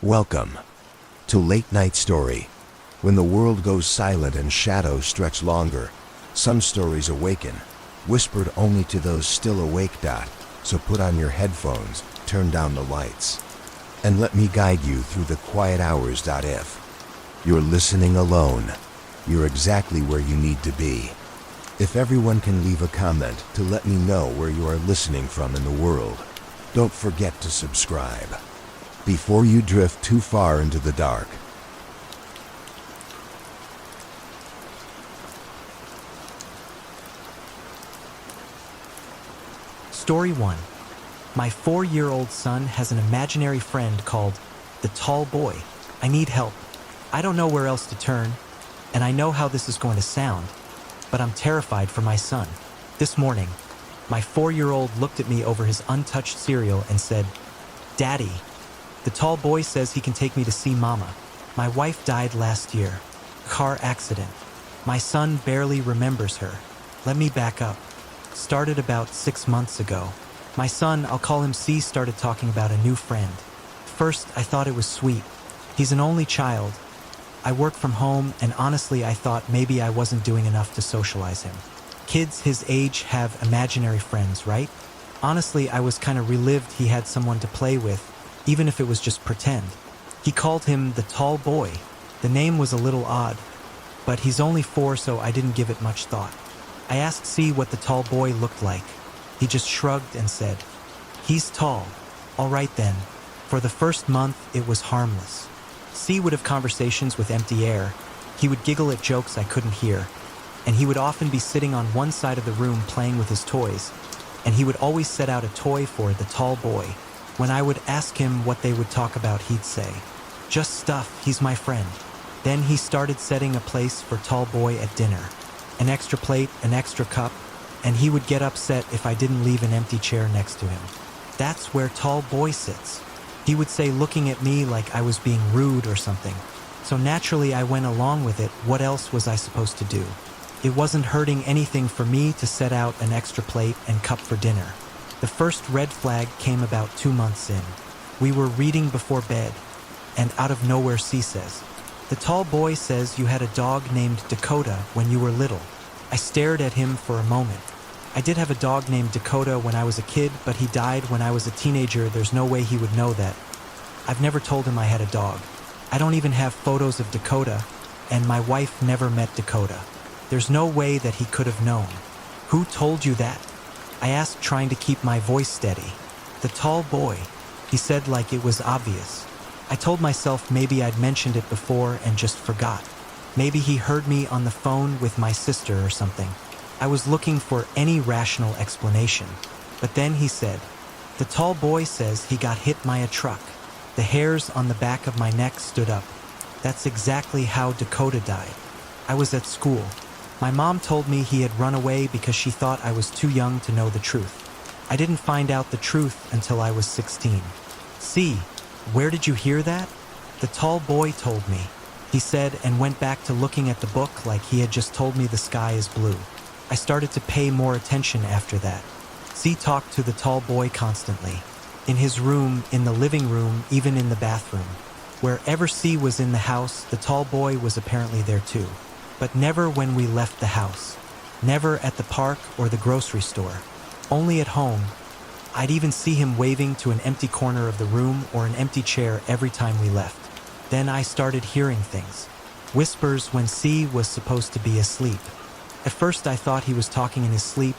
Welcome to Late Night Story. When the world goes silent and shadows stretch longer, some stories awaken, whispered only to those still awake. So put on your headphones, turn down the lights, and let me guide you through the quiet hours. If you're listening alone, you're exactly where you need to be. If everyone can leave a comment to let me know where you are listening from in the world, don't forget to subscribe before you drift too far into the dark. Story 1. My 4-year-old son has an imaginary friend called the Tall Boy. I need help. I don't know where else to turn, and I know how this is going to sound, but I'm terrified for my son. This morning, my 4-year-old looked at me over his untouched cereal and said, "Daddy, the Tall Boy says he can take me to see Mama. My wife died last year. Car accident. My son barely remembers her. Let me back up. Started about 6 months ago. My son, I'll call him C, started talking about a new friend. First, I thought it was sweet. He's an only child. I work from home, and honestly, I thought maybe I wasn't doing enough to socialize him. Kids his age have imaginary friends, right? Honestly, I was kind of relieved he had someone to play with, even if it was just pretend. He called him the Tall Boy. The name was a little odd, but he's only 4, so I didn't give it much thought. I asked C what the Tall Boy looked like. He just shrugged and said, "He's tall." All right then. For the first month, it was harmless. C would have conversations with empty air. He would giggle at jokes I couldn't hear, and he would often be sitting on one side of the room playing with his toys, and he would always set out a toy for the Tall Boy. When I would ask him what they would talk about, he'd say, "Just stuff, he's my friend." Then he started setting a place for Tall Boy at dinner. An extra plate, an extra cup, and he would get upset if I didn't leave an empty chair next to him. "That's where Tall Boy sits," he would say, looking at me like I was being rude or something. So naturally I went along with it. What else was I supposed to do? It wasn't hurting anything for me to set out an extra plate and cup for dinner. The first red flag came about 2 months in. We were reading before bed, and out of nowhere C says, "The Tall Boy says you had a dog named Dakota when you were little." I stared at him for a moment. I did have a dog named Dakota when I was a kid, but he died when I was a teenager. There's no way he would know that. I've never told him I had a dog. I don't even have photos of Dakota, and my wife never met Dakota. There's no way that he could have known. "Who told you that?" I asked, trying to keep my voice steady. "The Tall Boy," he said like it was obvious. I told myself maybe I'd mentioned it before and just forgot. Maybe he heard me on the phone with my sister or something. I was looking for any rational explanation. But then he said, "The Tall Boy says he got hit by a truck." The hairs on the back of my neck stood up. That's exactly how Dakota died. I was at school. My mom told me he had run away because she thought I was too young to know the truth. I didn't find out the truth until I was 16. "C, where did you hear that?" "The Tall Boy told me," he said, and went back to looking at the book like he had just told me the sky is blue. I started to pay more attention after that. C talked to the Tall Boy constantly. In his room, in the living room, even in the bathroom. Wherever C was in the house, the Tall Boy was apparently there too. But never when we left the house. Never at the park or the grocery store. Only at home. I'd even see him waving to an empty corner of the room or an empty chair every time we left. Then I started hearing things. Whispers when C was supposed to be asleep. At first I thought he was talking in his sleep,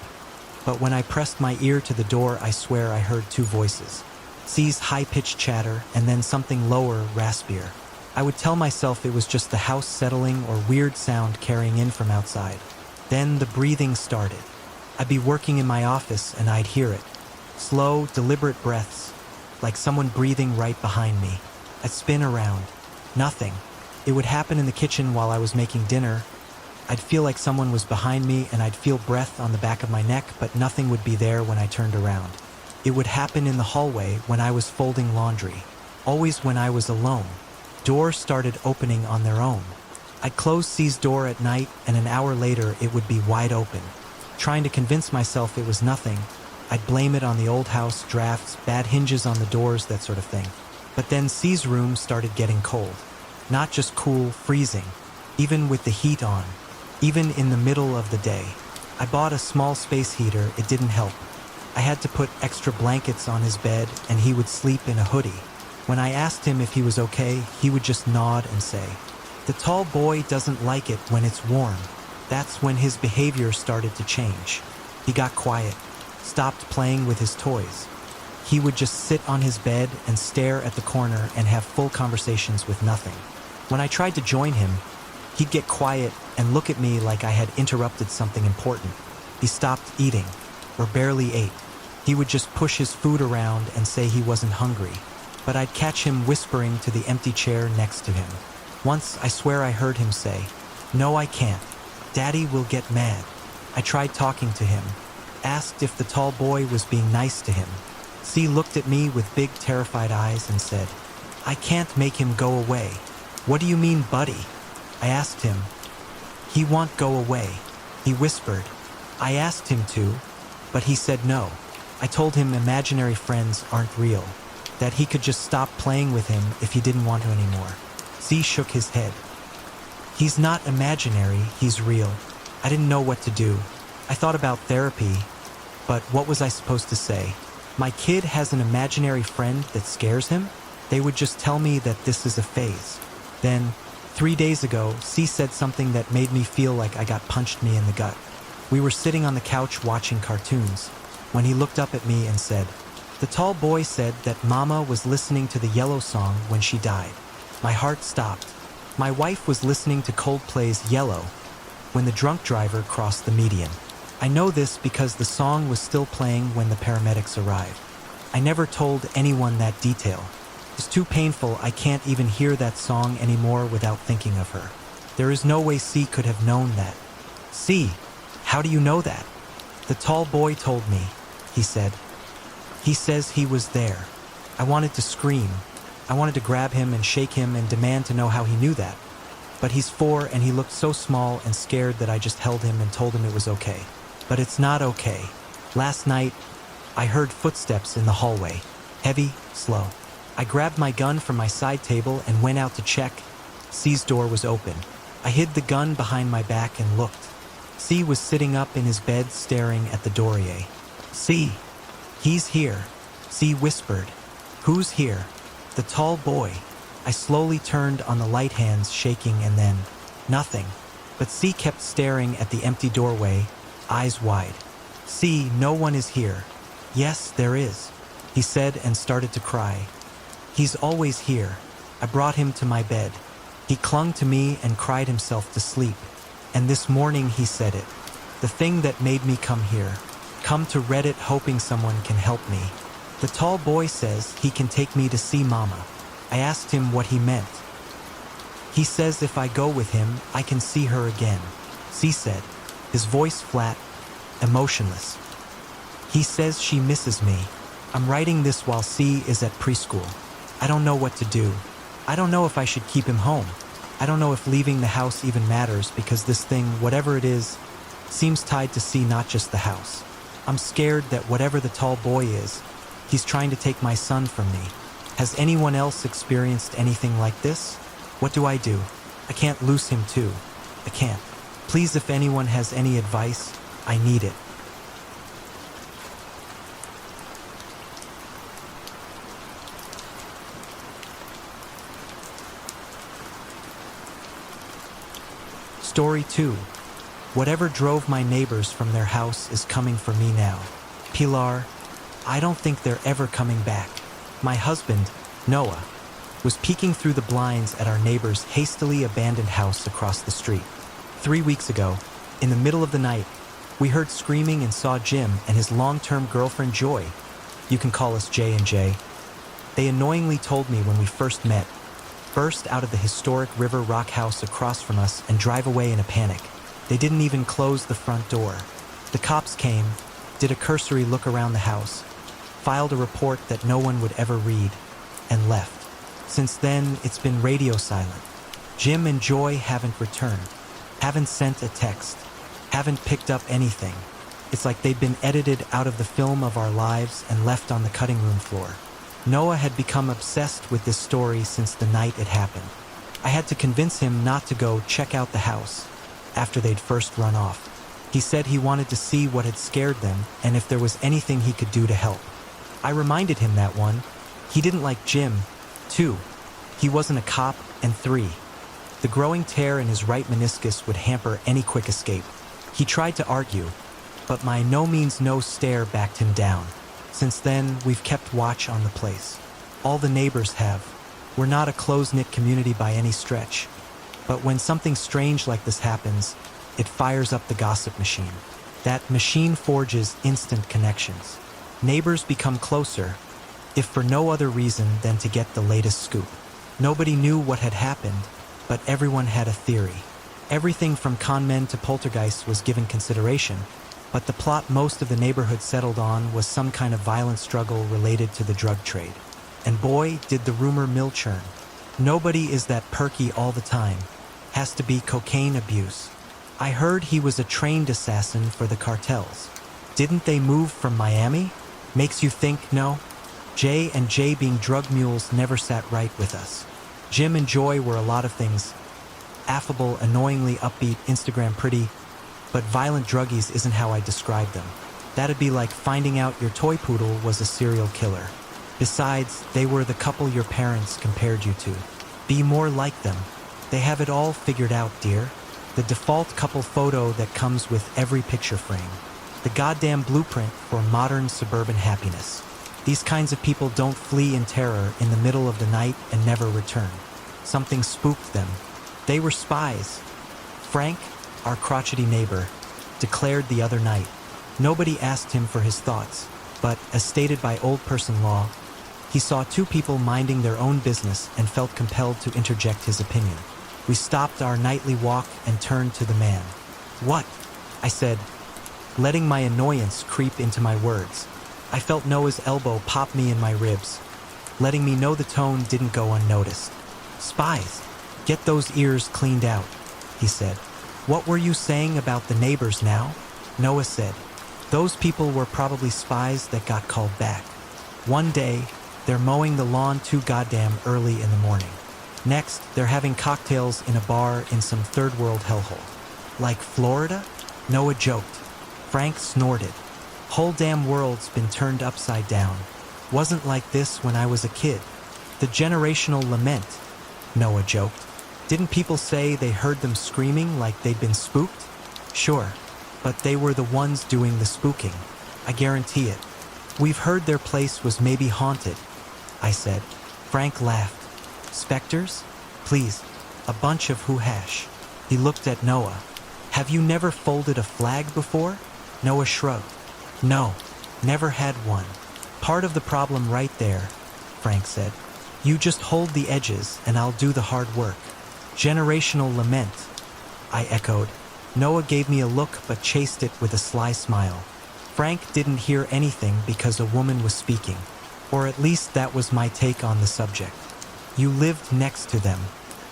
but when I pressed my ear to the door, I swear I heard 2 voices. C's high-pitched chatter and then something lower, raspier. I would tell myself it was just the house settling or weird sound carrying in from outside. Then the breathing started. I'd be working in my office and I'd hear it. Slow, deliberate breaths, like someone breathing right behind me. I'd spin around. Nothing. It would happen in the kitchen while I was making dinner. I'd feel like someone was behind me and I'd feel breath on the back of my neck, but nothing would be there when I turned around. It would happen in the hallway when I was folding laundry. Always when I was alone. Doors started opening on their own. I'd close C's door at night, and an hour later it would be wide open. Trying to convince myself it was nothing, I'd blame it on the old house, drafts, bad hinges on the doors, that sort of thing. But then C's room started getting cold. Not just cool, freezing, even with the heat on, even in the middle of the day. I bought a small space heater, it didn't help. I had to put extra blankets on his bed and he would sleep in a hoodie. When I asked him if he was okay, he would just nod and say, "The tall boy doesn't like it when it's warm." That's when his behavior started to change. He got quiet, stopped playing with his toys. He would just sit on his bed and stare at the corner and have full conversations with nothing. When I tried to join him, he'd get quiet and look at me like I had interrupted something important. He stopped eating, or barely ate. He would just push his food around and say he wasn't hungry. But I'd catch him whispering to the empty chair next to him. Once, I swear I heard him say, "No, I can't. Daddy will get mad." I tried talking to him, asked if the tall boy was being nice to him. C looked at me with big, terrified eyes and said, "I can't make him go away." "What do you mean, buddy?" I asked him. "He won't go away," he whispered. I asked him to, but he said no. I told him imaginary friends aren't real, that he could just stop playing with him if he didn't want to anymore. C shook his head. "He's not imaginary, he's real." I didn't know what to do. I thought about therapy, but what was I supposed to say? My kid has an imaginary friend that scares him? They would just tell me that this is a phase. Then, 3 days ago, C said something that made me feel like I got punched me in the gut. We were sitting on the couch watching cartoons, when he looked up at me and said, "The tall boy said that Mama was listening to the Yellow song when she died." My heart stopped. My wife was listening to Coldplay's Yellow when the drunk driver crossed the median. I know this because the song was still playing when the paramedics arrived. I never told anyone that detail. It's too painful, I can't even hear that song anymore without thinking of her. There is no way C could have known that. "C, how do you know that?" "The tall boy told me," he said. "He says he was there." I wanted to scream. I wanted to grab him and shake him and demand to know how he knew that. But he's 4 and he looked so small and scared that I just held him and told him it was okay. But it's not okay. Last night, I heard footsteps in the hallway. Heavy, slow. I grabbed my gun from my side table and went out to check. C's door was open. I hid the gun behind my back and looked. C was sitting up in his bed staring at the doorway. "C, he's here," C whispered. "Who's here?" "The tall boy." I slowly turned on the light, hands shaking, and then nothing. But C kept staring at the empty doorway, eyes wide. "C, no one is here." "Yes, there is," he said and started to cry. "He's always here." I brought him to my bed. He clung to me and cried himself to sleep. And this morning he said it. The thing that made me come here. Come to Reddit hoping someone can help me. The tall boy says he can take me to see Mama. I asked him what he meant. He says if I go with him, I can see her again. C said, his voice flat, emotionless. He says she misses me. I'm writing this while C is at preschool. I don't know what to do. I don't know if I should keep him home. I don't know if leaving the house even matters because this thing, whatever it is, seems tied to C, not just the house. I'm scared that whatever the tall boy is, he's trying to take my son from me. Has anyone else experienced anything like this? What do? I can't lose him too. I can't. Please, if anyone has any advice, I need it. Story 2. Whatever drove my neighbors from their house is coming for me now. Pilar, I don't think they're ever coming back. My husband, Noah, was peeking through the blinds at our neighbor's hastily abandoned house across the street. 3 weeks ago, in the middle of the night, we heard screaming and saw Jim and his long-term girlfriend Joy. You can call us J and J. They annoyingly told me when we first met, burst out of the historic River Rock house across from us and drive away in a panic. They didn't even close the front door. The cops came, did a cursory look around the house, filed a report that no one would ever read, and left. Since then, it's been radio silent. Jim and Joy haven't returned, haven't sent a text, haven't picked up anything. It's like they've been edited out of the film of our lives and left on the cutting room floor. Noah had become obsessed with this story since the night it happened. I had to convince him not to go check out the house after they'd first run off. He said he wanted to see what had scared them and if there was anything he could do to help. I reminded him that 1, he didn't like Jim. 2, he wasn't a cop. And 3, the growing tear in his right meniscus would hamper any quick escape. He tried to argue, but my no means no stare backed him down. Since then, we've kept watch on the place. All the neighbors have. We're not a close-knit community by any stretch. But when something strange like this happens, it fires up the gossip machine. That machine forges instant connections. Neighbors become closer, if for no other reason than to get the latest scoop. Nobody knew what had happened, but everyone had a theory. Everything from con men to poltergeists was given consideration, but the plot most of the neighborhood settled on was some kind of violent struggle related to the drug trade. And boy, did the rumor mill churn. Nobody is that perky all the time. Has to be cocaine abuse. I heard he was a trained assassin for the cartels. Didn't they move from Miami? Makes you think, no? Jay and Jay being drug mules never sat right with us. Jim and Joy were a lot of things. Affable, annoyingly upbeat, Instagram pretty, but violent druggies isn't how I describe them. That'd be like finding out your toy poodle was a serial killer. Besides, they were the couple your parents compared you to. Be more like them. They have it all figured out, dear. The default couple photo that comes with every picture frame. The goddamn blueprint for modern suburban happiness. These kinds of people don't flee in terror in the middle of the night and never return. Something spooked them. They were spies. Frank, our crotchety neighbor, declared the other night. Nobody asked him for his thoughts, but, as stated by old person law, he saw 2 people minding their own business and felt compelled to interject his opinion. We stopped our nightly walk and turned to the man. "What?" I said, letting my annoyance creep into my words. I felt Noah's elbow pop me in my ribs, letting me know the tone didn't go unnoticed. "Spies. Get those ears cleaned out," he said. "What were you saying about the neighbors now?" Noah said, "Those people were probably spies that got called back. One day, they're mowing the lawn too goddamn early in the morning. Next, they're having cocktails in a bar in some third world hellhole. Like Florida?" Noah joked. Frank snorted. "Whole damn world's been turned upside down. Wasn't like this when I was a kid. The generational lament," Noah joked. "Didn't people say they heard them screaming like they'd been spooked?" "Sure, but they were the ones doing the spooking. I guarantee it. We've heard their place was maybe haunted," I said. Frank laughed. "Specters? Please, a bunch of hoo-hash." He looked at Noah. "Have you never folded a flag before?" Noah shrugged. "No, never had one." "Part of the problem right there," Frank said. "You just hold the edges and I'll do the hard work." "Generational lament," I echoed. Noah gave me a look but chased it with a sly smile. Frank didn't hear anything because a woman was speaking, or at least that was my take on the subject. "You lived next to them.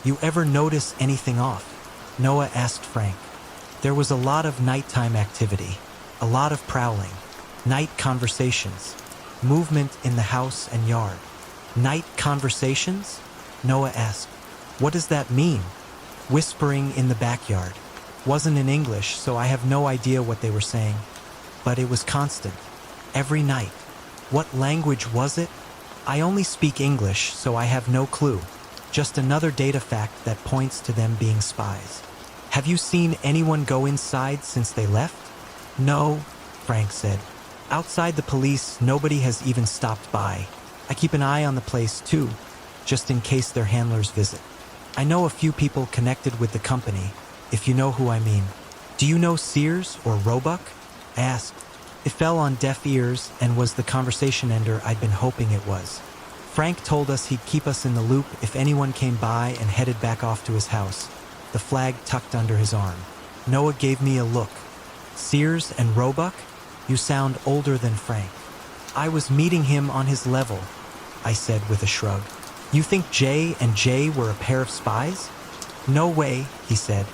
You ever notice anything off?" Noah asked Frank. "There was a lot of nighttime activity, a lot of prowling, night conversations, movement in the house and yard." "Night conversations?" Noah asked. "What does that mean?" "Whispering in the backyard." Wasn't in English, so I have no idea what they were saying. But it was constant. Every night. What language was it? I only speak English, so I have no clue. Just another data fact that points to them being spies. "Have you seen anyone go inside since they left?" "No," Frank said. "Outside the police, nobody has even stopped by. I keep an eye on the place too, just in case their handlers visit. I know a few people connected with the company, if you know who I mean." "Do you know Sears or Roebuck?" I asked. It fell on deaf ears and was the conversation ender I'd been hoping it was. Frank told us he'd keep us in the loop if anyone came by and headed back off to his house, the flag tucked under his arm. Noah gave me a look. "Sears and Roebuck? You sound older than Frank." "I was meeting him on his level," I said with a shrug. "You think Jay and Jay were a pair of spies?" "No way," he said.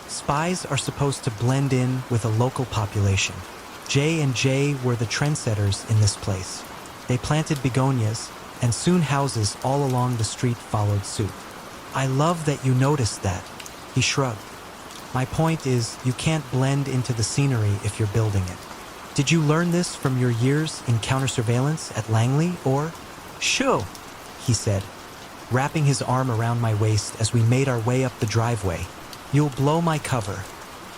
"Spies are supposed to blend in with a local population. Jay and Jay were the trendsetters in this place. They planted begonias, and soon houses all along the street followed suit. I love that you noticed that, he shrugged. My point is, you can't blend into the scenery if you're building it. Did you learn this from your years in counter-surveillance at Langley, or? Sure, he said, wrapping his arm around my waist as we made our way up the driveway. You'll blow my cover,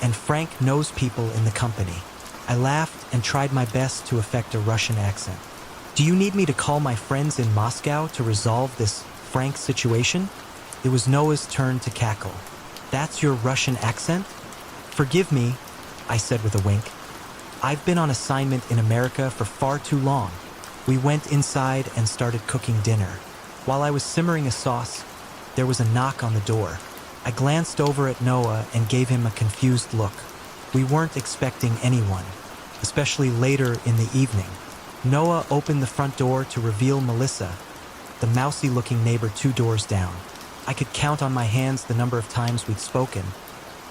and Frank knows people in the company. I laughed and tried my best to affect a Russian accent. Do you need me to call my friends in Moscow to resolve this Frank situation? It was Noah's turn to cackle. That's your Russian accent? Forgive me, I said with a wink. I've been on assignment in America for far too long. We went inside and started cooking dinner. While I was simmering a sauce, there was a knock on the door. I glanced over at Noah and gave him a confused look. We weren't expecting anyone, especially later in the evening. Noah opened the front door to reveal Melissa, the mousy-looking neighbor 2 doors down. I could count on my hands the number of times we'd spoken,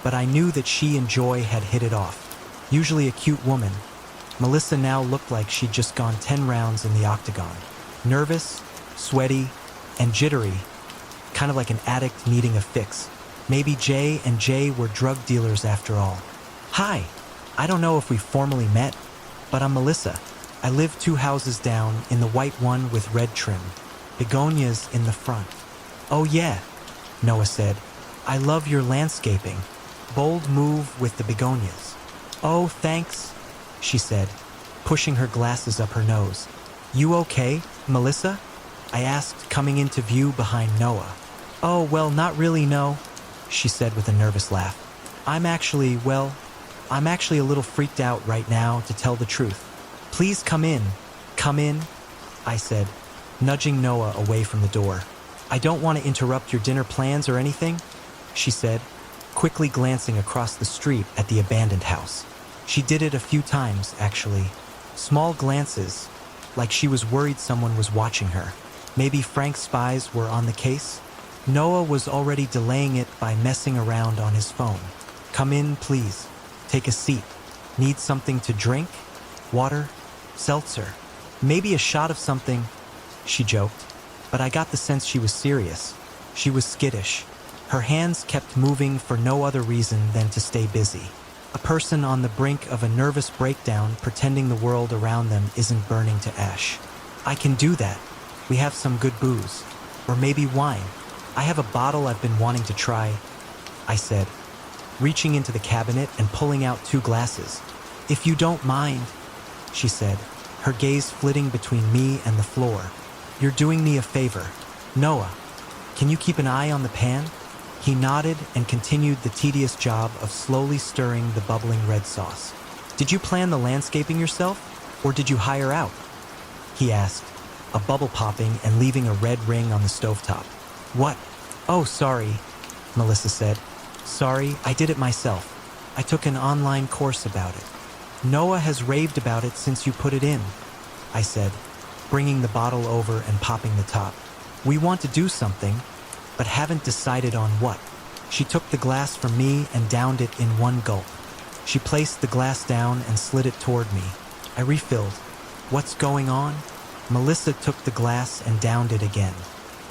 but I knew that she and Joy had hit it off. Usually a cute woman, Melissa now looked like she'd just gone 10 rounds in the octagon. Nervous, sweaty, and jittery, kind of like an addict needing a fix. Maybe Jay and Jay were drug dealers after all. Hi, I don't know if we formally met, but I'm Melissa. I live 2 houses down in the white one with red trim. Begonias in the front. Oh yeah, Noah said. I love your landscaping. Bold move with the begonias. Oh, thanks, she said, pushing her glasses up her nose. You okay, Melissa? I asked, coming into view behind Noah. Oh, well, not really, no, she said with a nervous laugh. I'm actually a little freaked out right now, to tell the truth. Please come in, I said, nudging Noah away from the door. I don't want to interrupt your dinner plans or anything, she said, quickly glancing across the street at the abandoned house. She did it a few times, actually. Small glances, like she was worried someone was watching her. Maybe Frank's spies were on the case? Noah was already delaying it by messing around on his phone. Come in, please. Take a seat. Need something to drink? Water? Seltzer? Maybe a shot of something, she joked. But I got the sense she was serious. She was skittish. Her hands kept moving for no other reason than to stay busy. A person on the brink of a nervous breakdown pretending the world around them isn't burning to ash. I can do that. We have some good booze. Or maybe wine. I have a bottle I've been wanting to try, I said, reaching into the cabinet and pulling out 2 glasses. If you don't mind, she said, her gaze flitting between me and the floor. You're doing me a favor. Noah, can you keep an eye on the pan? He nodded and continued the tedious job of slowly stirring the bubbling red sauce. Did you plan the landscaping yourself, or did you hire out? He asked, a bubble popping and leaving a red ring on the stovetop. What? Oh, sorry, Melissa said. Sorry, I did it myself. I took an online course about it. Noah has raved about it since you put it in, I said, bringing the bottle over and popping the top. We want to do something, but haven't decided on what. She took the glass from me and downed it in one gulp. She placed the glass down and slid it toward me. I refilled. What's going on? Melissa took the glass and downed it again.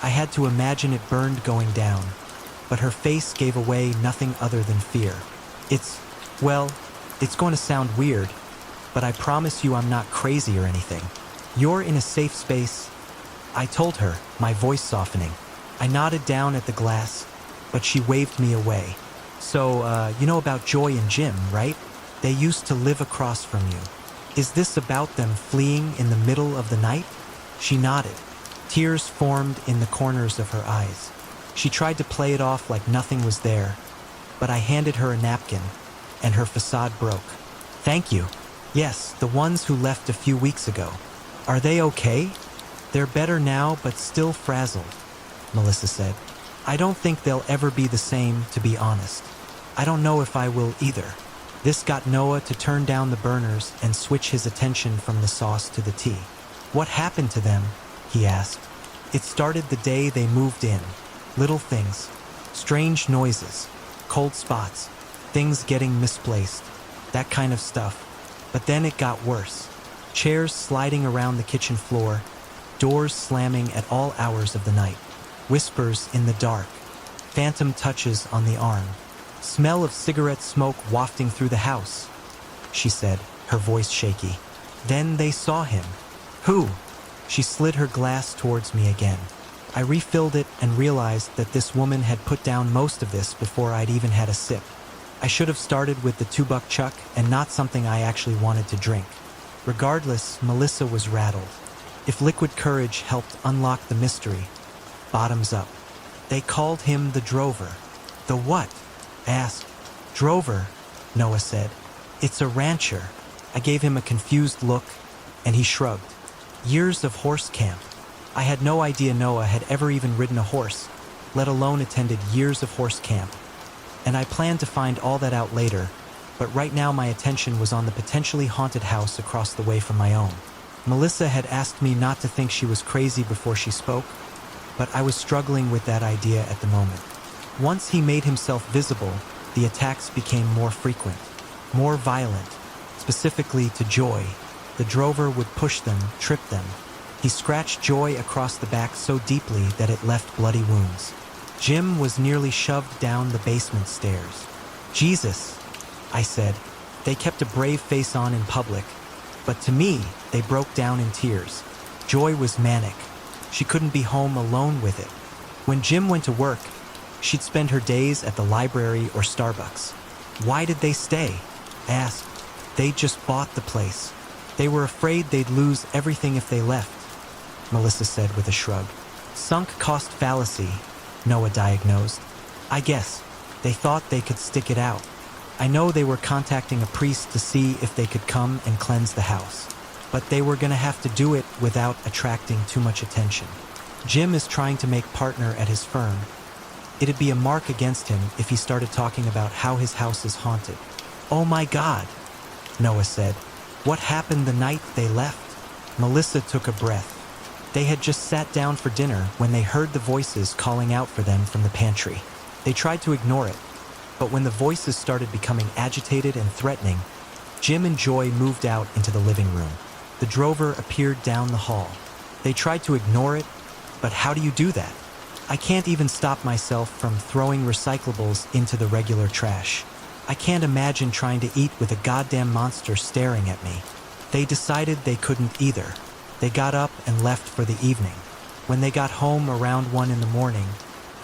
I had to imagine it burned going down, but her face gave away nothing other than fear. It's going to sound weird, but I promise you I'm not crazy or anything. You're in a safe space, I told her, my voice softening. I nodded down at the glass, but she waved me away. So, you know about Joy and Jim, right? They used to live across from you. Is this about them fleeing in the middle of the night? She nodded. Tears formed in the corners of her eyes. She tried to play it off like nothing was there, but I handed her a napkin, and her facade broke. Thank you. Yes, the ones who left a few weeks ago. Are they okay? They're better now, but still frazzled, Melissa said. I don't think they'll ever be the same, to be honest. I don't know if I will either. This got Noah to turn down the burners and switch his attention from the sauce to the tea. What happened to them? He asked. It started the day they moved in. Little things. Strange noises. Cold spots. Things getting misplaced. That kind of stuff. But then it got worse. Chairs sliding around the kitchen floor. doors slamming at all hours of the night, whispers in the dark, phantom touches on the arm, smell of cigarette smoke wafting through the house, she said, her voice shaky. Then they saw him. Who? She slid her glass towards me again. I refilled it and realized that this woman had put down most of this before I'd even had a sip. I should have started with the $2 chuck and not something I actually wanted to drink. Regardless, Melissa was rattled. If liquid courage helped unlock the mystery, bottoms up. They called him the Drover. The what? I asked. Drover, Noah said. It's a rancher. I gave him a confused look, and he shrugged. Years of horse camp. I had no idea Noah had ever even ridden a horse, let alone attended years of horse camp. And I planned to find all that out later, but right now my attention was on the potentially haunted house across the way from my own. Melissa had asked me not to think she was crazy before she spoke, but I was struggling with that idea at the moment. Once he made himself visible, the attacks became more frequent, more violent, specifically to Joy. The Drover would push them, trip them. He scratched Joy across the back so deeply that it left bloody wounds. Jim was nearly shoved down the basement stairs. Jesus, I said. They kept a brave face on in public, but to me, they broke down in tears. Joy was manic. She couldn't be home alone with it. When Jim went to work, she'd spend her days at the library or Starbucks. Why did they stay? I asked. They just bought the place. They were afraid they'd lose everything if they left, Melissa said with a shrug. Sunk cost fallacy, Noah diagnosed. I guess. They thought they could stick it out. I know they were contacting a priest to see if they could come and cleanse the house, but they were gonna have to do it without attracting too much attention. Jim is trying to make partner at his firm. It'd be a mark against him if he started talking about how his house is haunted. Oh my God, Noah said. What happened the night they left? Melissa took a breath. They had just sat down for dinner when they heard the voices calling out for them from the pantry. They tried to ignore it, but when the voices started becoming agitated and threatening, Jim and Joy moved out into the living room. The Drover appeared down the hall. They tried to ignore it, but how do you do that? I can't even stop myself from throwing recyclables into the regular trash. I can't imagine trying to eat with a goddamn monster staring at me. They decided they couldn't either. They got up and left for the evening. When they got home around 1 in the morning,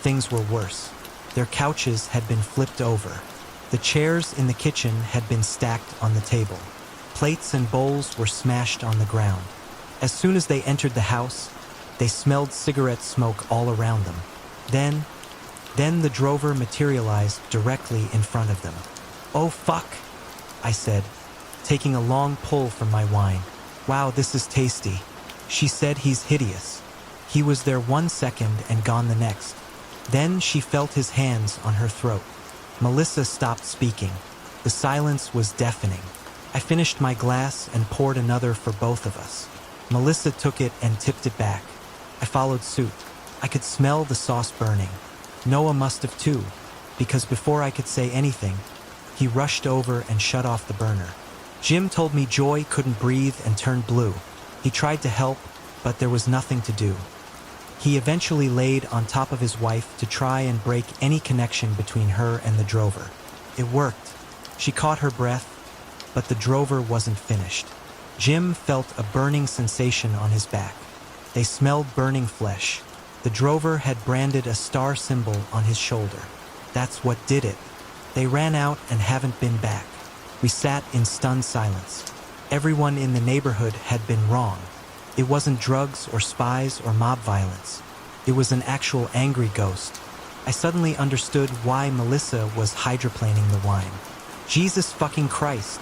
things were worse. Their couches had been flipped over. The chairs in the kitchen had been stacked on the table. Plates and bowls were smashed on the ground. As soon as they entered the house, they smelled cigarette smoke all around them. Then the Drover materialized directly in front of them. Oh fuck, I said, taking a long pull from my wine. Wow, this is tasty. She said he's hideous. He was there 1 second and gone the next. Then she felt his hands on her throat. Melissa stopped speaking. The silence was deafening. I finished my glass and poured another for both of us. Melissa took it and tipped it back. I followed suit. I could smell the sauce burning. Noah must have too, because before I could say anything, he rushed over and shut off the burner. Jim told me Joy couldn't breathe and turned blue. He tried to help, but there was nothing to do. He eventually laid on top of his wife to try and break any connection between her and the Drover. It worked. She caught her breath, but the Drover wasn't finished. Jim felt a burning sensation on his back. They smelled burning flesh. The Drover had branded a star symbol on his shoulder. That's what did it. They ran out and haven't been back. We sat in stunned silence. Everyone in the neighborhood had been wrong. It wasn't drugs or spies or mob violence. It was an actual angry ghost. I suddenly understood why Melissa was hydroplaning the wine. Jesus fucking Christ,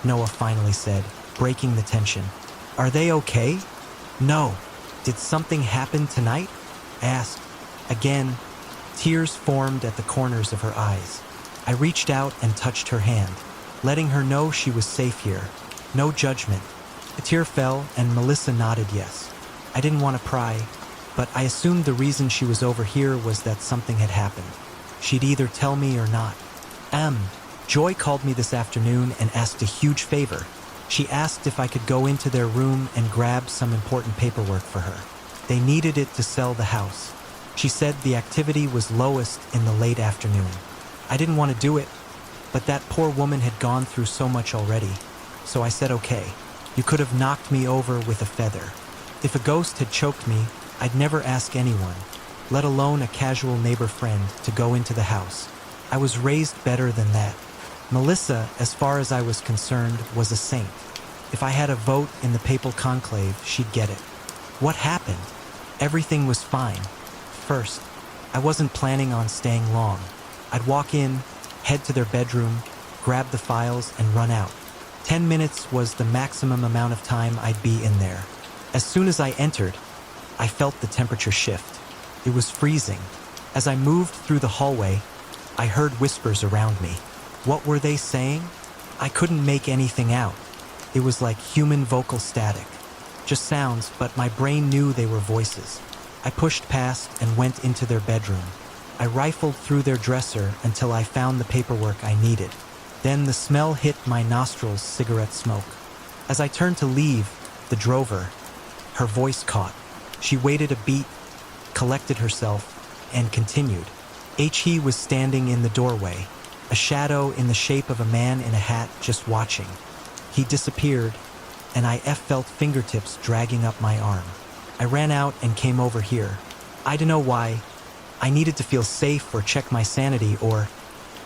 Noah finally said, breaking the tension. Are they okay? No. Did something happen tonight? I asked. Again, tears formed at the corners of her eyes. I reached out and touched her hand, letting her know she was safe here. No judgment. A tear fell and Melissa nodded yes. I didn't want to pry, but I assumed the reason she was over here was that something had happened. She'd either tell me or not. Joy called me this afternoon and asked a huge favor. She asked if I could go into their room and grab some important paperwork for her. They needed it to sell the house. She said the activity was lowest in the late afternoon. I didn't want to do it, but that poor woman had gone through so much already. So I said, okay, you could have knocked me over with a feather. If a ghost had choked me, I'd never ask anyone, let alone a casual neighbor friend, to go into the house. I was raised better than that. Melissa, as far as I was concerned, was a saint. If I had a vote in the papal conclave, she'd get it. What happened? Everything was fine. First, I wasn't planning on staying long. I'd walk in, head to their bedroom, grab the files, and run out. 10 minutes was the maximum amount of time I'd be in there. As soon as I entered, I felt the temperature shift. It was freezing. As I moved through the hallway, I heard whispers around me. What were they saying? I couldn't make anything out. It was like human vocal static. Just sounds, but my brain knew they were voices. I pushed past and went into their bedroom. I rifled through their dresser until I found the paperwork I needed. Then the smell hit my nostrils, cigarette smoke. As I turned to leave, the drover, her voice caught. She waited a beat, collected herself, and continued. He was standing in the doorway, a shadow in the shape of a man in a hat just watching. He disappeared, and I felt fingertips dragging up my arm. I ran out and came over here. I don't know why. I needed to feel safe or check my sanity or...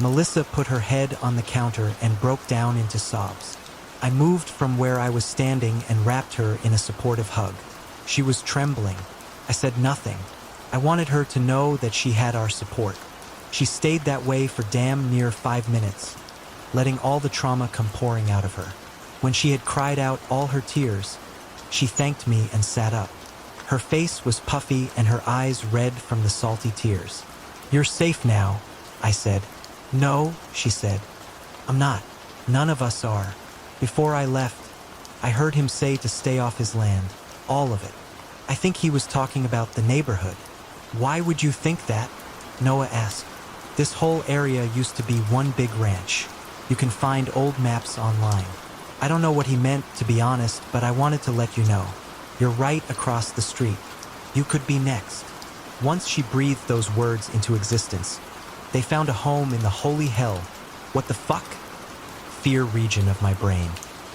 Melissa put her head on the counter and broke down into sobs. I moved from where I was standing and wrapped her in a supportive hug. She was trembling. I said nothing. I wanted her to know that she had our support. She stayed that way for damn near 5 minutes, letting all the trauma come pouring out of her. When she had cried out all her tears, she thanked me and sat up. Her face was puffy and her eyes red from the salty tears. "You're safe now," I said. "No," she said. "I'm not. None of us are." Before I left, I heard him say to stay off his land, all of it. I think he was talking about the neighborhood. "Why would you think that?" Noah asked. "This whole area used to be one big ranch. You can find old maps online." I don't know what he meant, to be honest, but I wanted to let you know. You're right across the street. You could be next. Once she breathed those words into existence, they found a home in the holy hell. What the fuck? Fear region of my brain.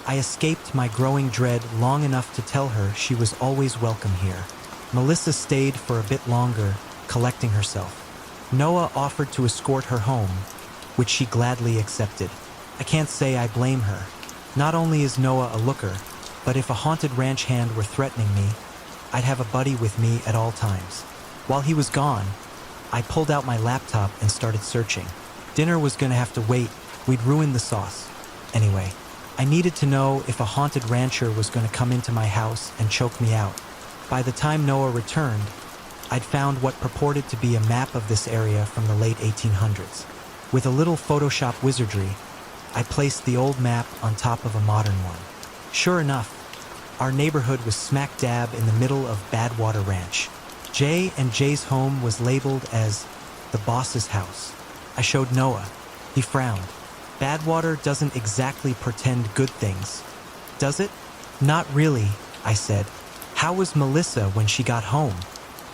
I escaped my growing dread long enough to tell her she was always welcome here. Melissa stayed for a bit longer, collecting herself. Noah offered to escort her home, which she gladly accepted. I can't say I blame her. Not only is Noah a looker, but if a haunted ranch hand were threatening me, I'd have a buddy with me at all times. While he was gone, I pulled out my laptop and started searching. Dinner was gonna have to wait. We'd ruined the sauce. Anyway, I needed to know if a haunted rancher was gonna come into my house and choke me out. By the time Noah returned, I'd found what purported to be a map of this area from the late 1800s. With a little Photoshop wizardry, I placed the old map on top of a modern one. Sure enough, our neighborhood was smack dab in the middle of Badwater Ranch. Jay's home was labeled as the boss's house. I showed Noah. He frowned. Badwater doesn't exactly portend good things, does it? Not really, I said. How was Melissa when she got home?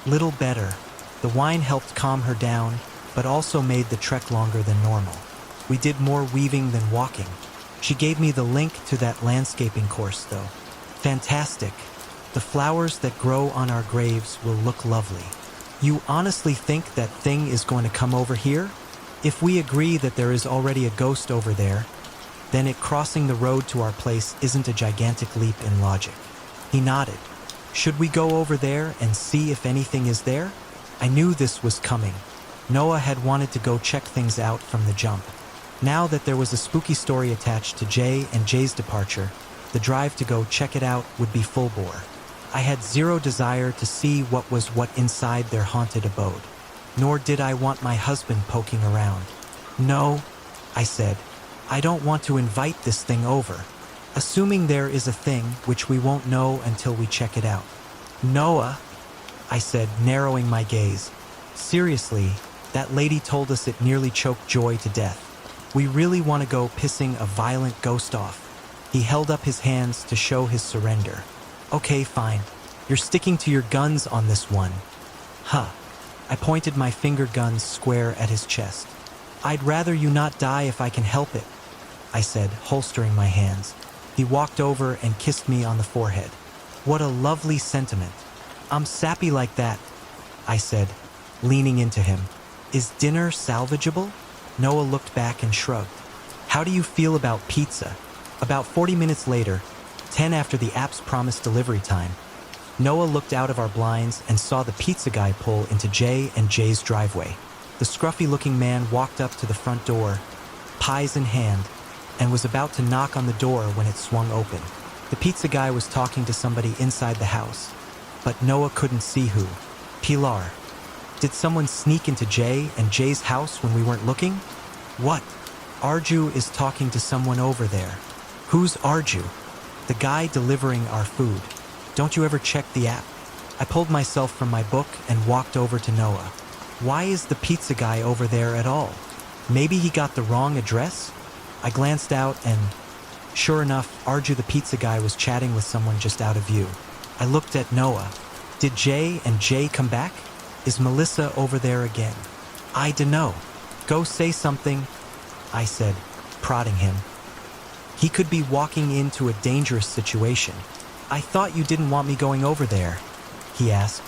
Little better. The wine helped calm her down, but also made the trek longer than normal. We did more weaving than walking. She gave me the link to that landscaping course, though. Fantastic. The flowers that grow on our graves will look lovely. You honestly think that thing is going to come over here? If we agree that there is already a ghost over there, then it crossing the road to our place isn't a gigantic leap in logic. He nodded. Should we go over there and see if anything is there? I knew this was coming. Noah had wanted to go check things out from the jump. Now that there was a spooky story attached to Jay's departure, the drive to go check it out would be full bore. I had zero desire to see what was inside their haunted abode. Nor did I want my husband poking around. No, I said. I don't want to invite this thing over. Assuming there is a thing, which we won't know until we check it out. Noah, I said, narrowing my gaze. Seriously, that lady told us it nearly choked Joy to death. We really want to go pissing a violent ghost off. He held up his hands to show his surrender. Okay, fine. You're sticking to your guns on this one. Huh. I pointed my finger guns square at his chest. I'd rather you not die if I can help it, I said, holstering my hands. He walked over and kissed me on the forehead. What a lovely sentiment. I'm sappy like that, I said, leaning into him. Is dinner salvageable? Noah looked back and shrugged. How do you feel about pizza? About 40 minutes later, 10 after the app's promised delivery time, Noah looked out of our blinds and saw the pizza guy pull into Jay and Jay's driveway. The scruffy-looking man walked up to the front door, pies in hand, and was about to knock on the door when it swung open. The pizza guy was talking to somebody inside the house, but Noah couldn't see who. Pilar. Did someone sneak into Jay and Jay's house when we weren't looking? What? Arju is talking to someone over there. Who's Arju? The guy delivering our food. Don't you ever check the app? I pulled myself from my book and walked over to Noah. Why is the pizza guy over there at all? Maybe he got the wrong address? I glanced out and, sure enough, Arju the pizza guy was chatting with someone just out of view. I looked at Noah. Did Jay and Jay come back? Is Melissa over there again? I dunno. Go say something, I said, prodding him. He could be walking into a dangerous situation. I thought you didn't want me going over there, he asked,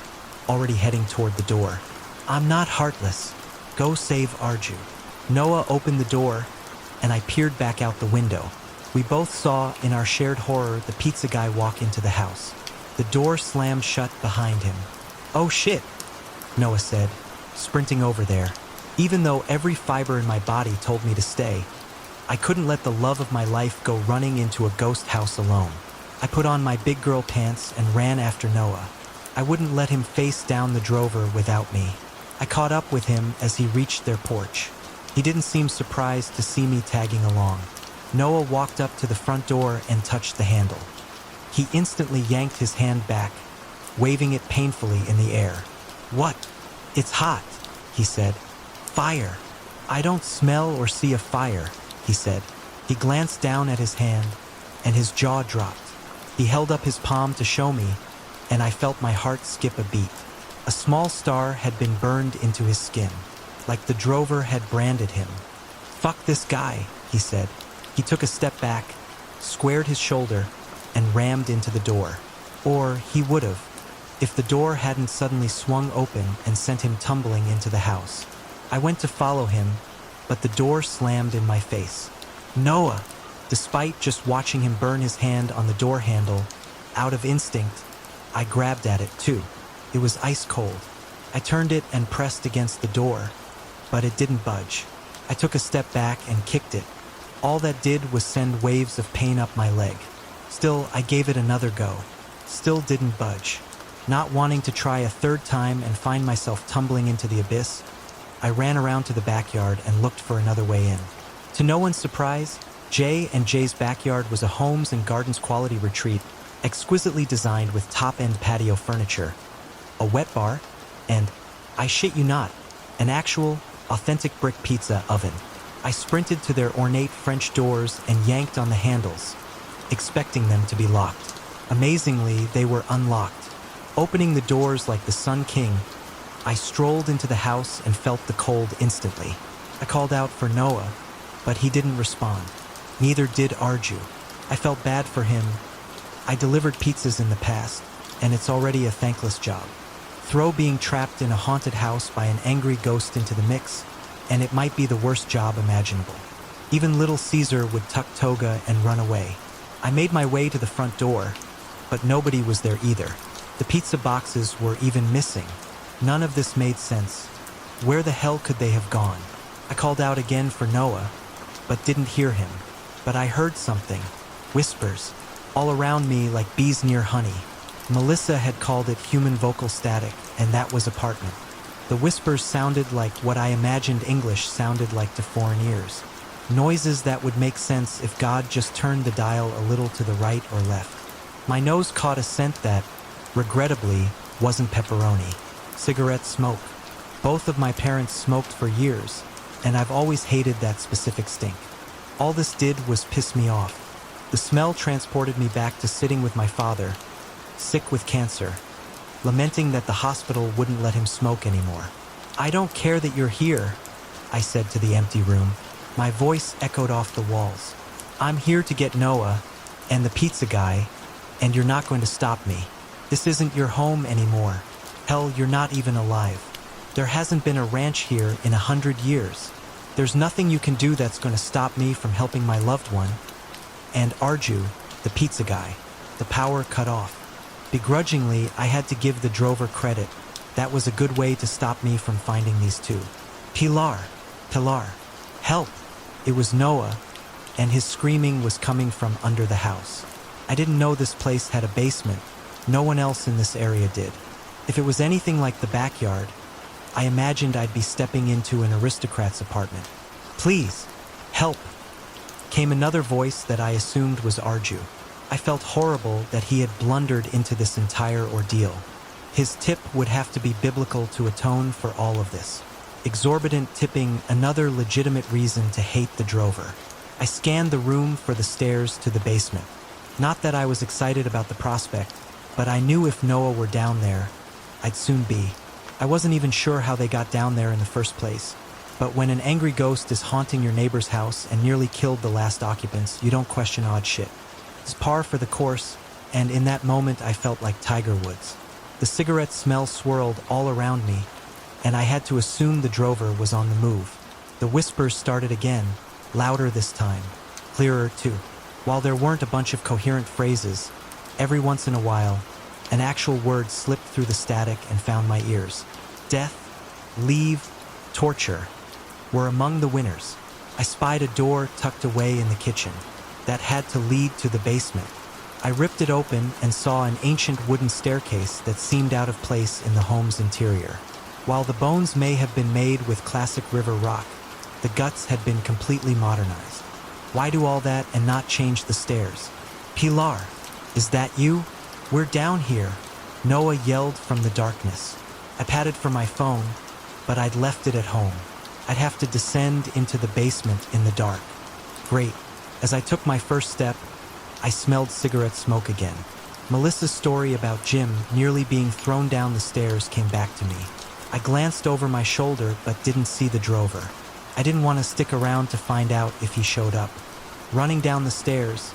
already heading toward the door. I'm not heartless. Go save Arju. Noah opened the door, and I peered back out the window. We both saw, in our shared horror, the pizza guy walk into the house. The door slammed shut behind him. Oh shit, Noah said, sprinting over there. Even though every fiber in my body told me to stay, I couldn't let the love of my life go running into a ghost house alone. I put on my big girl pants and ran after Noah. I wouldn't let him face down the drover without me. I caught up with him as he reached their porch. He didn't seem surprised to see me tagging along. Noah walked up to the front door and touched the handle. He instantly yanked his hand back, waving it painfully in the air. What? It's hot, he said. Fire. I don't smell or see a fire, he said. He glanced down at his hand, and his jaw dropped. He held up his palm to show me, and I felt my heart skip a beat. A small star had been burned into his skin, like the drover had branded him. Fuck this guy, he said. He took a step back, squared his shoulder, and rammed into the door. Or he would have, if the door hadn't suddenly swung open and sent him tumbling into the house. I went to follow him, but the door slammed in my face. Noah! Despite just watching him burn his hand on the door handle, out of instinct, I grabbed at it too. It was ice cold. I turned it and pressed against the door, but it didn't budge. I took a step back and kicked it. All that did was send waves of pain up my leg. Still, I gave it another go. Still didn't budge. Not wanting to try a third time and find myself tumbling into the abyss, I ran around to the backyard and looked for another way in. To no one's surprise, Jay and Jay's backyard was a homes and gardens quality retreat, exquisitely designed with top-end patio furniture, a wet bar, and, I shit you not, an actual, authentic brick pizza oven. I sprinted to their ornate French doors and yanked on the handles, expecting them to be locked. Amazingly, they were unlocked. Opening the doors like the Sun King, I strolled into the house and felt the cold instantly. I called out for Noah, but he didn't respond. Neither did Arju. I felt bad for him. I delivered pizzas in the past, and it's already a thankless job. Throw being trapped in a haunted house by an angry ghost into the mix, and it might be the worst job imaginable. Even little Caesar would tuck toga and run away. I made my way to the front door, but nobody was there either. The pizza boxes were even missing. None of this made sense. Where the hell could they have gone? I called out again for Noah, but didn't hear him. But I heard something. Whispers. All around me like bees near honey. Melissa had called it human vocal static, and that was apartment. The whispers sounded like what I imagined English sounded like to foreign ears. Noises that would make sense if God just turned the dial a little to the right or left. My nose caught a scent that, regrettably, wasn't pepperoni. Cigarette smoke. Both of my parents smoked for years, and I've always hated that specific stink. All this did was piss me off. The smell transported me back to sitting with my father, sick with cancer, lamenting that the hospital wouldn't let him smoke anymore. "I don't care that you're here," I said to the empty room. My voice echoed off the walls. "I'm here to get Noah and the pizza guy, and you're not going to stop me. This isn't your home anymore. Hell, you're not even alive. There hasn't been a ranch here in 100 years. There's nothing you can do that's going to stop me from helping my loved one." And Arju, the pizza guy, the power cut off. Begrudgingly, I had to give the drover credit. That was a good way to stop me from finding these two. Pilar, help! It was Noah, and his screaming was coming from under the house. I didn't know this place had a basement. No one else in this area did. If it was anything like the backyard, I imagined I'd be stepping into an aristocrat's apartment. "Please, help!" Came another voice that I assumed was Arju. I felt horrible that he had blundered into this entire ordeal. His tip would have to be biblical to atone for all of this. Exorbitant tipping, another legitimate reason to hate the drover. I scanned the room for the stairs to the basement. Not that I was excited about the prospect, but I knew if Noah were down there, I'd soon be. I wasn't even sure how they got down there in the first place. But when an angry ghost is haunting your neighbor's house and nearly killed the last occupants, you don't question odd shit. It's par for the course, and in that moment I felt like Tiger Woods. The cigarette smell swirled all around me, and I had to assume the drover was on the move. The whispers started again, louder this time, clearer too. While there weren't a bunch of coherent phrases, every once in a while, an actual word slipped through the static and found my ears. Death, leave, torture were among the winners. I spied a door tucked away in the kitchen that had to lead to the basement. I ripped it open and saw an ancient wooden staircase that seemed out of place in the home's interior. While the bones may have been made with classic river rock, the guts had been completely modernized. Why do all that and not change the stairs? "Pilar, is that you? We're down here," Noah yelled from the darkness. I patted for my phone, but I'd left it at home. I'd have to descend into the basement in the dark. Great. As I took my first step, I smelled cigarette smoke again. Melissa's story about Jim nearly being thrown down the stairs came back to me. I glanced over my shoulder but didn't see the drover. I didn't want to stick around to find out if he showed up. Running down the stairs,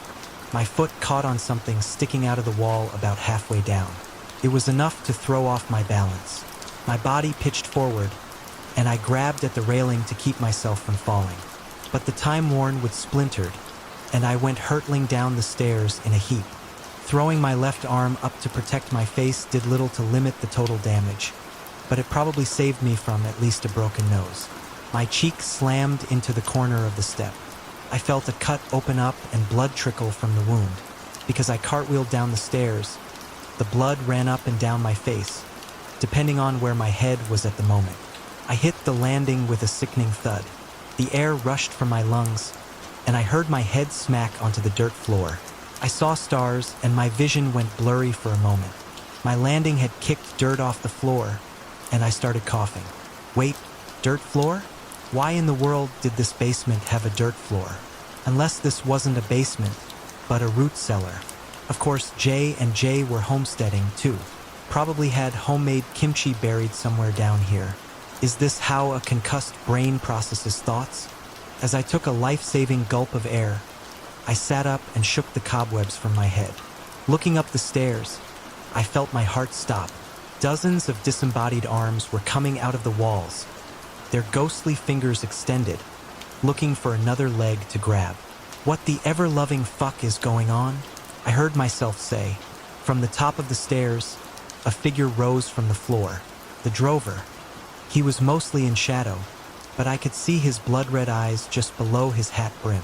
my foot caught on something sticking out of the wall about halfway down. It was enough to throw off my balance. My body pitched forward, and I grabbed at the railing to keep myself from falling. But the time-worn wood splintered, and I went hurtling down the stairs in a heap. Throwing my left arm up to protect my face did little to limit the total damage, but it probably saved me from at least a broken nose. My cheek slammed into the corner of the step. I felt a cut open up and blood trickle from the wound. Because I cartwheeled down the stairs, the blood ran up and down my face, depending on where my head was at the moment. I hit the landing with a sickening thud. The air rushed from my lungs, and I heard my head smack onto the dirt floor. I saw stars, and my vision went blurry for a moment. My landing had kicked dirt off the floor, and I started coughing. Wait, dirt floor? Why in the world did this basement have a dirt floor? Unless this wasn't a basement, but a root cellar. Of course, Jay and Jay were homesteading, too. Probably had homemade kimchi buried somewhere down here. Is this how a concussed brain processes thoughts? As I took a life-saving gulp of air, I sat up and shook the cobwebs from my head. Looking up the stairs, I felt my heart stop. Dozens of disembodied arms were coming out of the walls, their ghostly fingers extended, looking for another leg to grab. What the ever-loving fuck is going on? I heard myself say. From the top of the stairs, a figure rose from the floor. The drover. He was mostly in shadow, but I could see his blood-red eyes just below his hat brim.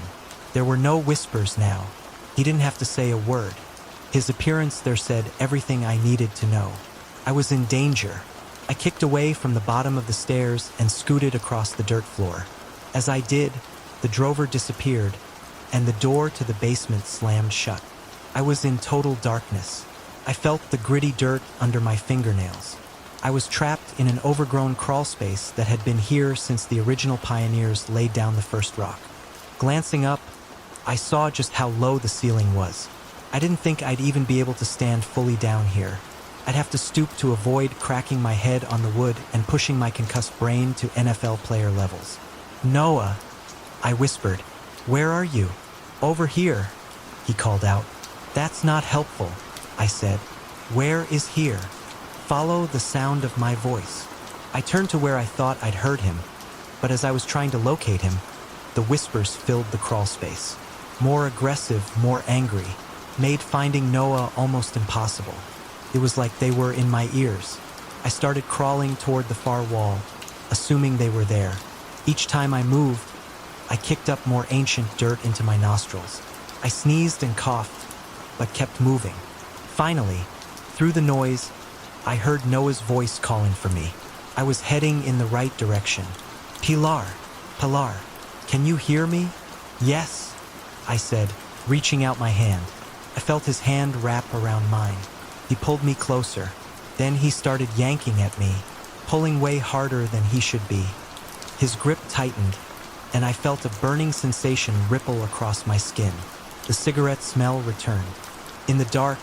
There were no whispers now. He didn't have to say a word. His appearance there said everything I needed to know. I was in danger. I kicked away from the bottom of the stairs and scooted across the dirt floor. As I did, the drover disappeared, and the door to the basement slammed shut. I was in total darkness. I felt the gritty dirt under my fingernails. I was trapped in an overgrown crawl space that had been here since the original pioneers laid down the first rock. Glancing up, I saw just how low the ceiling was. I didn't think I'd even be able to stand fully down here. I'd have to stoop to avoid cracking my head on the wood and pushing my concussed brain to NFL player levels. "Noah," I whispered. "Where are you?" "Over here," he called out. "That's not helpful," I said. "Where is here?" "Follow the sound of my voice." I turned to where I thought I'd heard him, but as I was trying to locate him, the whispers filled the crawl space. More aggressive, more angry, made finding Noah almost impossible. It was like they were in my ears. I started crawling toward the far wall, assuming they were there. Each time I moved, I kicked up more ancient dirt into my nostrils. I sneezed and coughed, but kept moving. Finally, through the noise, I heard Noah's voice calling for me. I was heading in the right direction. "Pilar, Pilar, can you hear me?" "Yes," I said, reaching out my hand. I felt his hand wrap around mine. He pulled me closer. Then he started yanking at me, pulling way harder than he should be. His grip tightened, and I felt a burning sensation ripple across my skin. The cigarette smell returned. In the dark,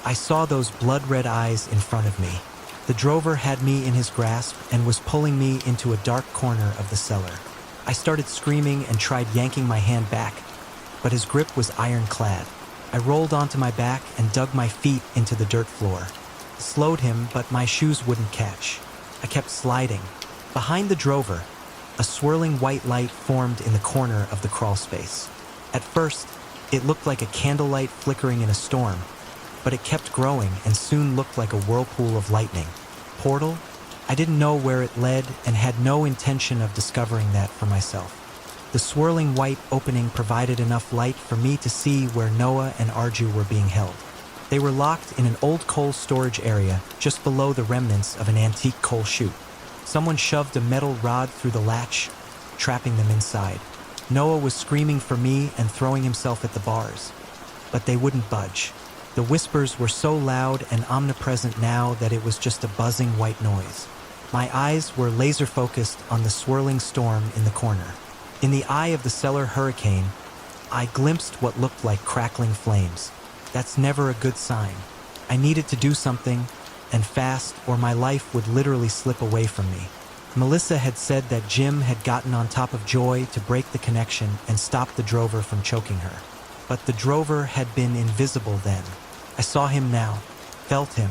I saw those blood-red eyes in front of me. The drover had me in his grasp and was pulling me into a dark corner of the cellar. I started screaming and tried yanking my hand back, but his grip was ironclad. I rolled onto my back and dug my feet into the dirt floor. I slowed him, but my shoes wouldn't catch. I kept sliding. Behind the drover, a swirling white light formed in the corner of the crawl space. At first, it looked like a candlelight flickering in a storm, but it kept growing and soon looked like a whirlpool of lightning. Portal? I didn't know where it led and had no intention of discovering that for myself. The swirling white opening provided enough light for me to see where Noah and Arju were being held. They were locked in an old coal storage area just below the remnants of an antique coal chute. Someone shoved a metal rod through the latch, trapping them inside. Noah was screaming for me and throwing himself at the bars, but they wouldn't budge. The whispers were so loud and omnipresent now that it was just a buzzing white noise. My eyes were laser-focused on the swirling storm in the corner. In the eye of the cellar hurricane, I glimpsed what looked like crackling flames. That's never a good sign. I needed to do something, and fast, or my life would literally slip away from me. Melissa had said that Jim had gotten on top of Joy to break the connection and stop the drover from choking her. But the drover had been invisible then. I saw him now, felt him.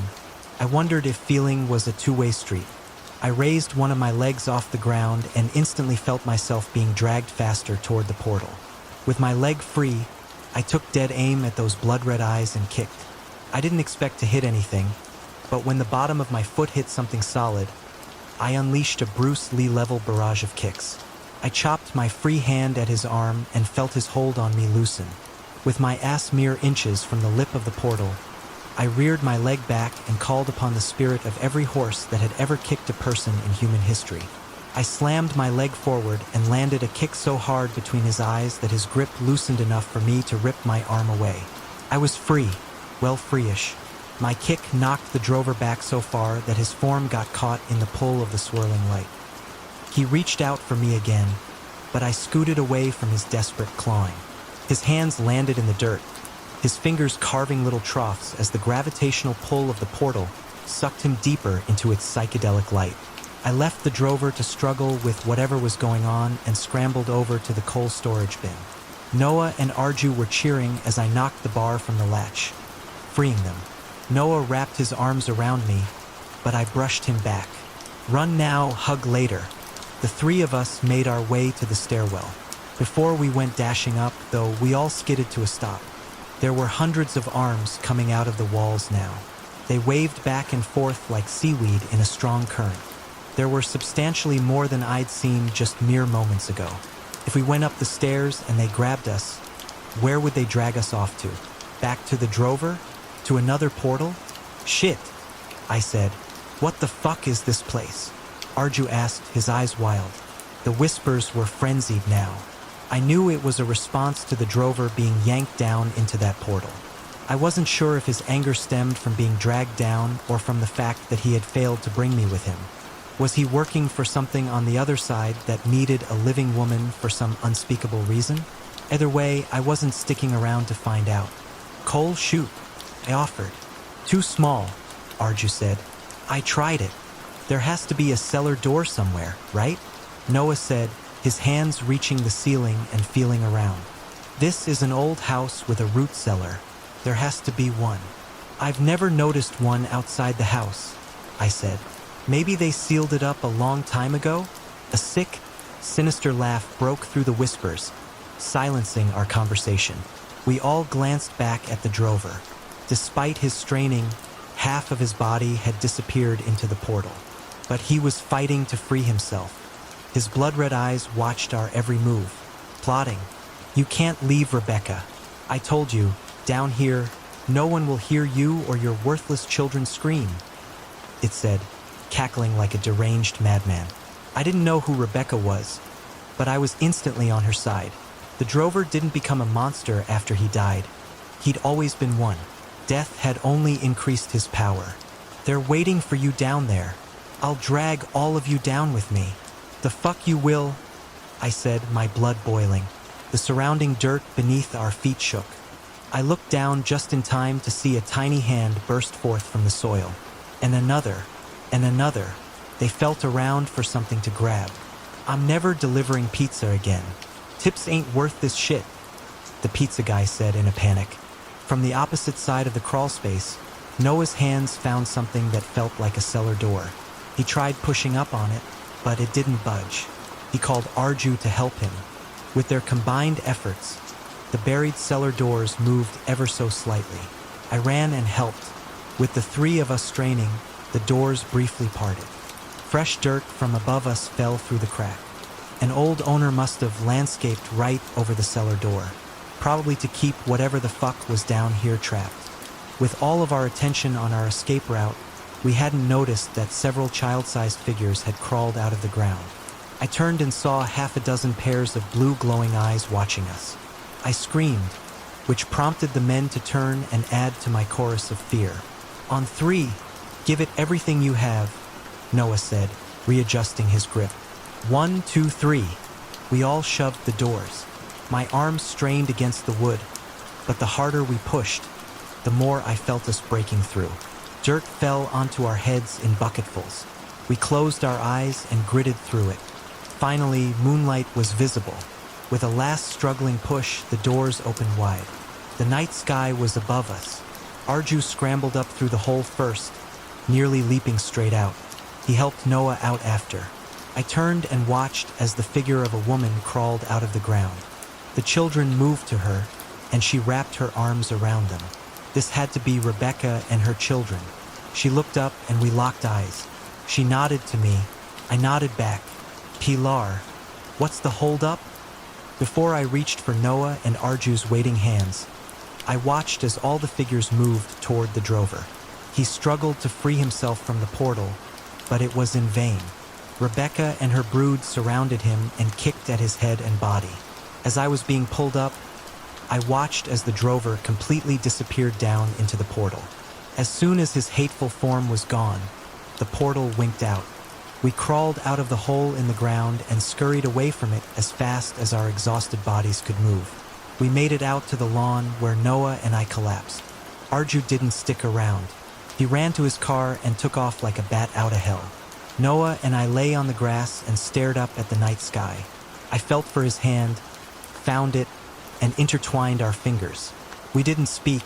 I wondered if feeling was a two-way street. I raised one of my legs off the ground and instantly felt myself being dragged faster toward the portal. With my leg free, I took dead aim at those blood-red eyes and kicked. I didn't expect to hit anything, but when the bottom of my foot hit something solid, I unleashed a Bruce Lee-level barrage of kicks. I chopped my free hand at his arm and felt his hold on me loosen. With my ass mere inches from the lip of the portal, I reared my leg back and called upon the spirit of every horse that had ever kicked a person in human history. I slammed my leg forward and landed a kick so hard between his eyes that his grip loosened enough for me to rip my arm away. I was free, well free-ish. My kick knocked the drover back so far that his form got caught in the pull of the swirling light. He reached out for me again, but I scooted away from his desperate clawing. His hands landed in the dirt, his fingers carving little troughs as the gravitational pull of the portal sucked him deeper into its psychedelic light. I left the drover to struggle with whatever was going on and scrambled over to the coal storage bin. Noah and Arju were cheering as I knocked the bar from the latch, freeing them. Noah wrapped his arms around me, but I brushed him back. Run now, hug later. The three of us made our way to the stairwell. Before we went dashing up, though, we all skidded to a stop. There were hundreds of arms coming out of the walls now. They waved back and forth like seaweed in a strong current. There were substantially more than I'd seen just mere moments ago. If we went up the stairs and they grabbed us, where would they drag us off to? Back to the drover? To another portal? Shit, I said. What the fuck is this place? Arju asked, his eyes wild. The whispers were frenzied now. I knew it was a response to the drover being yanked down into that portal. I wasn't sure if his anger stemmed from being dragged down or from the fact that he had failed to bring me with him. Was he working for something on the other side that needed a living woman for some unspeakable reason? Either way, I wasn't sticking around to find out. Coal chute, I offered. Too small, Arju said. I tried it. There has to be a cellar door somewhere, right? Noah said, his hands reaching the ceiling and feeling around. This is an old house with a root cellar. There has to be one. I've never noticed one outside the house, I said. Maybe they sealed it up a long time ago? A sick, sinister laugh broke through the whispers, silencing our conversation. We all glanced back at the drover. Despite his straining, half of his body had disappeared into the portal. But he was fighting to free himself. His blood-red eyes watched our every move, plotting. You can't leave, Rebecca. I told you, down here, no one will hear you or your worthless children scream, it said, cackling like a deranged madman. I didn't know who Rebecca was, but I was instantly on her side. The drover didn't become a monster after he died. He'd always been one. Death had only increased his power. They're waiting for you down there. I'll drag all of you down with me. The fuck you will, I said, my blood boiling. The surrounding dirt beneath our feet shook. I looked down just in time to see a tiny hand burst forth from the soil. And another, and another. They felt around for something to grab. I'm never delivering pizza again. Tips ain't worth this shit, the pizza guy said in a panic. From the opposite side of the crawl space, Noah's hands found something that felt like a cellar door. He tried pushing up on it, but it didn't budge. He called Arju to help him. With their combined efforts, the buried cellar doors moved ever so slightly. I ran and helped. With the three of us straining, the doors briefly parted. Fresh dirt from above us fell through the crack. An old owner must have landscaped right over the cellar door, probably to keep whatever the fuck was down here trapped. With all of our attention on our escape route, we hadn't noticed that several child-sized figures had crawled out of the ground. I turned and saw half a dozen pairs of blue glowing eyes watching us. I screamed, which prompted the men to turn and add to my chorus of fear. On three, give it everything you have, Noah said, readjusting his grip. 1, 2, 3. We all shoved the doors. My arms strained against the wood, but the harder we pushed, the more I felt us breaking through. Dirt fell onto our heads in bucketfuls. We closed our eyes and gritted through it. Finally, moonlight was visible. With a last struggling push, the doors opened wide. The night sky was above us. Arju scrambled up through the hole first, nearly leaping straight out. He helped Noah out after. I turned and watched as the figure of a woman crawled out of the ground. The children moved to her, and she wrapped her arms around them. This had to be Rebecca and her children. She looked up and we locked eyes. She nodded to me. I nodded back. Pilar, what's the holdup? Before I reached for Noah and Arju's waiting hands, I watched as all the figures moved toward the drover. He struggled to free himself from the portal, but it was in vain. Rebecca and her brood surrounded him and kicked at his head and body. As I was being pulled up, I watched as the drover completely disappeared down into the portal. As soon as his hateful form was gone, the portal winked out. We crawled out of the hole in the ground and scurried away from it as fast as our exhausted bodies could move. We made it out to the lawn where Noah and I collapsed. Arju didn't stick around. He ran to his car and took off like a bat out of hell. Noah and I lay on the grass and stared up at the night sky. I felt for his hand, found it, and intertwined our fingers. We didn't speak.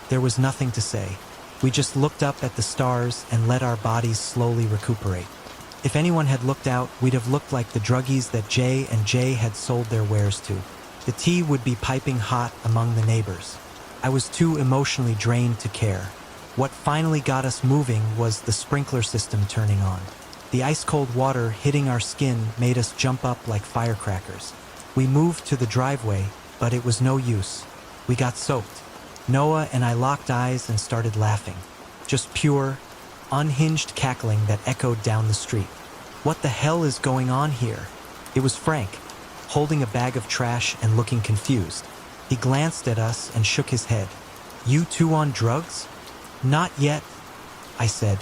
There was nothing to say. We just looked up at the stars and let our bodies slowly recuperate. If anyone had looked out, we'd have looked like the druggies that Jay and Jay had sold their wares to. The tea would be piping hot among the neighbors. I was too emotionally drained to care. What finally got us moving was the sprinkler system turning on. The ice-cold water hitting our skin made us jump up like firecrackers. We moved to the driveway, but it was no use. We got soaked. Noah and I locked eyes and started laughing. Just pure, unhinged cackling that echoed down the street. What the hell is going on here? It was Frank, holding a bag of trash and looking confused. He glanced at us and shook his head. You two on drugs? Not yet, I said,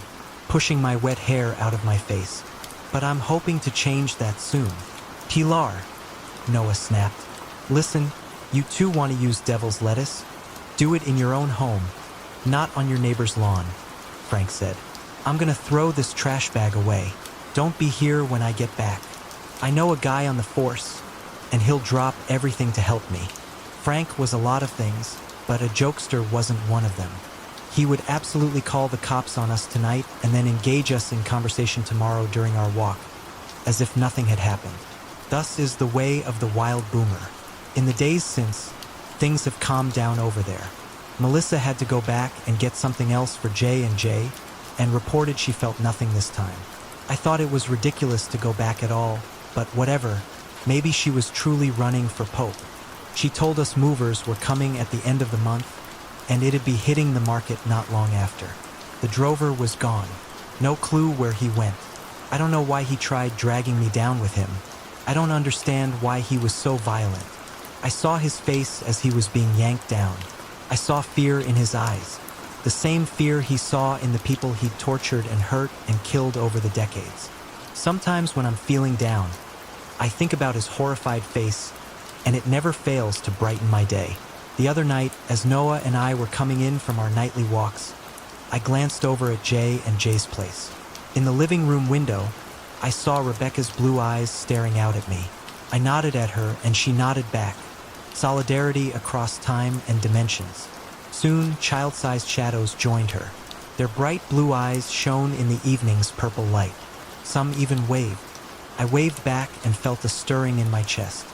pushing my wet hair out of my face. But I'm hoping to change that soon. Pilar, Noah snapped. Listen, you too want to use devil's lettuce? Do it in your own home, not on your neighbor's lawn, Frank said. I'm gonna throw this trash bag away. Don't be here when I get back. I know a guy on the force, and he'll drop everything to help me. Frank was a lot of things, but a jokester wasn't one of them. He would absolutely call the cops on us tonight and then engage us in conversation tomorrow during our walk, as if nothing had happened. Thus is the way of the wild boomer. In the days since, things have calmed down over there. Melissa had to go back and get something else for J&J and reported she felt nothing this time. I thought it was ridiculous to go back at all, but whatever, maybe she was truly running for Pope. She told us movers were coming at the end of the month, and it'd be hitting the market not long after. The drover was gone. No clue where he went. I don't know why he tried dragging me down with him. I don't understand why he was so violent. I saw his face as he was being yanked down. I saw fear in his eyes. The same fear he saw in the people he'd tortured and hurt and killed over the decades. Sometimes when I'm feeling down, I think about his horrified face, and it never fails to brighten my day. The other night, as Noah and I were coming in from our nightly walks, I glanced over at Jay and Jay's place. In the living room window, I saw Rebecca's blue eyes staring out at me. I nodded at her, and she nodded back. Solidarity across time and dimensions. Soon, child-sized shadows joined her. Their bright blue eyes shone in the evening's purple light. Some even waved. I waved back and felt a stirring in my chest.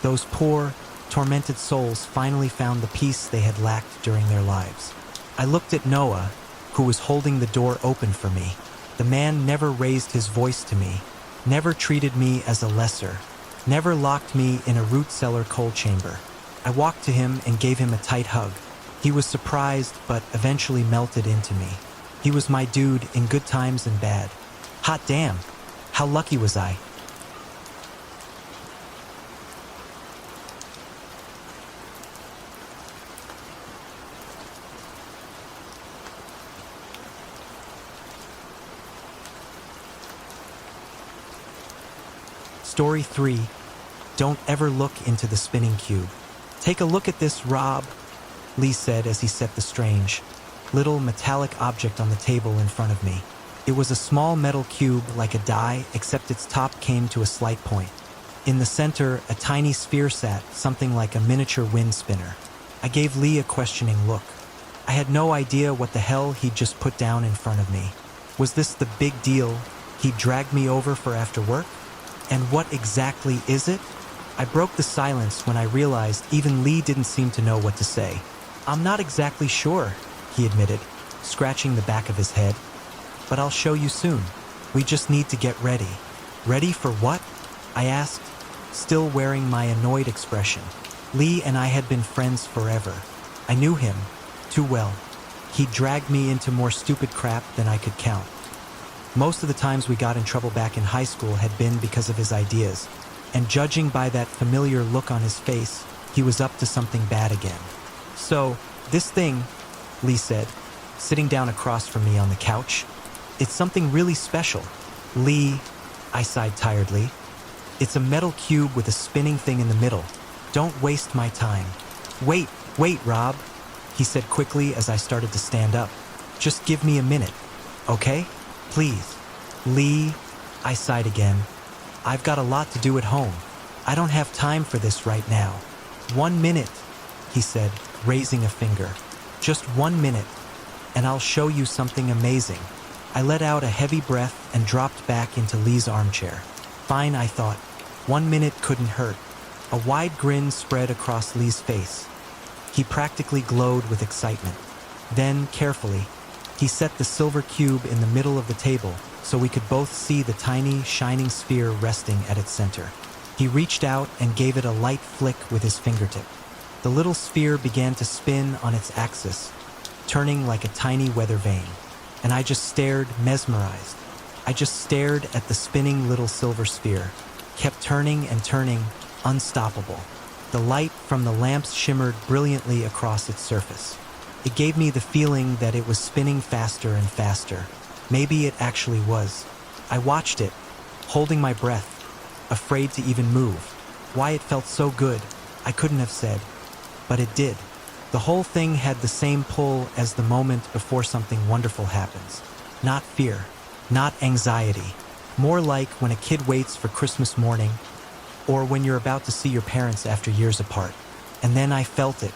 Those poor, tormented souls finally found the peace they had lacked during their lives. I looked at Noah, who was holding the door open for me. The man never raised his voice to me, never treated me as a lesser, never locked me in a root cellar coal chamber. I walked to him and gave him a tight hug. He was surprised, but eventually melted into me. He was my dude in good times and bad. Hot damn, how lucky was I? Story 3. Don't ever look into the spinning cube. Take a look at this, Rob, Lee said as he set the strange, little metallic object on the table in front of me. It was a small metal cube like a die, except its top came to a slight point. In the center, a tiny sphere sat, something like a miniature wind spinner. I gave Lee a questioning look. I had no idea what the hell he'd just put down in front of me. Was this the big deal he'd dragged me over for after work? And what exactly is it? I broke the silence when I realized even Lee didn't seem to know what to say. I'm not exactly sure, he admitted, scratching the back of his head. But I'll show you soon. We just need to get ready. Ready for what? I asked, still wearing my annoyed expression. Lee and I had been friends forever. I knew him too well. He dragged me into more stupid crap than I could count. Most of the times we got in trouble back in high school had been because of his ideas, and judging by that familiar look on his face, he was up to something bad again. So, this thing, Lee said, sitting down across from me on the couch, it's something really special. Lee, I sighed tiredly. It's a metal cube with a spinning thing in the middle. Don't waste my time. Wait, Rob, he said quickly as I started to stand up. Just give me a minute, okay? Please. Lee, I sighed again. I've got a lot to do at home. I don't have time for this right now. 1 minute, he said, raising a finger. Just 1 minute, and I'll show you something amazing. I let out a heavy breath and dropped back into Lee's armchair. Fine, I thought. 1 minute couldn't hurt. A wide grin spread across Lee's face. He practically glowed with excitement. Then, carefully, he set the silver cube in the middle of the table so we could both see the tiny, shining sphere resting at its center. He reached out and gave it a light flick with his fingertip. The little sphere began to spin on its axis, turning like a tiny weather vane. And I just stared, mesmerized. I just stared at the spinning little silver sphere, kept turning and turning, unstoppable. The light from the lamps shimmered brilliantly across its surface. It gave me the feeling that it was spinning faster and faster. Maybe it actually was. I watched it, holding my breath, afraid to even move. Why it felt so good, I couldn't have said, but it did. The whole thing had the same pull as the moment before something wonderful happens. Not fear, not anxiety. More like when a kid waits for Christmas morning, or when you're about to see your parents after years apart. And then I felt it,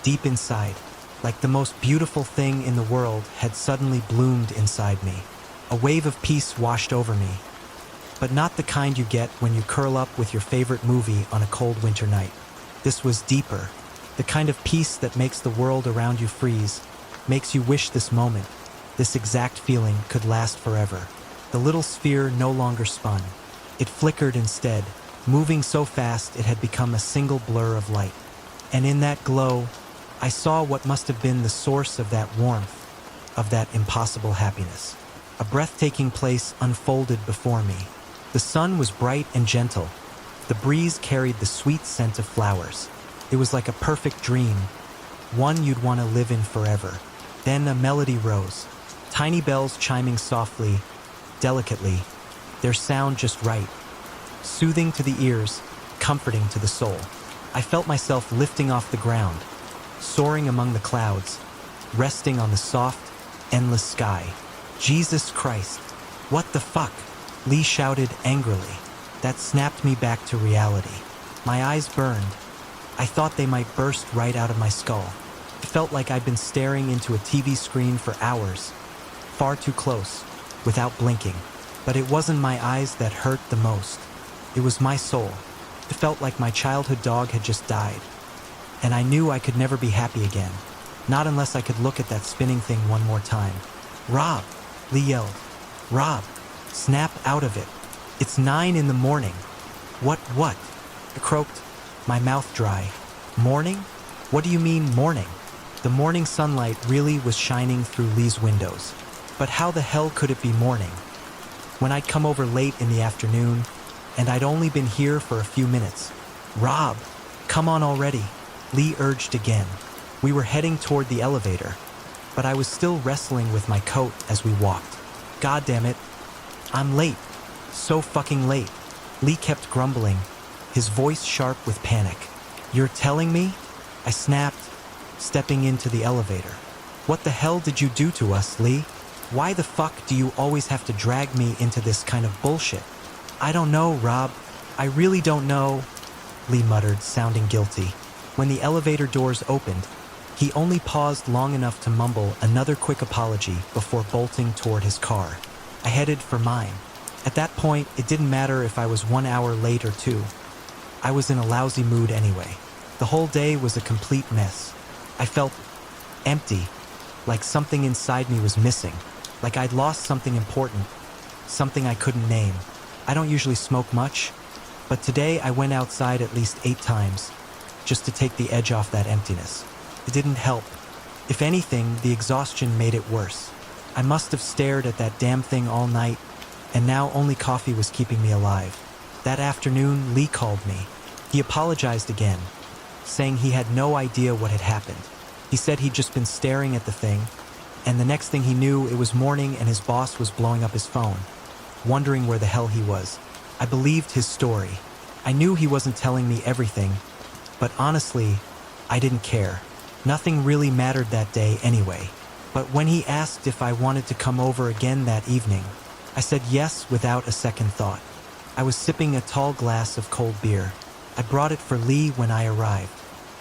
deep inside, like the most beautiful thing in the world had suddenly bloomed inside me. A wave of peace washed over me, but not the kind you get when you curl up with your favorite movie on a cold winter night. This was deeper, the kind of peace that makes the world around you freeze, makes you wish this moment, this exact feeling could last forever. The little sphere no longer spun. It flickered instead, moving so fast it had become a single blur of light. And in that glow, I saw what must have been the source of that warmth, of that impossible happiness. A breathtaking place unfolded before me. The sun was bright and gentle. The breeze carried the sweet scent of flowers. It was like a perfect dream, one you'd want to live in forever. Then a melody rose, tiny bells chiming softly, delicately, their sound just right, soothing to the ears, comforting to the soul. I felt myself lifting off the ground, soaring among the clouds, resting on the soft, endless sky. Jesus Christ, what the fuck? Lee shouted angrily. That snapped me back to reality. My eyes burned. I thought they might burst right out of my skull. It felt like I'd been staring into a TV screen for hours, far too close, without blinking. But it wasn't my eyes that hurt the most. It was my soul. It felt like my childhood dog had just died. And I knew I could never be happy again. Not unless I could look at that spinning thing one more time. Rob, Lee yelled. Rob, snap out of it. It's 9 in the morning. What? I croaked, my mouth dry. Morning? What do you mean morning? The morning sunlight really was shining through Lee's windows. But how the hell could it be morning? When I'd come over late in the afternoon, and I'd only been here for a few minutes. Rob, come on already, Lee urged again. We were heading toward the elevator, but I was still wrestling with my coat as we walked. God damn it, I'm late. So fucking late. Lee kept grumbling, his voice sharp with panic. You're telling me? I snapped, stepping into the elevator. What the hell did you do to us, Lee? Why the fuck do you always have to drag me into this kind of bullshit? I don't know, Rob. I really don't know, Lee muttered, sounding guilty. When the elevator doors opened, he only paused long enough to mumble another quick apology before bolting toward his car. I headed for mine. At that point, it didn't matter if I was 1 hour late or 2. I was in a lousy mood anyway. The whole day was a complete mess. I felt empty, like something inside me was missing, like I'd lost something important, something I couldn't name. I don't usually smoke much, but today I went outside at least 8 times, just to take the edge off that emptiness. It didn't help. If anything, the exhaustion made it worse. I must have stared at that damn thing all night, and now only coffee was keeping me alive. That afternoon, Lee called me. He apologized again, saying he had no idea what had happened. He said he'd just been staring at the thing, and the next thing he knew, it was morning and his boss was blowing up his phone, wondering where the hell he was. I believed his story. I knew he wasn't telling me everything, but honestly, I didn't care. Nothing really mattered that day anyway. But when he asked if I wanted to come over again that evening, I said yes without a second thought. I was sipping a tall glass of cold beer. I brought it for Lee when I arrived.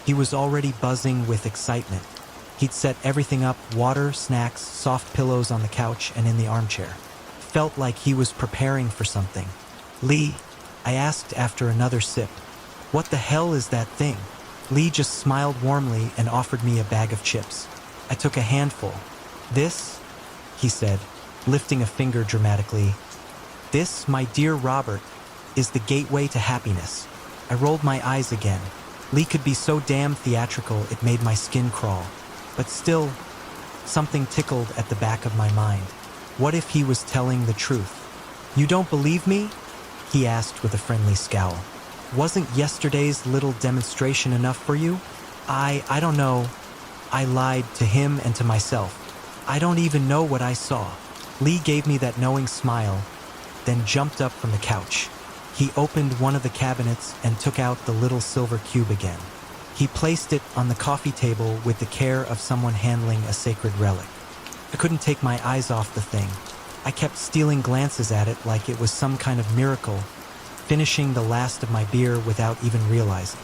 He was already buzzing with excitement. He'd set everything up, water, snacks, soft pillows on the couch and in the armchair. Felt like he was preparing for something. Lee, I asked after another sip, what the hell is that thing? Lee just smiled warmly and offered me a bag of chips. I took a handful. This, he said, lifting a finger dramatically, this, my dear Robert, is the gateway to happiness. I rolled my eyes again. Lee could be so damn theatrical it made my skin crawl. But still, something tickled at the back of my mind. What if he was telling the truth? You don't believe me? He asked with a friendly scowl. Wasn't yesterday's little demonstration enough for you? I don't know. I lied to him and to myself. I don't even know what I saw. Lee gave me that knowing smile, then jumped up from the couch. He opened one of the cabinets and took out the little silver cube again. He placed it on the coffee table with the care of someone handling a sacred relic. I couldn't take my eyes off the thing. I kept stealing glances at it like it was some kind of miracle, finishing the last of my beer without even realizing.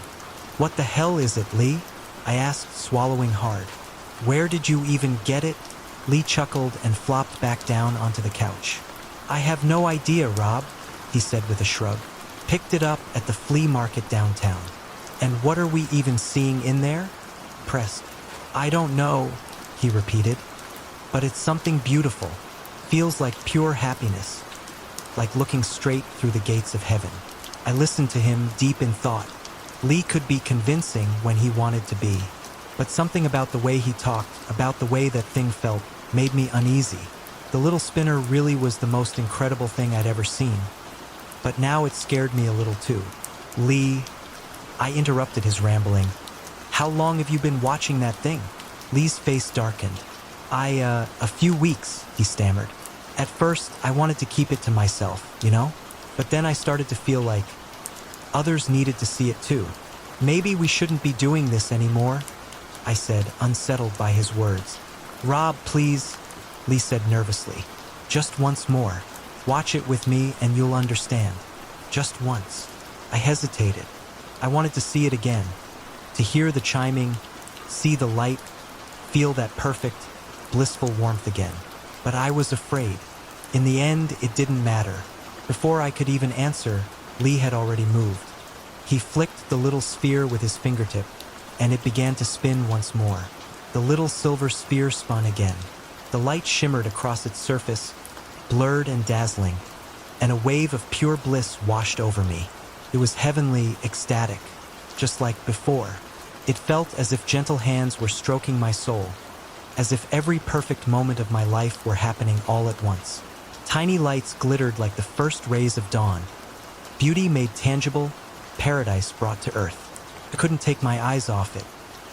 "What the hell is it, Lee?" I asked, swallowing hard. "Where did you even get it?" Lee chuckled and flopped back down onto the couch. "I have no idea, Rob," he said with a shrug. "Picked it up at the flea market downtown. And what are we even seeing in there?" Pressed. "I don't know," he repeated. "But it's something beautiful. Feels like pure happiness. Like looking straight through the gates of heaven." I listened to him, deep in thought. Lee could be convincing when he wanted to be. But something about the way he talked, about the way that thing felt, made me uneasy. The little spinner really was the most incredible thing I'd ever seen. But now it scared me a little too. "Lee," I interrupted his rambling. "How long have you been watching that thing?" Lee's face darkened. A few weeks," he stammered. "At first, I wanted to keep it to myself, you know? But then I started to feel like others needed to see it too. Maybe we shouldn't be doing this anymore," I said, unsettled by his words. "Rob, please," Lee said nervously. "Just once more. Watch it with me and you'll understand. Just once." I hesitated. I wanted to see it again, to hear the chiming, see the light, feel that perfect, blissful warmth again. But I was afraid. In the end, it didn't matter. Before I could even answer, Lee had already moved. He flicked the little sphere with his fingertip, and it began to spin once more. The little silver sphere spun again. The light shimmered across its surface, blurred and dazzling, and a wave of pure bliss washed over me. It was heavenly, ecstatic, just like before. It felt as if gentle hands were stroking my soul, as if every perfect moment of my life were happening all at once. Tiny lights glittered like the first rays of dawn. Beauty made tangible, paradise brought to earth. I couldn't take my eyes off it.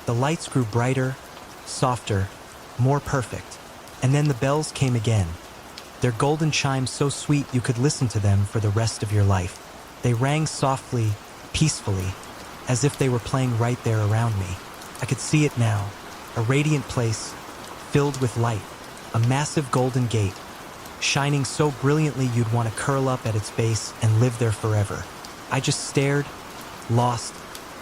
The lights grew brighter, softer, more perfect. And then the bells came again. Their golden chimes so sweet you could listen to them for the rest of your life. They rang softly, peacefully, as if they were playing right there around me. I could see it now, a radiant place, filled with light, a massive golden gate, shining so brilliantly you'd want to curl up at its base and live there forever. I just stared, lost,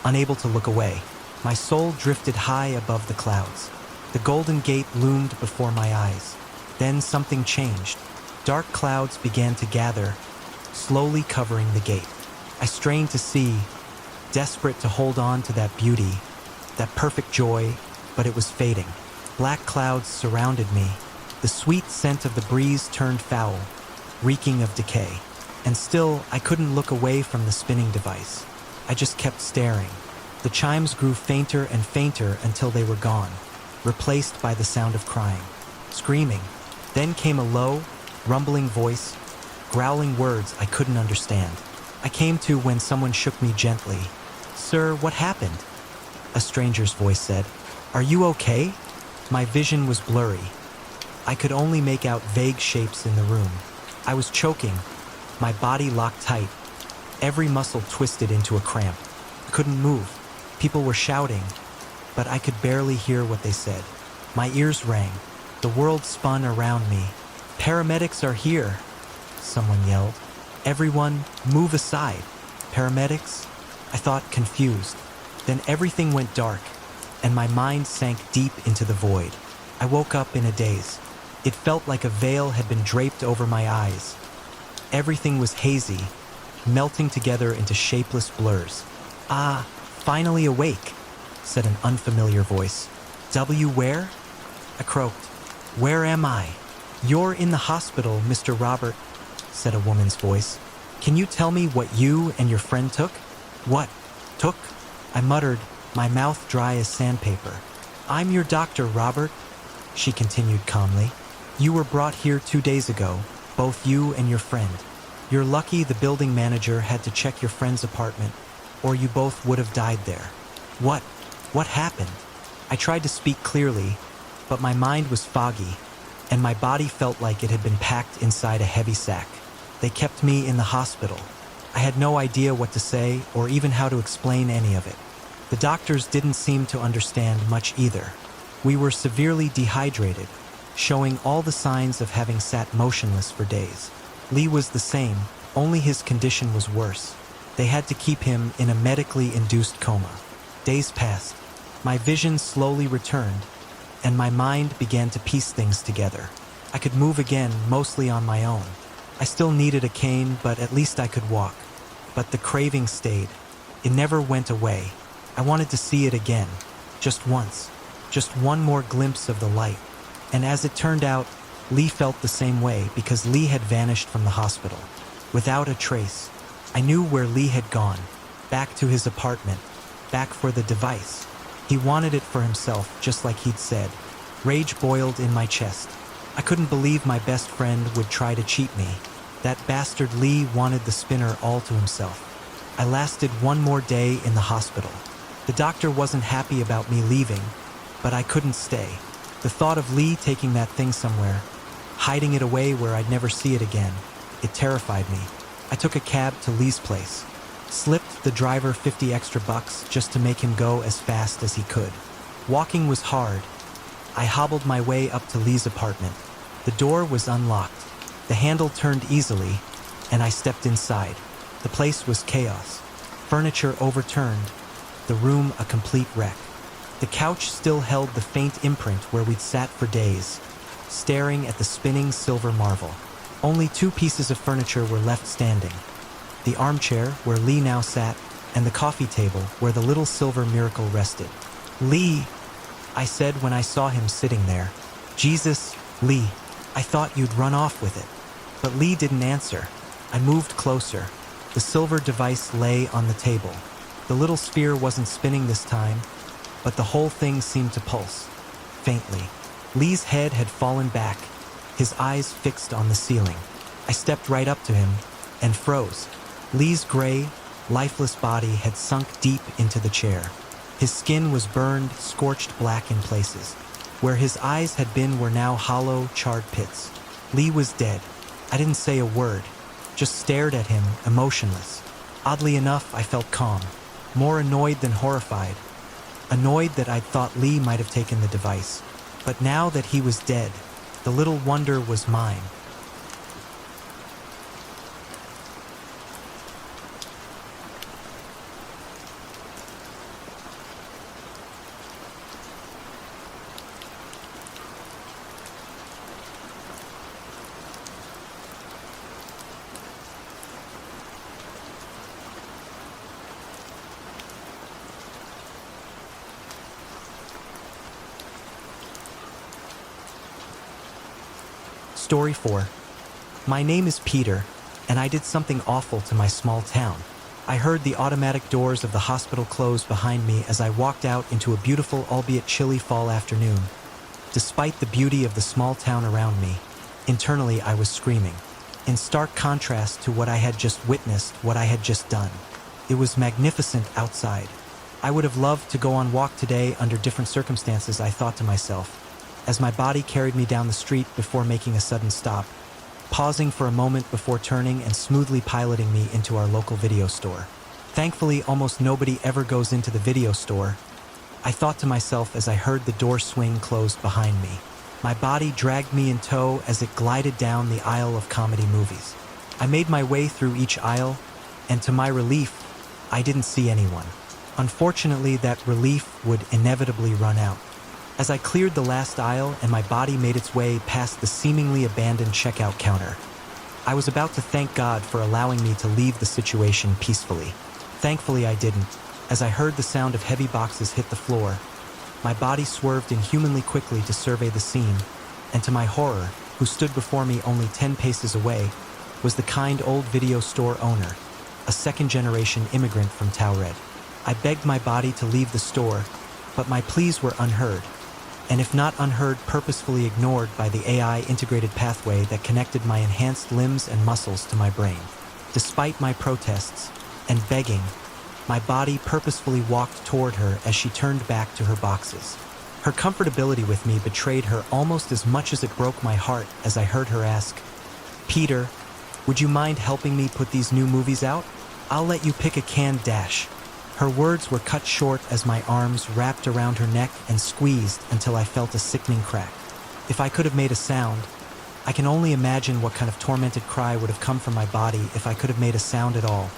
unable to look away. My soul drifted high above the clouds. The golden gate loomed before my eyes. Then something changed. Dark clouds began to gather, slowly covering the gate. I strained to see, desperate to hold on to that beauty, that perfect joy, but it was fading. Black clouds surrounded me. The sweet scent of the breeze turned foul, reeking of decay. And still, I couldn't look away from the spinning device. I just kept staring. The chimes grew fainter and fainter until they were gone, replaced by the sound of crying, screaming. Then came a low, rumbling voice, growling words I couldn't understand. I came to when someone shook me gently. "Sir, what happened?" A stranger's voice said. "Are you okay?" My vision was blurry. I could only make out vague shapes in the room. I was choking, my body locked tight, every muscle twisted into a cramp. I couldn't move. People were shouting, but I could barely hear what they said. My ears rang. The world spun around me. "Paramedics are here," someone yelled. "Everyone, move aside." Paramedics? I thought, confused. Then everything went dark, and my mind sank deep into the void. I woke up in a daze. It felt like a veil had been draped over my eyes. Everything was hazy, melting together into shapeless blurs. "Ah, finally awake," said an unfamiliar voice. Where?" I croaked. "Where am I?" "You're in the hospital, Mr. Robert," said a woman's voice. "Can you tell me what you and your friend took?" "What? Took?" I muttered, my mouth dry as sandpaper. "I'm your doctor, Robert," she continued calmly. "You were brought here 2 days ago, both you and your friend. You're lucky the building manager had to check your friend's apartment, or you both would have died there." What happened?" I tried to speak clearly, but my mind was foggy, and my body felt like it had been packed inside a heavy sack. "They kept me in the hospital," I had no idea what to say or even how to explain any of it. The doctors didn't seem to understand much either. We were severely dehydrated, showing all the signs of having sat motionless for days. Lee was the same, only his condition was worse. They had to keep him in a medically induced coma. Days passed. My vision slowly returned, and my mind began to piece things together. I could move again, mostly on my own. I still needed a cane, but at least I could walk. But the craving stayed. It never went away. I wanted to see it again, just once, just one more glimpse of the light. And as it turned out, Lee felt the same way because Lee had vanished from the hospital. Without a trace. I knew where Lee had gone, back to his apartment, back for the device. He wanted it for himself, just like he'd said. Rage boiled in my chest. I couldn't believe my best friend would try to cheat me. That bastard Lee wanted the spinner all to himself. I lasted one more day in the hospital. The doctor wasn't happy about me leaving, but I couldn't stay. The thought of Lee taking that thing somewhere, hiding it away where I'd never see it again, it terrified me. I took a cab to Lee's place, slipped the driver 50 extra bucks just to make him go as fast as he could. Walking was hard. I hobbled my way up to Lee's apartment. The door was unlocked. The handle turned easily, and I stepped inside. The place was chaos. Furniture overturned. The room a complete wreck. The couch still held the faint imprint where we'd sat for days, staring at the spinning silver marvel. Only 2 pieces of furniture were left standing. The armchair where Lee now sat, and the coffee table where the little silver miracle rested. "Lee," I said when I saw him sitting there. "Jesus, Lee, I thought you'd run off with it." But Lee didn't answer. I moved closer. The silver device lay on the table. The little sphere wasn't spinning this time, but the whole thing seemed to pulse, faintly. Lee's head had fallen back, his eyes fixed on the ceiling. I stepped right up to him and froze. Lee's gray, lifeless body had sunk deep into the chair. His skin was burned, scorched black in places. Where his eyes had been were now hollow, charred pits. Lee was dead. I didn't say a word, just stared at him, emotionless. Oddly enough, I felt calm, more annoyed than horrified. Annoyed that I'd thought Lee might have taken the device. But now that he was dead, the little wonder was mine. Story 4. My name is Peter, and I did something awful to my small town. I heard the automatic doors of the hospital close behind me as I walked out into a beautiful, albeit chilly fall afternoon. Despite the beauty of the small town around me, internally I was screaming. In stark contrast to what I had just witnessed, what I had just done. It was magnificent outside. I would have loved to go on walk today under different circumstances, I thought to myself, as my body carried me down the street before making a sudden stop, pausing for a moment before turning and smoothly piloting me into our local video store. Thankfully, almost nobody ever goes into the video store, I thought to myself as I heard the door swing closed behind me. My body dragged me in tow as it glided down the aisle of comedy movies. I made my way through each aisle, and to my relief, I didn't see anyone. Unfortunately, that relief would inevitably run out. As I cleared the last aisle and my body made its way past the seemingly abandoned checkout counter, I was about to thank God for allowing me to leave the situation peacefully. Thankfully, I didn't. As I heard the sound of heavy boxes hit the floor, my body swerved inhumanly quickly to survey the scene, and to my horror, who stood before me only 10 paces away, was the kind old video store owner, a second-generation immigrant from Taured. I begged my body to leave the store, but my pleas were unheard. And if not unheard, purposefully ignored by the AI-integrated pathway that connected my enhanced limbs and muscles to my brain. Despite my protests and begging, my body purposefully walked toward her as she turned back to her boxes. Her comfortability with me betrayed her almost as much as it broke my heart as I heard her ask, "Peter, would you mind helping me put these new movies out?" I'll let you pick a canned dash." Her words were cut short as my arms wrapped around her neck and squeezed until I felt a sickening crack. If I could have made a sound, I can only imagine what kind of tormented cry would have come from my body if I could have made a sound at all.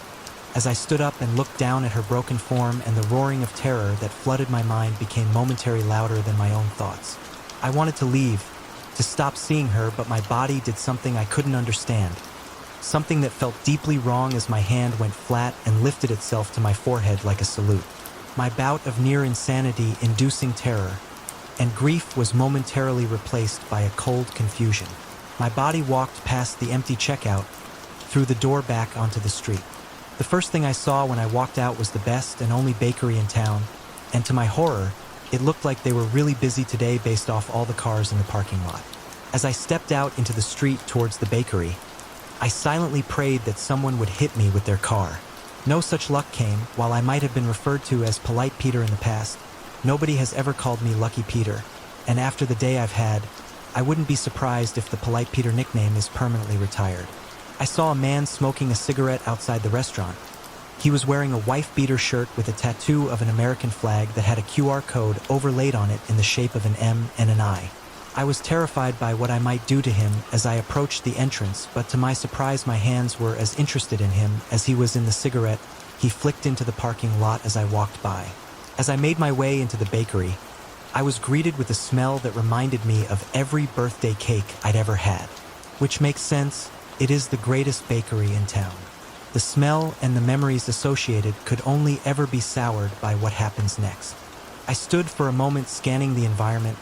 As I stood up and looked down at her broken form, and the roaring of terror that flooded my mind became momentarily louder than my own thoughts. I wanted to leave, to stop seeing her, but my body did something I couldn't understand. Something that felt deeply wrong as my hand went flat and lifted itself to my forehead like a salute. My bout of near insanity inducing terror and grief was momentarily replaced by a cold confusion. My body walked past the empty checkout, through the door back onto the street. The first thing I saw when I walked out was the best and only bakery in town, and to my horror, it looked like they were really busy today based off all the cars in the parking lot. As I stepped out into the street towards the bakery, I silently prayed that someone would hit me with their car. No such luck came. While I might have been referred to as Polite Peter in the past, nobody has ever called me Lucky Peter, and after the day I've had, I wouldn't be surprised if the Polite Peter nickname is permanently retired. I saw a man smoking a cigarette outside the restaurant. He was wearing a wife-beater shirt with a tattoo of an American flag that had a QR code overlaid on it in the shape of an M and an I. I was terrified by what I might do to him as I approached the entrance, but to my surprise my hands were as interested in him as he was in the cigarette he flicked into the parking lot as I walked by. As I made my way into the bakery, I was greeted with a smell that reminded me of every birthday cake I'd ever had. Which makes sense, it is the greatest bakery in town. The smell and the memories associated could only ever be soured by what happens next. I stood for a moment scanning the environment.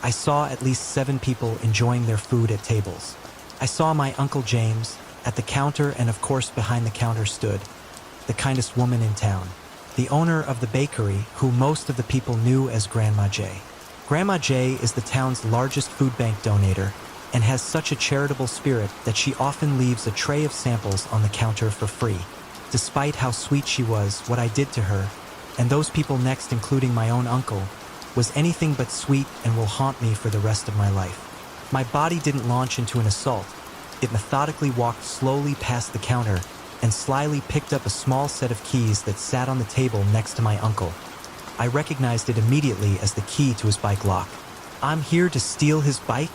I saw at least 7 people enjoying their food at tables. I saw my Uncle James at the counter, and of course behind the counter stood the kindest woman in town, the owner of the bakery, who most of the people knew as Grandma J. Grandma J is the town's largest food bank donator and has such a charitable spirit that she often leaves a tray of samples on the counter for free. Despite how sweet she was, what I did to her, and those people next, including my own uncle, was anything but sweet and will haunt me for the rest of my life. My body didn't launch into an assault. It methodically walked slowly past the counter and slyly picked up a small set of keys that sat on the table next to my uncle. I recognized it immediately as the key to his bike lock. I'm here to steal his bike?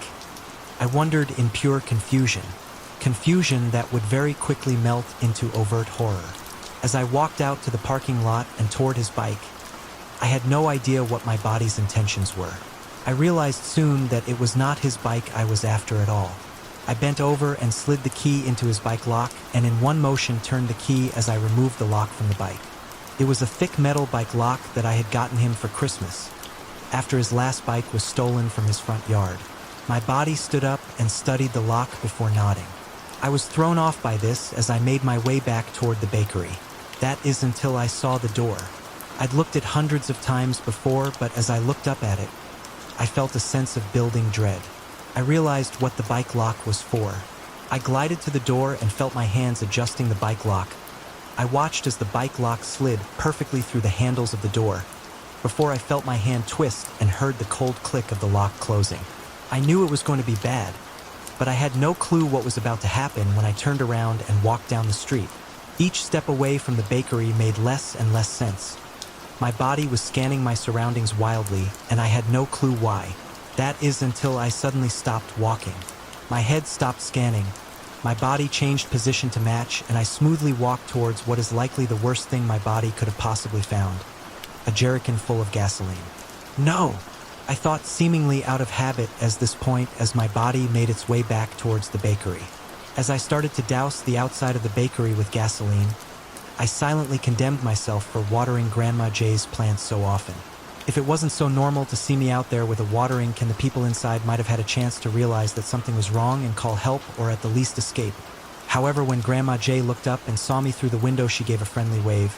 I wondered in pure confusion. Confusion that would very quickly melt into overt horror. As I walked out to the parking lot and toward his bike, I had no idea what my body's intentions were. I realized soon that it was not his bike I was after at all. I bent over and slid the key into his bike lock, and in one motion turned the key as I removed the lock from the bike. It was a thick metal bike lock that I had gotten him for Christmas, after his last bike was stolen from his front yard. My body stood up and studied the lock before nodding. I was thrown off by this as I made my way back toward the bakery. That is until I saw the door. I'd looked at hundreds of times before, but as I looked up at it, I felt a sense of building dread. I realized what the bike lock was for. I glided to the door and felt my hands adjusting the bike lock. I watched as the bike lock slid perfectly through the handles of the door, before I felt my hand twist and heard the cold click of the lock closing. I knew it was going to be bad, but I had no clue what was about to happen when I turned around and walked down the street. Each step away from the bakery made less and less sense. My body was scanning my surroundings wildly, and I had no clue why. That is until I suddenly stopped walking. My head stopped scanning. My body changed position to match, and I smoothly walked towards what is likely the worst thing my body could have possibly found: a jerrycan full of gasoline. No! I thought, seemingly out of habit at this point, as my body made its way back towards the bakery. As I started to douse the outside of the bakery with gasoline, I silently condemned myself for watering Grandma J's plants so often. If it wasn't so normal to see me out there with a watering can, the people inside might have had a chance to realize that something was wrong and call help, or at the least escape. However, when Grandma J looked up and saw me through the window, she gave a friendly wave.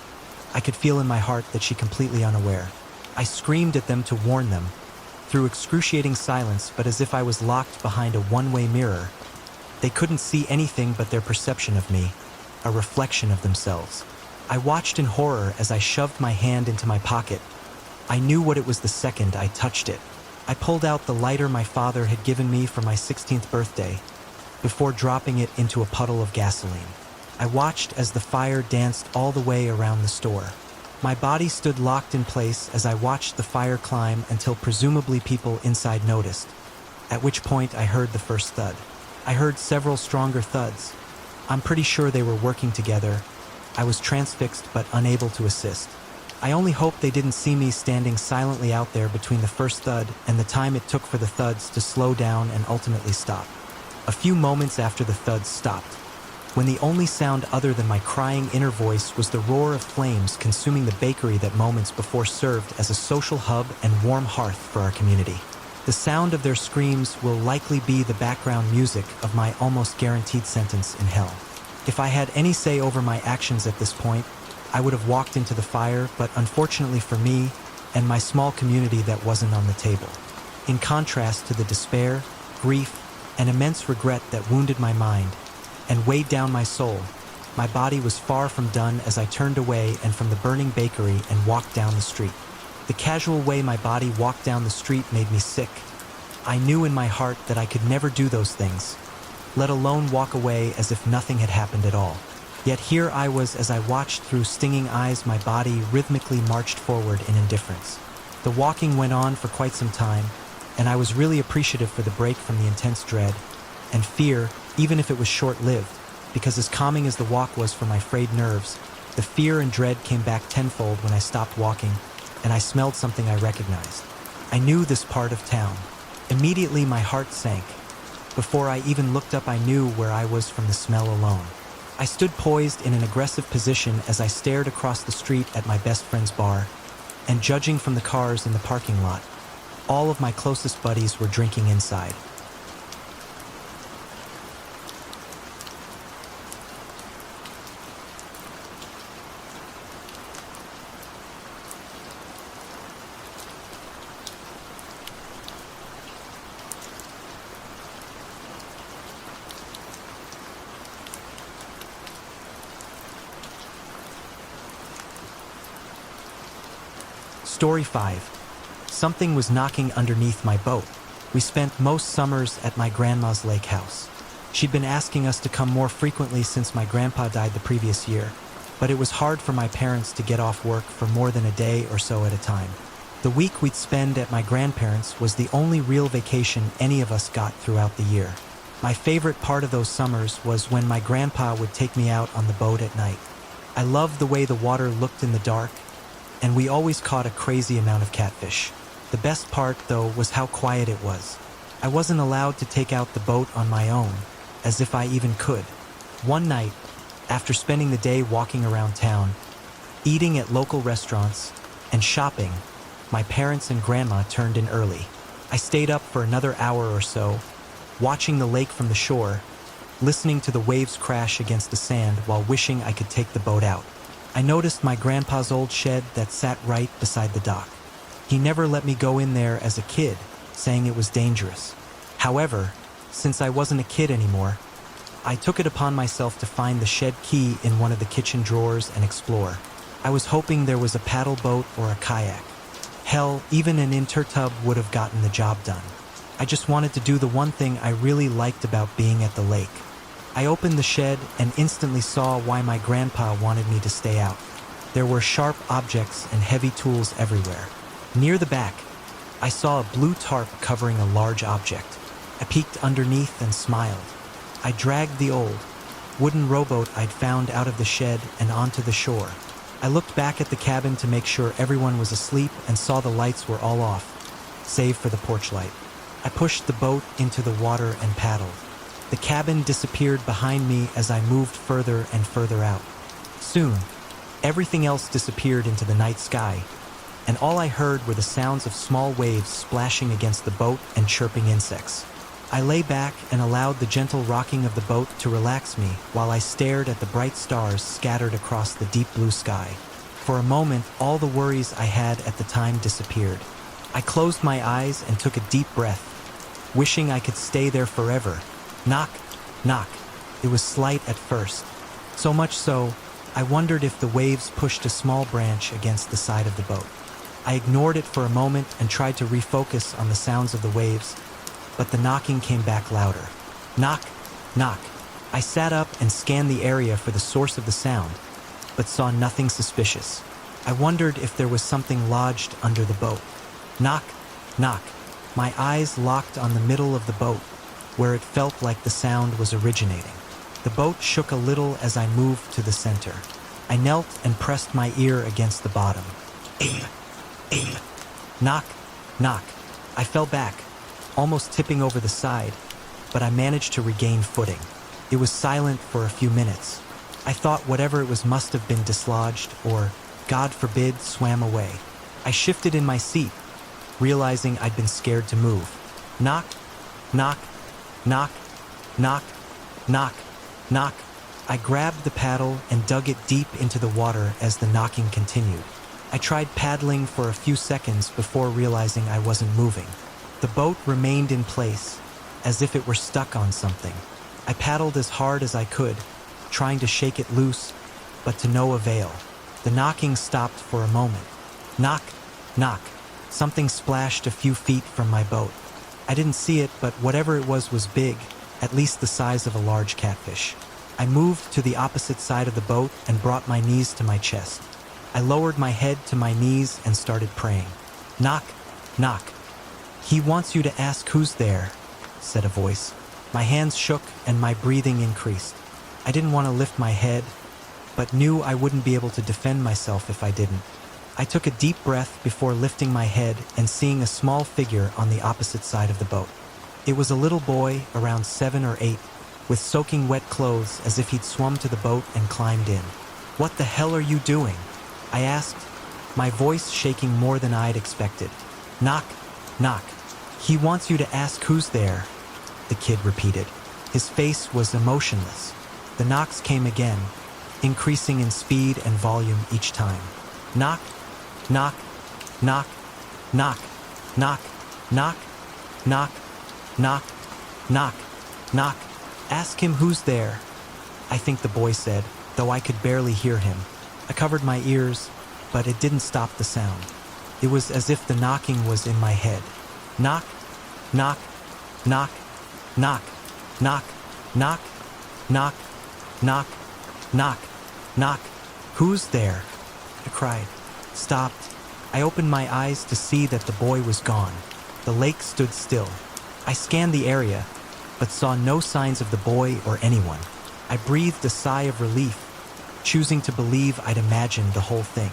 I could feel in my heart that she completely unaware. I screamed at them to warn them, through excruciating silence, but as if I was locked behind a one-way mirror. They couldn't see anything but their perception of me, a reflection of themselves. I watched in horror as I shoved my hand into my pocket. I knew what it was the second I touched it. I pulled out the lighter my father had given me for my 16th birthday, before dropping it into a puddle of gasoline. I watched as the fire danced all the way around the store. My body stood locked in place as I watched the fire climb until presumably people inside noticed, at which point I heard the first thud. I heard several stronger thuds. I'm pretty sure they were working together. I was transfixed but unable to assist. I only hoped they didn't see me standing silently out there between the first thud and the time it took for the thuds to slow down and ultimately stop. A few moments after the thuds stopped, when the only sound other than my crying inner voice was the roar of flames consuming the bakery that moments before served as a social hub and warm hearth for our community. The sound of their screams will likely be the background music of my almost guaranteed sentence in hell. If I had any say over my actions at this point, I would have walked into the fire, but unfortunately for me and my small community, that wasn't on the table. In contrast to the despair, grief, and immense regret that wounded my mind and weighed down my soul, my body was far from done as I turned away and from the burning bakery and walked down the street. The casual way my body walked down the street made me sick. I knew in my heart that I could never do those things, let alone walk away as if nothing had happened at all. Yet here I was as I watched through stinging eyes, my body rhythmically marched forward in indifference. The walking went on for quite some time, and I was really appreciative for the break from the intense dread and fear, even if it was short-lived, because as calming as the walk was for my frayed nerves, the fear and dread came back tenfold when I stopped walking and I smelled something I recognized. I knew this part of town. Immediately my heart sank. Before I even looked up, I knew where I was from the smell alone. I stood poised in an aggressive position as I stared across the street at my best friend's bar, and judging from the cars in the parking lot, all of my closest buddies were drinking inside. Story 5. Something was knocking underneath my boat. We spent most summers at my grandma's lake house. She'd been asking us to come more frequently since my grandpa died the previous year, but it was hard for my parents to get off work for more than a day or so at a time. The week we'd spend at my grandparents' was the only real vacation any of us got throughout the year. My favorite part of those summers was when my grandpa would take me out on the boat at night. I loved the way the water looked in the dark, and we always caught a crazy amount of catfish. The best part, though, was how quiet it was. I wasn't allowed to take out the boat on my own, as if I even could. One night, after spending the day walking around town, eating at local restaurants, and shopping, my parents and grandma turned in early. I stayed up for another hour or so, watching the lake from the shore, listening to the waves crash against the sand while wishing I could take the boat out. I noticed my grandpa's old shed that sat right beside the dock. He never let me go in there as a kid, saying it was dangerous. However, since I wasn't a kid anymore, I took it upon myself to find the shed key in one of the kitchen drawers and explore. I was hoping there was a paddle boat or a kayak. Hell, even an intertub would have gotten the job done. I just wanted to do the one thing I really liked about being at the lake. I opened the shed and instantly saw why my grandpa wanted me to stay out. There were sharp objects and heavy tools everywhere. Near the back, I saw a blue tarp covering a large object. I peeked underneath and smiled. I dragged the old, wooden rowboat I'd found out of the shed and onto the shore. I looked back at the cabin to make sure everyone was asleep and saw the lights were all off, save for the porch light. I pushed the boat into the water and paddled. The cabin disappeared behind me as I moved further and further out. Soon, everything else disappeared into the night sky, and all I heard were the sounds of small waves splashing against the boat and chirping insects. I lay back and allowed the gentle rocking of the boat to relax me while I stared at the bright stars scattered across the deep blue sky. For a moment, all the worries I had at the time disappeared. I closed my eyes and took a deep breath, wishing I could stay there forever. Knock, knock. It was slight at first. So much so, I wondered if the waves pushed a small branch against the side of the boat. I ignored it for a moment and tried to refocus on the sounds of the waves, but the knocking came back louder. Knock, knock. I sat up and scanned the area for the source of the sound, but saw nothing suspicious. I wondered if there was something lodged under the boat. Knock, knock. My eyes locked on the middle of the boat, where it felt like the sound was originating. The boat shook a little as I moved to the center. I knelt and pressed my ear against the bottom. Aim, aim. Knock, knock. I fell back, almost tipping over the side, but I managed to regain footing. It was silent for a few minutes. I thought whatever it was must have been dislodged or, God forbid, swam away. I shifted in my seat, realizing I'd been scared to move. Knock, knock, knock, knock, knock, knock. I grabbed the paddle and dug it deep into the water as the knocking continued. I tried paddling for a few seconds before realizing I wasn't moving. The boat remained in place, as if it were stuck on something. I paddled as hard as I could, trying to shake it loose, but to no avail. The knocking stopped for a moment. Knock, knock. Something splashed a few feet from my boat. I didn't see it, but whatever it was big, at least the size of a large catfish. I moved to the opposite side of the boat and brought my knees to my chest. I lowered my head to my knees and started praying. Knock, knock. He wants you to ask who's there, said a voice. My hands shook and my breathing increased. I didn't want to lift my head, but knew I wouldn't be able to defend myself if I didn't. I took a deep breath before lifting my head and seeing a small figure on the opposite side of the boat. It was a little boy, around 7 or 8, with soaking wet clothes as if he'd swum to the boat and climbed in. What the hell are you doing? I asked, my voice shaking more than I'd expected. Knock, knock. He wants you to ask who's there, the kid repeated. His face was emotionless. The knocks came again, increasing in speed and volume each time. Knock, knock, knock, knock, knock, knock, knock, knock, knock, knock. Ask him who's there, I think the boy said, though I could barely hear him. I covered my ears, but it didn't stop the sound. It was as if the knocking was in my head. Knock, knock, knock, knock, knock, knock, knock, knock, knock, knock. Who's there? I cried. Stopped. I opened my eyes to see that the boy was gone. The lake stood still. I scanned the area, but saw no signs of the boy or anyone. I breathed a sigh of relief, choosing to believe I'd imagined the whole thing.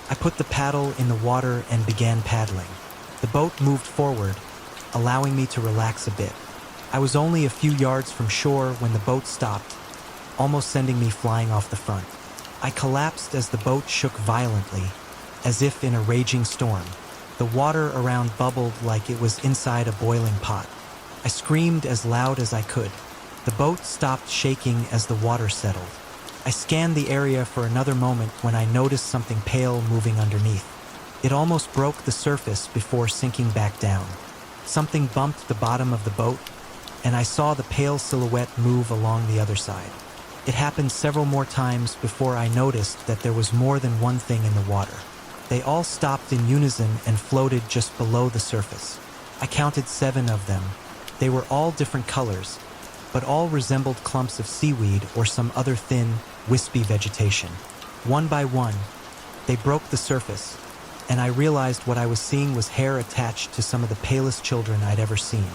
I put the paddle in the water and began paddling. The boat moved forward, allowing me to relax a bit. I was only a few yards from shore when the boat stopped, almost sending me flying off the front. I collapsed as the boat shook violently, as if in a raging storm. The water around bubbled like it was inside a boiling pot. I screamed as loud as I could. The boat stopped shaking as the water settled. I scanned the area for another moment when I noticed something pale moving underneath. It almost broke the surface before sinking back down. Something bumped the bottom of the boat, and I saw the pale silhouette move along the other side. It happened several more times before I noticed that there was more than one thing in the water. They all stopped in unison and floated just below the surface. I counted 7 of them. They were all different colors, but all resembled clumps of seaweed or some other thin, wispy vegetation. One by one, they broke the surface, and I realized what I was seeing was hair attached to some of the palest children I'd ever seen.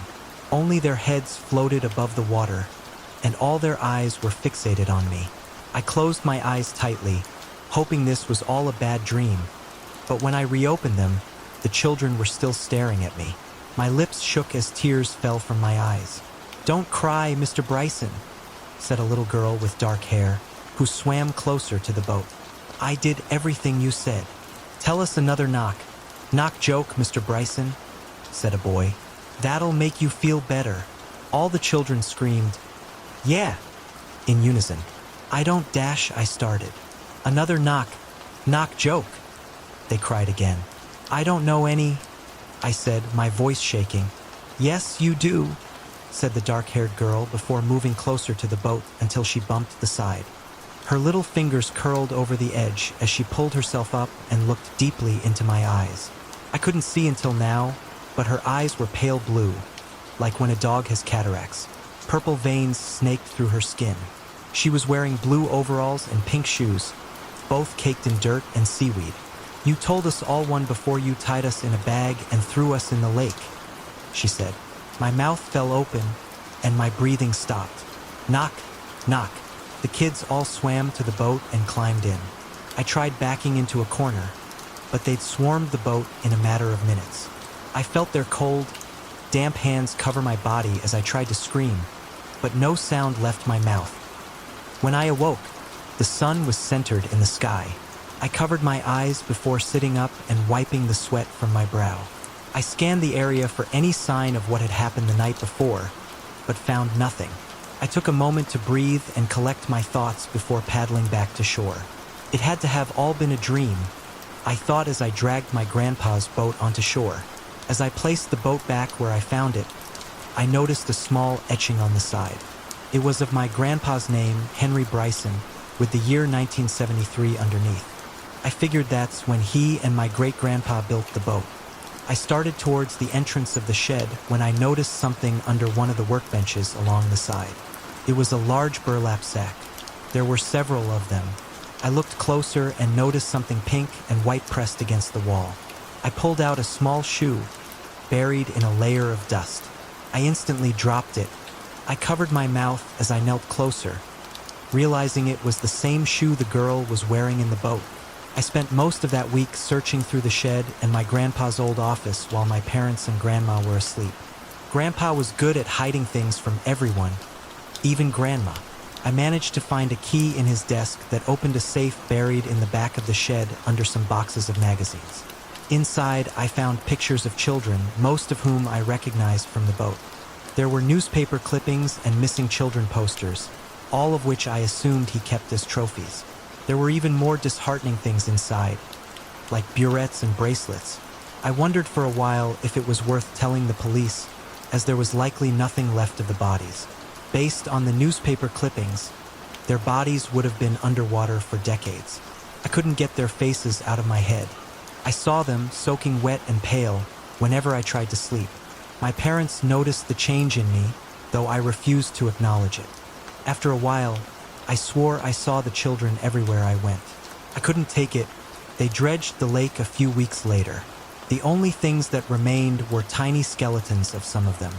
Only their heads floated above the water, and all their eyes were fixated on me. I closed my eyes tightly, hoping this was all a bad dream, but when I reopened them, the children were still staring at me. My lips shook as tears fell from my eyes. "Don't cry, Mr. Bryson," said a little girl with dark hair, who swam closer to the boat. "I did everything you said. Tell us another knock. Knock joke, Mr. Bryson," said a boy. "That'll make you feel better." All the children screamed, "Yeah," in unison. "I don't dash," I started. "Another knock. Knock joke," they cried again. "I don't know any," I said, my voice shaking. "Yes, you do," said the dark-haired girl before moving closer to the boat until she bumped the side. Her little fingers curled over the edge as she pulled herself up and looked deeply into my eyes. I couldn't see until now, but her eyes were pale blue, like when a dog has cataracts. Purple veins snaked through her skin. She was wearing blue overalls and pink shoes, both caked in dirt and seaweed. "You told us all one before you tied us in a bag and threw us in the lake," she said. My mouth fell open and my breathing stopped. Knock, knock. The kids all swam to the boat and climbed in. I tried backing into a corner, but they'd swarmed the boat in a matter of minutes. I felt their cold, damp hands cover my body as I tried to scream, but no sound left my mouth. When I awoke, the sun was centered in the sky. I covered my eyes before sitting up and wiping the sweat from my brow. I scanned the area for any sign of what had happened the night before, but found nothing. I took a moment to breathe and collect my thoughts before paddling back to shore. It had to have all been a dream, I thought as I dragged my grandpa's boat onto shore. As I placed the boat back where I found it, I noticed a small etching on the side. It was of my grandpa's name, Henry Bryson, with the year 1973 underneath. I figured that's when he and my great-grandpa built the boat. I started towards the entrance of the shed when I noticed something under one of the workbenches along the side. It was a large burlap sack. There were several of them. I looked closer and noticed something pink and white pressed against the wall. I pulled out a small shoe, buried in a layer of dust. I instantly dropped it. I covered my mouth as I knelt closer, realizing it was the same shoe the girl was wearing in the boat. I spent most of that week searching through the shed and my grandpa's old office while my parents and grandma were asleep. Grandpa was good at hiding things from everyone, even grandma. I managed to find a key in his desk that opened a safe buried in the back of the shed under some boxes of magazines. Inside, I found pictures of children, most of whom I recognized from the boat. There were newspaper clippings and missing children posters, all of which I assumed he kept as trophies. There were even more disheartening things inside, like burettes and bracelets. I wondered for a while if it was worth telling the police, as there was likely nothing left of the bodies. Based on the newspaper clippings, their bodies would have been underwater for decades. I couldn't get their faces out of my head. I saw them soaking wet and pale whenever I tried to sleep. My parents noticed the change in me, though I refused to acknowledge it. After a while, I swore I saw the children everywhere I went. I couldn't take it. They dredged the lake a few weeks later. The only things that remained were tiny skeletons of some of them.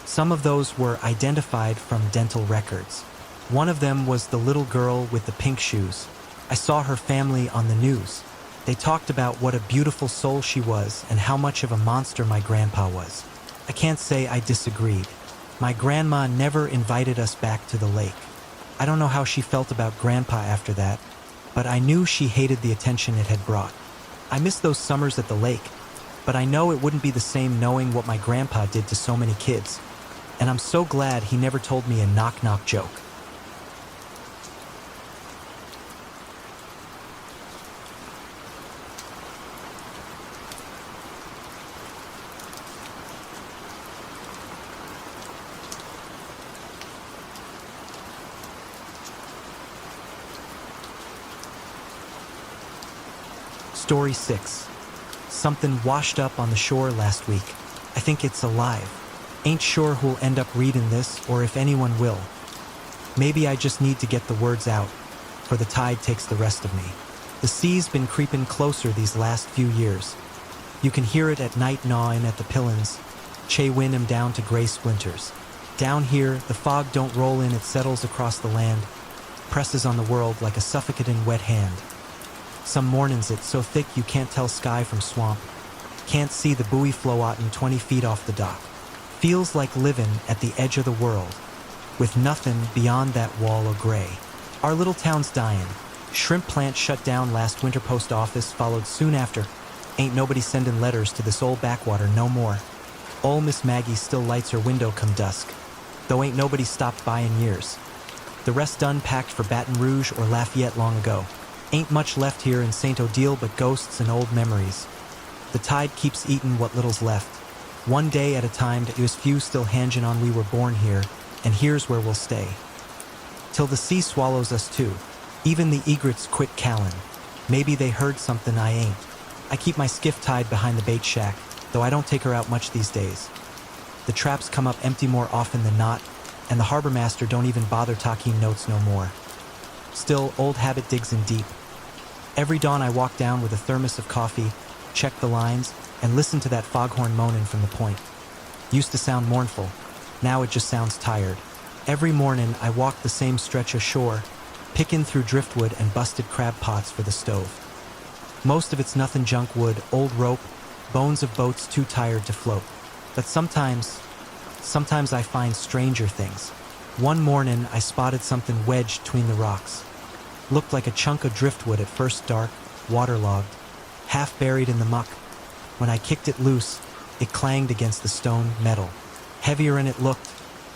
Some of those were identified from dental records. One of them was the little girl with the pink shoes. I saw her family on the news. They talked about what a beautiful soul she was and how much of a monster my grandpa was. I can't say I disagreed. My grandma never invited us back to the lake. I don't know how she felt about Grandpa after that, but I knew she hated the attention it had brought. I miss those summers at the lake, but I know it wouldn't be the same knowing what my grandpa did to so many kids, and I'm so glad he never told me a knock-knock joke. Story 6. Something washed up on the shore last week. I think it's alive. Ain't sure who'll end up reading this or if anyone will. Maybe I just need to get the words out, for the tide takes the rest of me. The sea's been creeping closer these last few years. You can hear it at night gnawing at the pillins, che wind 'em down to gray splinters. Down here, the fog don't roll in, it settles across the land, presses on the world like a suffocating wet hand. Some mornings it's so thick you can't tell sky from swamp. Can't see the buoy floatin' 20 feet off the dock. Feels like living at the edge of the world, with nothing beyond that wall of gray. Our little town's dying. Shrimp plant shut down last winter, post office followed soon after. Ain't nobody sending letters to this old backwater no more. Ol' Miss Maggie still lights her window come dusk, though ain't nobody stopped by in years. The rest done packed for Baton Rouge or Lafayette long ago. Ain't much left here in St. Odile but ghosts and old memories. The tide keeps eatin' what little's left. One day at a time, that us few still hangin' on we were born here, and here's where we'll stay. Till the sea swallows us too. Even the egrets quit callin'. Maybe they heard something I ain't. I keep my skiff tied behind the bait shack, though I don't take her out much these days. The traps come up empty more often than not, and the harbor master don't even bother talking notes no more. Still, old habit digs in deep. Every dawn I walk down with a thermos of coffee, check the lines, and listen to that foghorn moaning from the point. Used to sound mournful. Now it just sounds tired. Every morning I walk the same stretch ashore, picking through driftwood and busted crab pots for the stove. Most of it's nothing junk wood, old rope, bones of boats too tired to float. But sometimes I find stranger things. One morning I spotted something wedged between the rocks. Looked like a chunk of driftwood at first, dark, waterlogged, half buried in the muck. When I kicked it loose, it clanged against the stone metal. Heavier than it looked.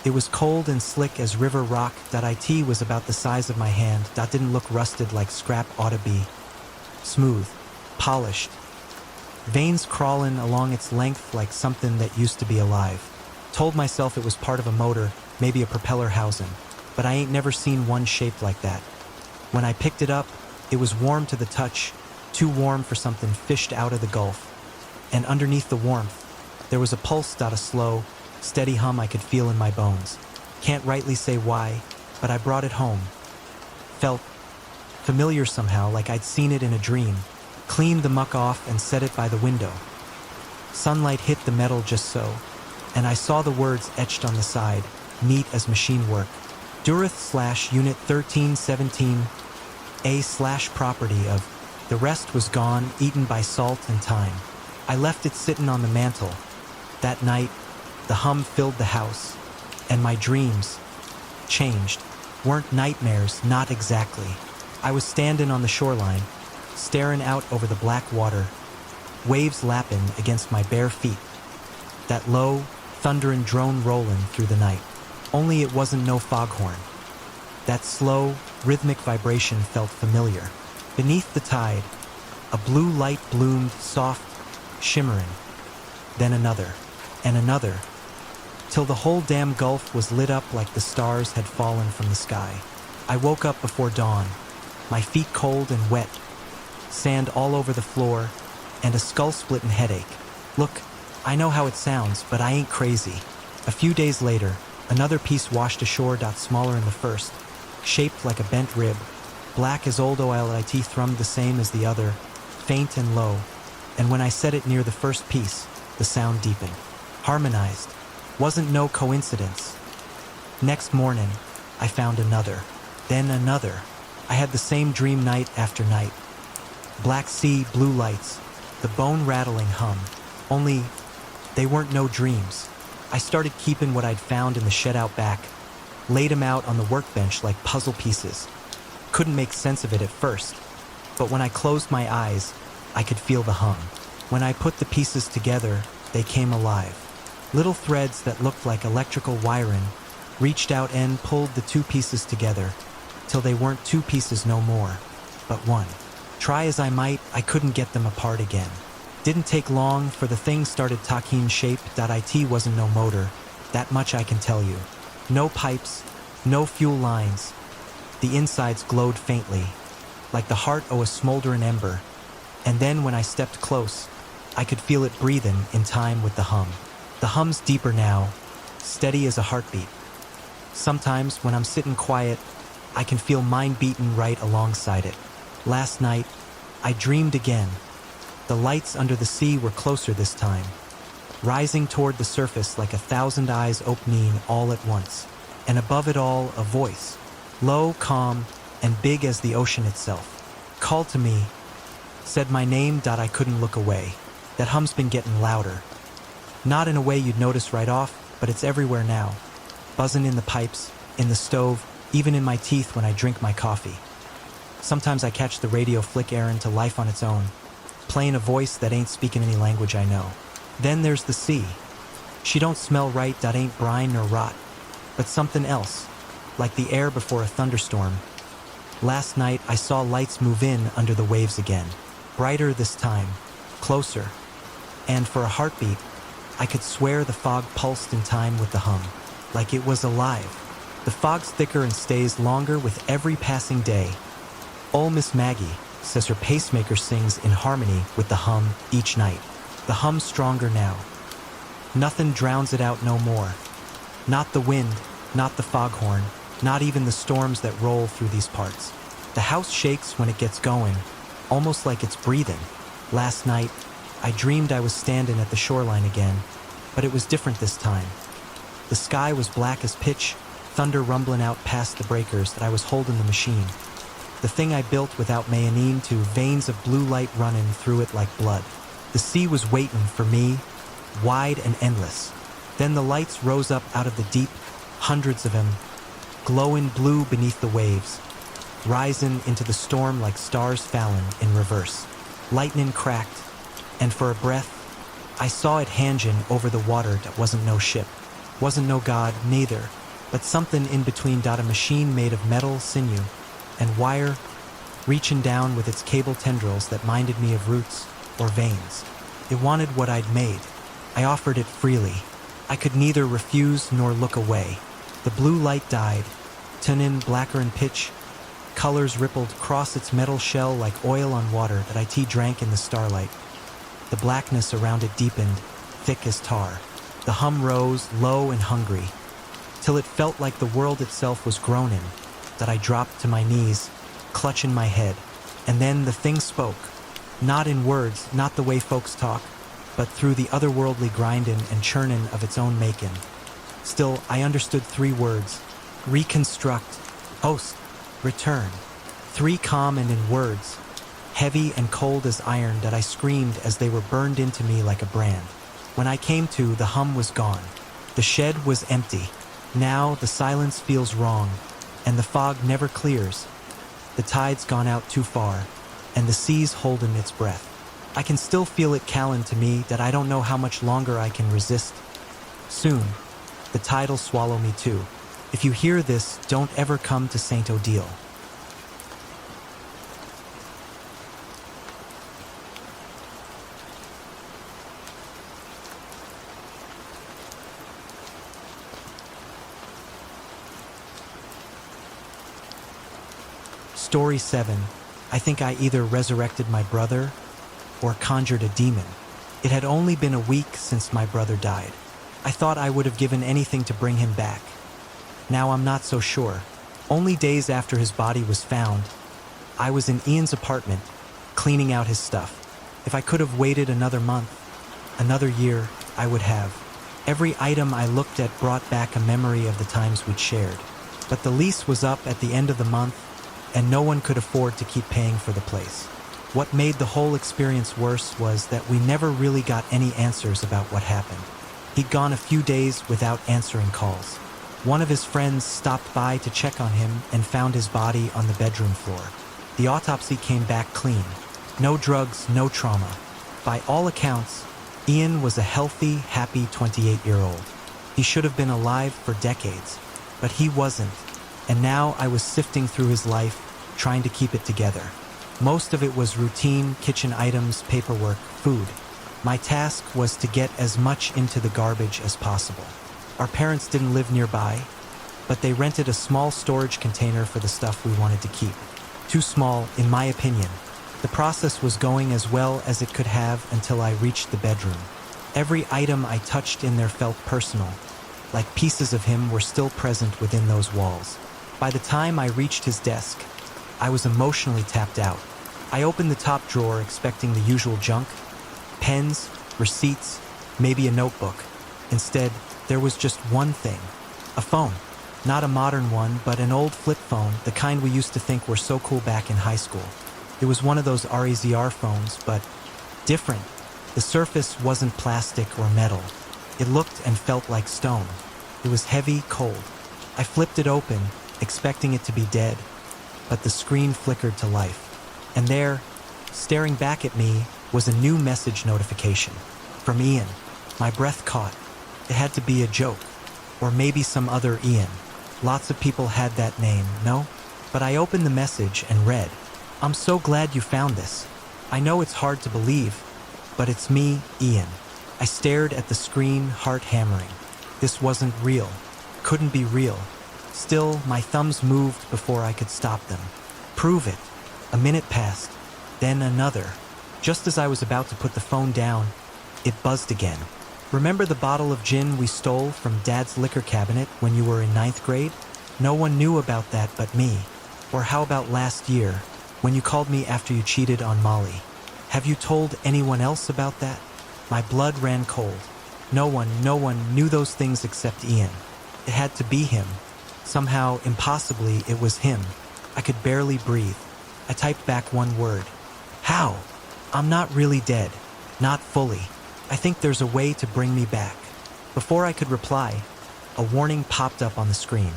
It was cold and slick as river rock. It was about the size of my hand. Didn't look rusted like scrap ought to be. Smooth, polished. Veins crawling along its length like something that used to be alive. Told myself it was part of a motor, maybe a propeller housing, but I ain't never seen one shaped like that. When I picked it up, it was warm to the touch, too warm for something fished out of the Gulf. And underneath the warmth, there was a pulse. A slow, steady hum I could feel in my bones. Can't rightly say why, but I brought it home. Felt familiar somehow, like I'd seen it in a dream. Cleaned the muck off and set it by the window. Sunlight hit the metal just so, and I saw the words etched on the side, neat as machine work. Durith/Unit 1317 A/property of. The rest was gone, eaten by salt and time. I left it sitting on the mantel. That night, the hum filled the house, and my dreams changed. Weren't nightmares, not exactly. I was standing on the shoreline, staring out over the black water, waves lapping against my bare feet. That low, thundering drone rolling through the night. Only it wasn't no foghorn. That slow, rhythmic vibration felt familiar. Beneath the tide, a blue light bloomed, soft, shimmering. Then another, and another, till the whole damn Gulf was lit up like the stars had fallen from the sky. I woke up before dawn, my feet cold and wet, sand all over the floor, and a skull-splitting headache. Look, I know how it sounds, but I ain't crazy. A few days later, another piece washed ashore. Smaller than the first, shaped like a bent rib, black as old oil. It thrummed the same as the other, faint and low, and when I set it near the first piece, the sound deepened, harmonized. Wasn't no coincidence. Next morning, I found another, then another. I had the same dream night after night. Black sea, blue lights, the bone-rattling hum. Only, they weren't no dreams. I started keeping what I'd found in the shed out back, laid 'em out on the workbench like puzzle pieces. Couldn't make sense of it at first, but when I closed my eyes, I could feel the hum. When I put the pieces together, they came alive. Little threads that looked like electrical wiring reached out and pulled the two pieces together, till they weren't two pieces no more, but one. Try as I might, I couldn't get them apart again. Didn't take long for the thing started taking shape. It wasn't no motor, that much I can tell you. No pipes, no fuel lines. The insides glowed faintly, like the heart of a smoldering ember. And then when I stepped close, I could feel it breathing in time with the hum. The hum's deeper now, steady as a heartbeat. Sometimes when I'm sitting quiet, I can feel mine beating right alongside it. Last night, I dreamed again. The lights under the sea were closer this time, rising toward the surface like 1,000 eyes opening all at once. And above it all, a voice, low, calm, and big as the ocean itself, called to me, said my name. I couldn't look away. That hum's been getting louder. Not in a way you'd notice right off, but it's everywhere now. Buzzing in the pipes, in the stove, even in my teeth when I drink my coffee. Sometimes I catch the radio flick Aaron to life on its own, playing a voice that ain't speaking any language I know. Then there's the sea. She don't smell right. Ain't brine nor rot, but something else, like the air before a thunderstorm. Last night I saw lights move in under the waves again, brighter this time, closer, and for a heartbeat, I could swear the fog pulsed in time with the hum, like it was alive. The fog's thicker and stays longer with every passing day. Ol' Miss Maggie says her pacemaker sings in harmony with the hum each night. The hum's stronger now. Nothing drowns it out no more. Not the wind, not the foghorn, not even the storms that roll through these parts. The house shakes when it gets going, almost like it's breathing. Last night, I dreamed I was standing at the shoreline again, but it was different this time. The sky was black as pitch, thunder rumbling out past the breakers that I was holding the machine. The thing I built without meaning to, veins of blue light running through it like blood. The sea was waiting for me, wide and endless. Then the lights rose up out of the deep, hundreds of them, glowing blue beneath the waves, rising into the storm like stars falling in reverse. Lightning cracked, and for a breath, I saw it hanging over the water that wasn't no ship, wasn't no god, neither, but something in between. A machine made of metal, sinew, and wire, reaching down with its cable tendrils that minded me of roots or veins. It wanted what I'd made. I offered it freely. I could neither refuse nor look away. The blue light died, turning blacker in pitch. Colors rippled across its metal shell like oil on water that I drank in the starlight. The blackness around it deepened, thick as tar. The hum rose, low and hungry, till it felt like the world itself was groaning, that I dropped to my knees, clutching my head. And then the thing spoke, not in words, not the way folks talk, but through the otherworldly grinding and churning of its own making. Still, I understood 3 words: reconstruct, host, return. 3 calm and in words, heavy and cold as iron, that I screamed as they were burned into me like a brand. When I came to, the hum was gone. The shed was empty. Now the silence feels wrong, and the fog never clears. The tide's gone out too far, and the sea's holding its breath. I can still feel it calling to me that I don't know how much longer I can resist. Soon, the tide'll swallow me too. If you hear this, don't ever come to St. Odile. Story 7. I think I either resurrected my brother or conjured a demon. It had only been a week since my brother died. I thought I would have given anything to bring him back. Now I'm not so sure. Only days after his body was found, I was in Ian's apartment, cleaning out his stuff. If I could have waited another month, another year, I would have. Every item I looked at brought back a memory of the times we'd shared. But the lease was up at the end of the month, and no one could afford to keep paying for the place. What made the whole experience worse was that we never really got any answers about what happened. He'd gone a few days without answering calls. One of his friends stopped by to check on him and found his body on the bedroom floor. The autopsy came back clean. No drugs, no trauma. By all accounts, Ian was a healthy, happy 28-year-old. He should have been alive for decades, but he wasn't. And now I was sifting through his life, trying to keep it together. Most of it was routine, kitchen items, paperwork, food. My task was to get as much into the garbage as possible. Our parents didn't live nearby, but they rented a small storage container for the stuff we wanted to keep. Too small, in my opinion. The process was going as well as it could have until I reached the bedroom. Every item I touched in there felt personal, like pieces of him were still present within those walls. By the time I reached his desk, I was emotionally tapped out. I opened the top drawer expecting the usual junk: pens, receipts, maybe a notebook. Instead, there was just one thing: a phone. Not a modern one, but an old flip phone, the kind we used to think were so cool back in high school. It was one of those REZR phones, but different. The surface wasn't plastic or metal. It looked and felt like stone. It was heavy, cold. I flipped it open, expecting it to be dead, but the screen flickered to life. And there, staring back at me, was a new message notification. From Ian. My breath caught. It had to be a joke. Or maybe some other Ian. Lots of people had that name, no? But I opened the message and read, "I'm so glad you found this. I know it's hard to believe, but it's me, Ian." I stared at the screen, heart hammering. This wasn't real. Couldn't be real. Still, my thumbs moved before I could stop them. Prove it. A minute passed, then another. Just as I was about to put the phone down, it buzzed again. Remember the bottle of gin we stole from Dad's liquor cabinet when you were in ninth grade? No one knew about that but me. Or how about last year, when you called me after you cheated on Molly? Have you told anyone else about that? My blood ran cold. No one knew those things except Ian. It had to be him. Somehow, impossibly, it was him. I could barely breathe. I typed back one word. How? I'm not really dead. Not fully. I think there's a way to bring me back. Before I could reply, a warning popped up on the screen.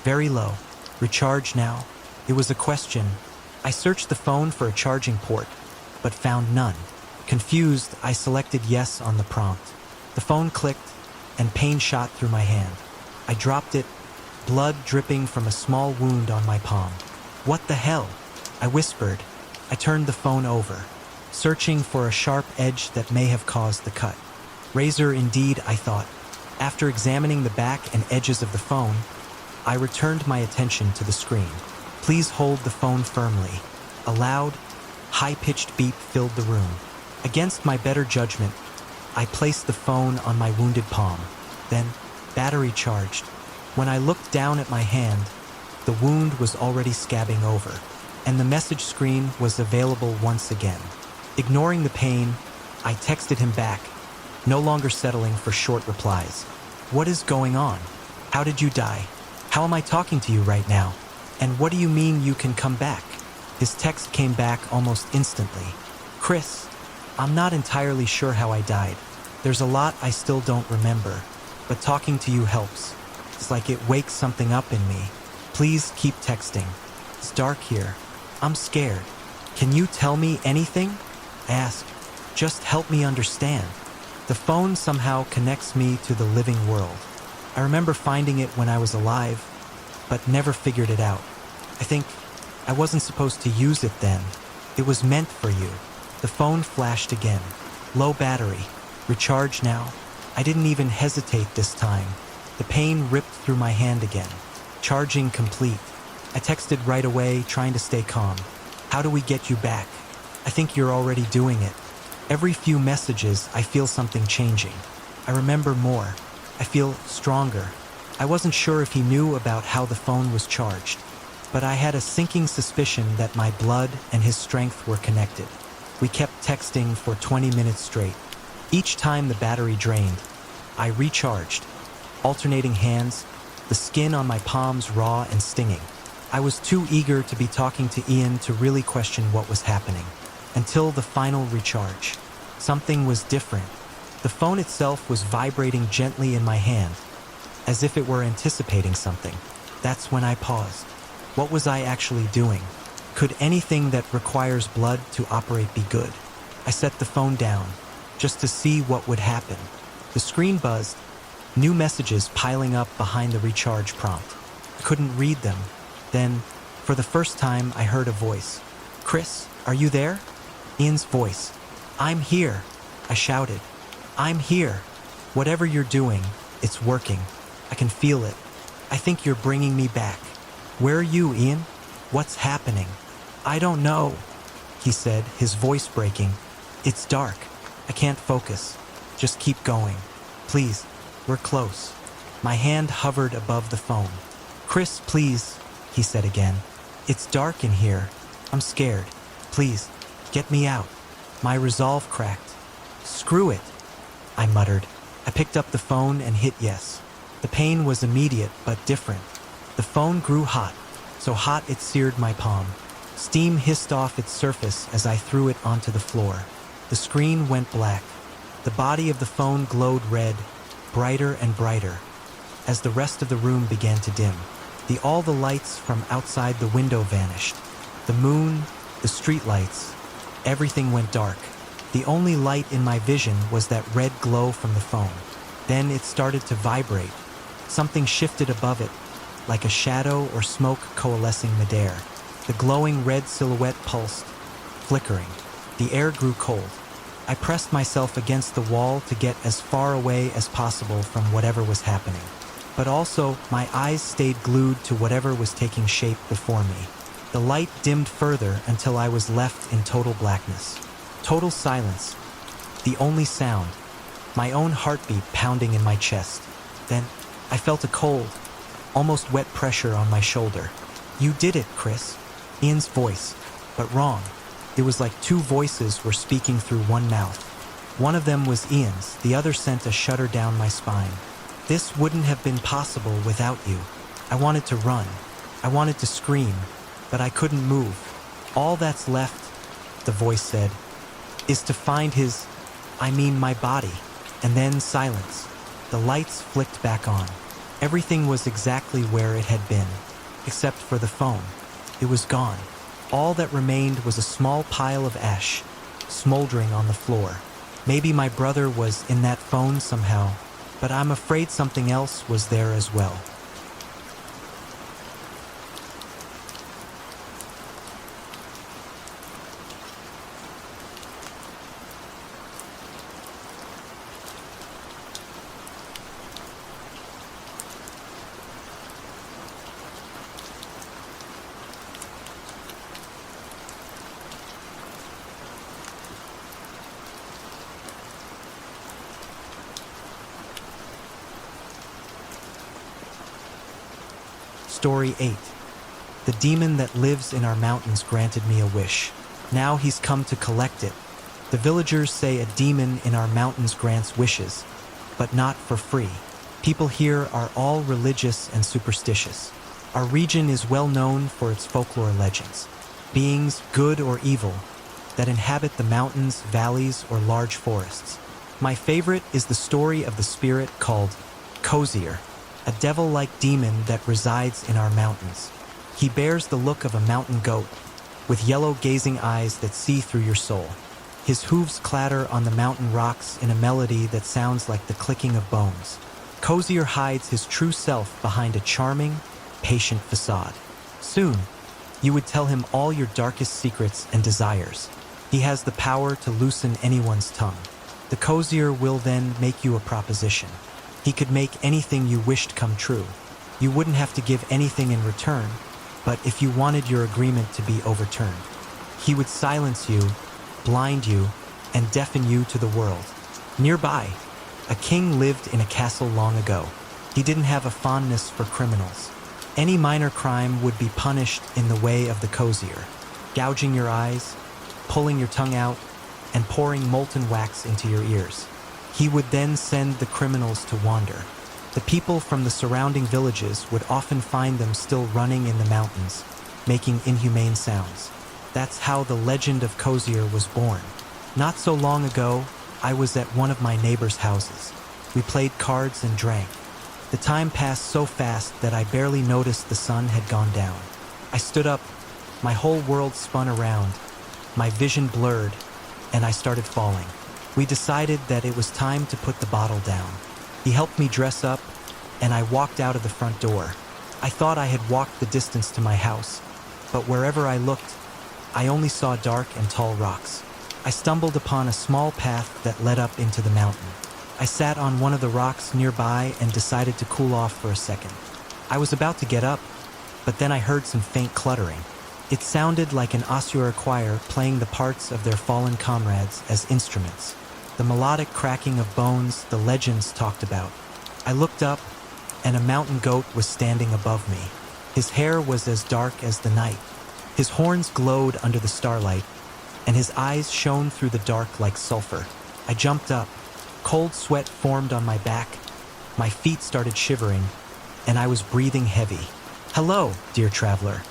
Very low. Recharge now. It was a question. I searched the phone for a charging port, but found none. Confused, I selected yes on the prompt. The phone clicked, and pain shot through my hand. I dropped it, blood dripping from a small wound on my palm. What the hell? I whispered. I turned the phone over, searching for a sharp edge that may have caused the cut. Razor indeed, I thought. After examining the back and edges of the phone, I returned my attention to the screen. Please hold the phone firmly. A loud, high-pitched beep filled the room. Against my better judgment, I placed the phone on my wounded palm. Then, battery charged. When I looked down at my hand, the wound was already scabbing over, and the message screen was available once again. Ignoring the pain, I texted him back, no longer settling for short replies. What is going on? How did you die? How am I talking to you right now? And what do you mean you can come back? His text came back almost instantly. Chris, I'm not entirely sure how I died. There's a lot I still don't remember, but talking to you helps. It's like it wakes something up in me. Please keep texting. It's dark here. I'm scared. Can you tell me anything? I ask. Just help me understand. The phone somehow connects me to the living world. I remember finding it when I was alive, but never figured it out. I think I wasn't supposed to use it then. It was meant for you. The phone flashed again. Low battery. Recharge now. I didn't even hesitate this time. The pain ripped through my hand again. Charging complete. I texted right away, trying to stay calm. How do we get you back? I think you're already doing it. Every few messages, I feel something changing. I remember more. I feel stronger. I wasn't sure if he knew about how the phone was charged, but I had a sinking suspicion that my blood and his strength were connected. We kept texting for 20 minutes straight. Each time the battery drained, I recharged, alternating hands, the skin on my palms raw and stinging. I was too eager to be talking to Ian to really question what was happening. Until the final recharge. Something was different. The phone itself was vibrating gently in my hand, as if it were anticipating something. That's when I paused. What was I actually doing? Could anything that requires blood to operate be good? I set the phone down, just to see what would happen. The screen buzzed, new messages piling up behind the recharge prompt. I couldn't read them. Then, for the first time, I heard a voice. Chris, are you there? Ian's voice. I'm here, I shouted. I'm here. Whatever you're doing, it's working. I can feel it. I think you're bringing me back. Where are you, Ian? What's happening? I don't know, he said, his voice breaking. It's dark. I can't focus. Just keep going. Please, we're close. My hand hovered above the phone. Chris, please, he said again. It's dark in here. I'm scared. Please, get me out. My resolve cracked. Screw it, I muttered. I picked up the phone and hit yes. The pain was immediate but different. The phone grew hot, so hot it seared my palm. Steam hissed off its surface as I threw it onto the floor. The screen went black. The body of the phone glowed red, brighter and brighter, as the rest of the room began to dim. All the lights from outside the window vanished. The moon, the street lights, everything went dark. The only light in my vision was that red glow from the phone. Then it started to vibrate. Something shifted above it, like a shadow or smoke coalescing midair. The glowing red silhouette pulsed, flickering. The air grew cold. I pressed myself against the wall to get as far away as possible from whatever was happening. But also, my eyes stayed glued to whatever was taking shape before me. The light dimmed further until I was left in total blackness. Total silence. The only sound, my own heartbeat pounding in my chest. Then, I felt a cold, almost wet pressure on my shoulder. "You did it, Chris." Ian's voice, but wrong. It was like two voices were speaking through one mouth. One of them was Ian's, the other sent a shudder down my spine. "This wouldn't have been possible without you." I wanted to run. I wanted to scream, but I couldn't move. "All that's left," the voice said, "is to find my body." And then silence. The lights flicked back on. Everything was exactly where it had been, except for the phone. It was gone. All that remained was a small pile of ash, smoldering on the floor. Maybe my brother was in that phone somehow, but I'm afraid something else was there as well. Story 8. The demon that lives in our mountains granted me a wish. Now he's come to collect it. The villagers say a demon in our mountains grants wishes, but not for free. People here are all religious and superstitious. Our region is well known for its folklore legends. Beings, good or evil, that inhabit the mountains, valleys, or large forests. My favorite is the story of the spirit called Cozier, a devil-like demon that resides in our mountains. He bears the look of a mountain goat, with yellow gazing eyes that see through your soul. His hooves clatter on the mountain rocks in a melody that sounds like the clicking of bones. Cozier hides his true self behind a charming, patient facade. Soon, you would tell him all your darkest secrets and desires. He has the power to loosen anyone's tongue. The Cozier will then make you a proposition. He could make anything you wished come true. You wouldn't have to give anything in return, but if you wanted your agreement to be overturned, he would silence you, blind you, and deafen you to the world. Nearby, a king lived in a castle long ago. He didn't have a fondness for criminals. Any minor crime would be punished in the way of the Cozier, gouging your eyes, pulling your tongue out, and pouring molten wax into your ears. He would then send the criminals to wander. The people from the surrounding villages would often find them still running in the mountains, making inhumane sounds. That's how the legend of Cozier was born. Not so long ago, I was at one of my neighbor's houses. We played cards and drank. The time passed so fast that I barely noticed the sun had gone down. I stood up, my whole world spun around, my vision blurred, and I started falling. We decided that it was time to put the bottle down. He helped me dress up, and I walked out of the front door. I thought I had walked the distance to my house, but wherever I looked, I only saw dark and tall rocks. I stumbled upon a small path that led up into the mountain. I sat on one of the rocks nearby and decided to cool off for a second. I was about to get up, but then I heard some faint cluttering. It sounded like an Asura choir playing the parts of their fallen comrades as instruments. The melodic cracking of bones the legends talked about. I looked up, and a mountain goat was standing above me. His hair was as dark as the night. His horns glowed under the starlight, and his eyes shone through the dark like sulfur. I jumped up. Cold sweat formed on my back. My feet started shivering, and I was breathing heavy. "Hello, dear traveler.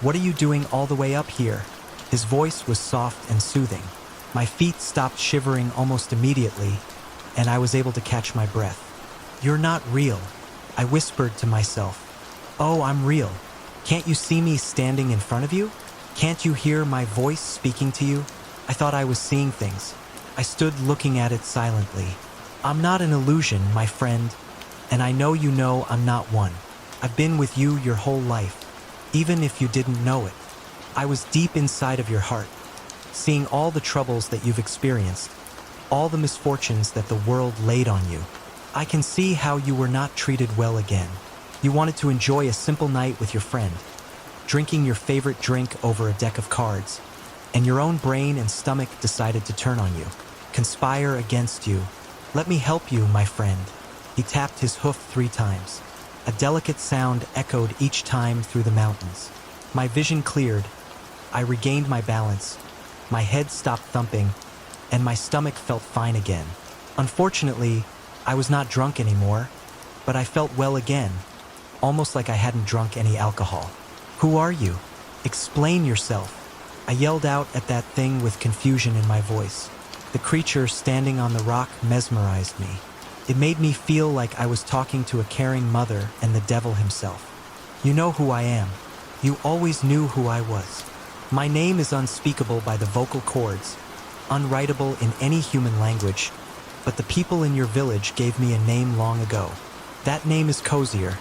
What are you doing all the way up here?" His voice was soft and soothing. My feet stopped shivering almost immediately, and I was able to catch my breath. "You're not real," I whispered to myself. "Oh, I'm real. Can't you see me standing in front of you? Can't you hear my voice speaking to you?" I thought I was seeing things. I stood looking at it silently. "I'm not an illusion, my friend, and I know you know I'm not one. I've been with you your whole life, even if you didn't know it. I was deep inside of your heart, seeing all the troubles that you've experienced, all the misfortunes that the world laid on you. I can see how you were not treated well again. You wanted to enjoy a simple night with your friend, drinking your favorite drink over a deck of cards, and your own brain and stomach decided to turn on you, conspire against you, "Let me help you, my friend." He tapped his hoof 3 times. A delicate sound echoed each time through the mountains. My vision cleared. I regained my balance. My head stopped thumping, and my stomach felt fine again. Unfortunately, I was not drunk anymore, but I felt well again, almost like I hadn't drunk any alcohol. "Who are you? Explain yourself." I yelled out at that thing with confusion in my voice. The creature standing on the rock mesmerized me. It made me feel like I was talking to a caring mother and the devil himself. "You know who I am. You always knew who I was. My name is unspeakable by the vocal cords, unwritable in any human language, but the people in your village gave me a name long ago. That name is Cozier,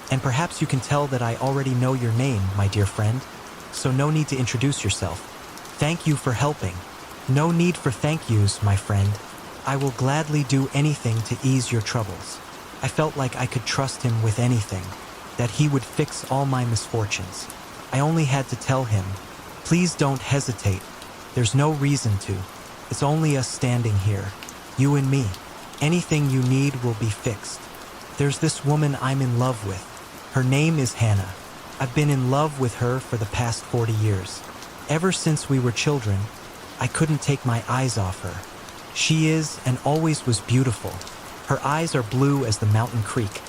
and perhaps you can tell that I already know your name, my dear friend, so no need to introduce yourself. Thank you for helping." "No need for thank yous, my friend. I will gladly do anything to ease your troubles." I felt like I could trust him with anything, that he would fix all my misfortunes. I only had to tell him, "Please don't hesitate. There's no reason to. It's only us standing here, you and me. Anything you need will be fixed. There's this woman I'm in love with. Her name is Hannah. I've been in love with her for the past 40 years. Ever since we were children, I couldn't take my eyes off her. She is and always was beautiful. Her eyes are blue as the mountain creek.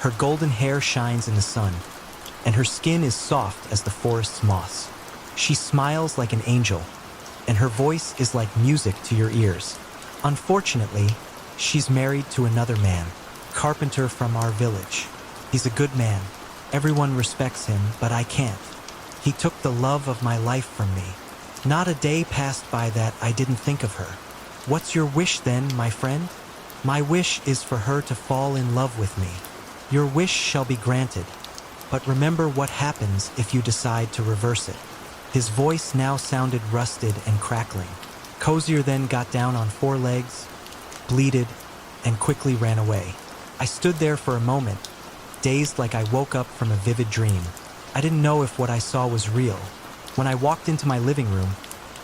Her golden hair shines in the sun, and her skin is soft as the forest's moss. She smiles like an angel, and her voice is like music to your ears. Unfortunately, she's married to another man, carpenter from our village. He's a good man. Everyone respects him, but I can't. He took the love of my life from me. Not a day passed by that I didn't think of her. What's your wish then, my friend?" "My wish is for her to fall in love with me." "Your wish shall be granted, but remember what happens if you decide to reverse it." His voice now sounded rusted and crackling. Cozier then got down on 4 legs, bleated, and quickly ran away. I stood there for a moment, dazed like I woke up from a vivid dream. I didn't know if what I saw was real. When I walked into my living room,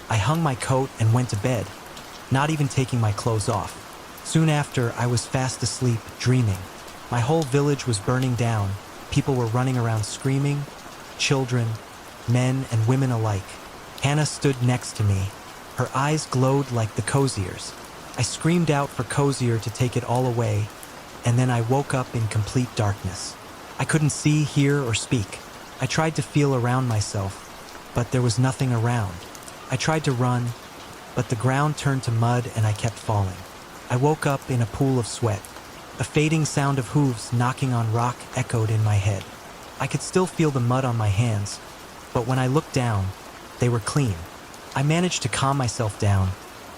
I hung my coat and went to bed, not even taking my clothes off. Soon after, I was fast asleep, dreaming. My whole village was burning down. People were running around screaming, children, men and women alike. Hannah stood next to me. Her eyes glowed like the Coziers. I screamed out for Cozier to take it all away, and then I woke up in complete darkness. I couldn't see, hear, or speak. I tried to feel around myself, but there was nothing around. I tried to run, but the ground turned to mud and I kept falling. I woke up in a pool of sweat. A fading sound of hooves knocking on rock echoed in my head. I could still feel the mud on my hands, but when I looked down, they were clean. I managed to calm myself down,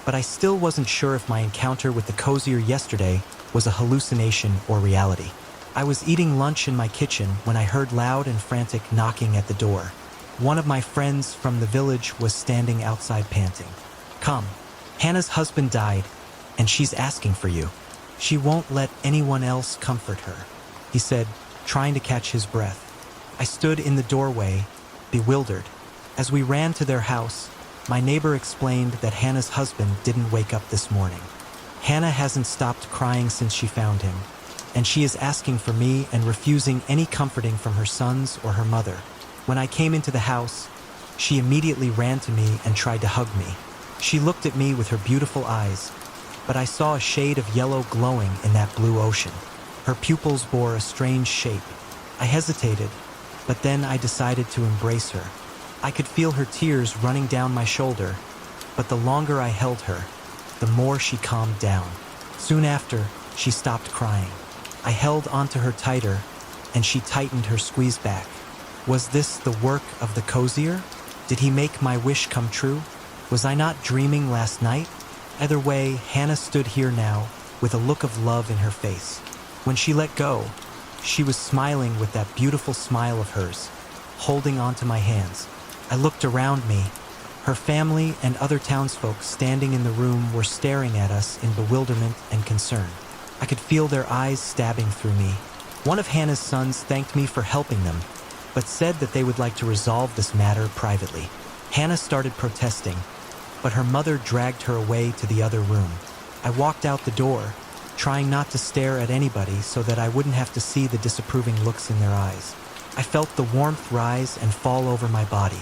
but I still wasn't sure if my encounter with the Cozier yesterday was a hallucination or reality. I was eating lunch in my kitchen when I heard loud and frantic knocking at the door. One of my friends from the village was standing outside panting. "Come, Hannah's husband died, and she's asking for you. She won't let anyone else comfort her," he said, trying to catch his breath. I stood in the doorway, bewildered. As we ran to their house, my neighbor explained that Hannah's husband didn't wake up this morning. Hannah hasn't stopped crying since she found him, and she is asking for me and refusing any comforting from her sons or her mother. When I came into the house, she immediately ran to me and tried to hug me. She looked at me with her beautiful eyes, but I saw a shade of yellow glowing in that blue ocean. Her pupils bore a strange shape. I hesitated, but then I decided to embrace her. I could feel her tears running down my shoulder, but the longer I held her, the more she calmed down. Soon after, she stopped crying. I held onto her tighter, and she tightened her squeeze back. Was this the work of the Cozier? Did he make my wish come true? Was I not dreaming last night? Either way, Hannah stood here now, with a look of love in her face. When she let go, she was smiling with that beautiful smile of hers, holding onto my hands. I looked around me. Her family and other townsfolk standing in the room were staring at us in bewilderment and concern. I could feel their eyes stabbing through me. One of Hannah's sons thanked me for helping them, but said that they would like to resolve this matter privately. Hannah started protesting, but her mother dragged her away to the other room. I walked out the door, trying not to stare at anybody so that I wouldn't have to see the disapproving looks in their eyes. I felt the warmth rise and fall over my body.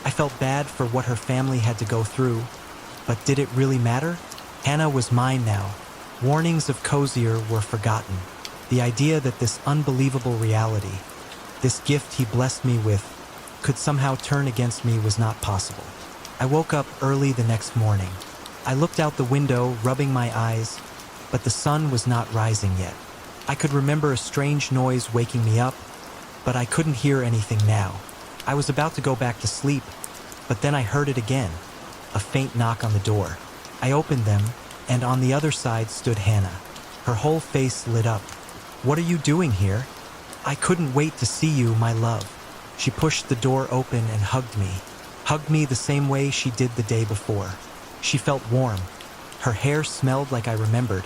I felt bad for what her family had to go through, but did it really matter? Hannah was mine now. Warnings of cozier were forgotten. The idea that this unbelievable reality, this gift he blessed me with, could somehow turn against me was not possible. I woke up early the next morning. I looked out the window, rubbing my eyes, but the sun was not rising yet. I could remember a strange noise waking me up, but I couldn't hear anything now. I was about to go back to sleep, but then I heard it again, a faint knock on the door. I opened them, and on the other side stood Hannah. Her whole face lit up. "What are you doing here?" "I couldn't wait to see you, my love." She pushed the door open and hugged me the same way she did the day before. She felt warm. Her hair smelled like I remembered,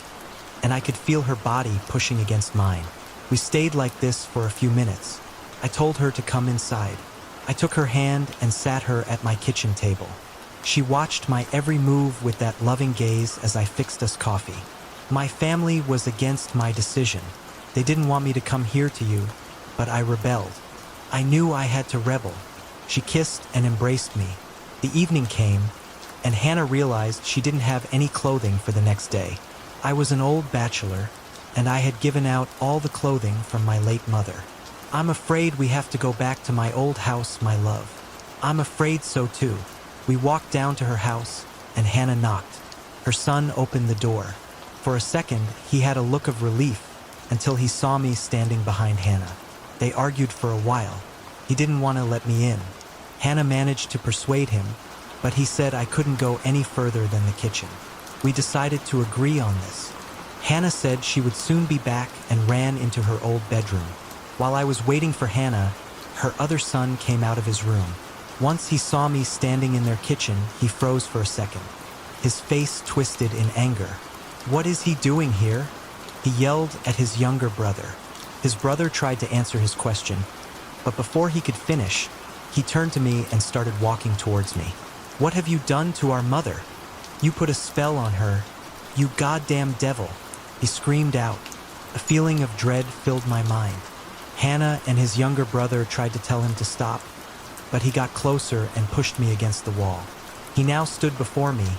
and I could feel her body pushing against mine. We stayed like this for a few minutes. I told her to come inside. I took her hand and sat her at my kitchen table. She watched my every move with that loving gaze as I fixed us coffee. My family was against my decision. They didn't want me to come here to you, but I rebelled. I knew I had to rebel. She kissed and embraced me. The evening came, and Hannah realized she didn't have any clothing for the next day. I was an old bachelor, and I had given out all the clothing from my late mother. "I'm afraid we have to go back to my old house, my love." "I'm afraid so too." We walked down to her house, and Hannah knocked. Her son opened the door. For a second, he had a look of relief until he saw me standing behind Hannah. They argued for a while. He didn't want to let me in. Hannah managed to persuade him, but he said I couldn't go any further than the kitchen. We decided to agree on this. Hannah said she would soon be back and ran into her old bedroom. While I was waiting for Hannah, her other son came out of his room. Once he saw me standing in their kitchen, he froze for a second. His face twisted in anger. "What is he doing here?" He yelled at his younger brother. His brother tried to answer his question, but before he could finish, he turned to me and started walking towards me. "What have you done to our mother? You put a spell on her. You goddamn devil!" He screamed out. A feeling of dread filled my mind. Hannah and his younger brother tried to tell him to stop, but he got closer and pushed me against the wall. He now stood before me,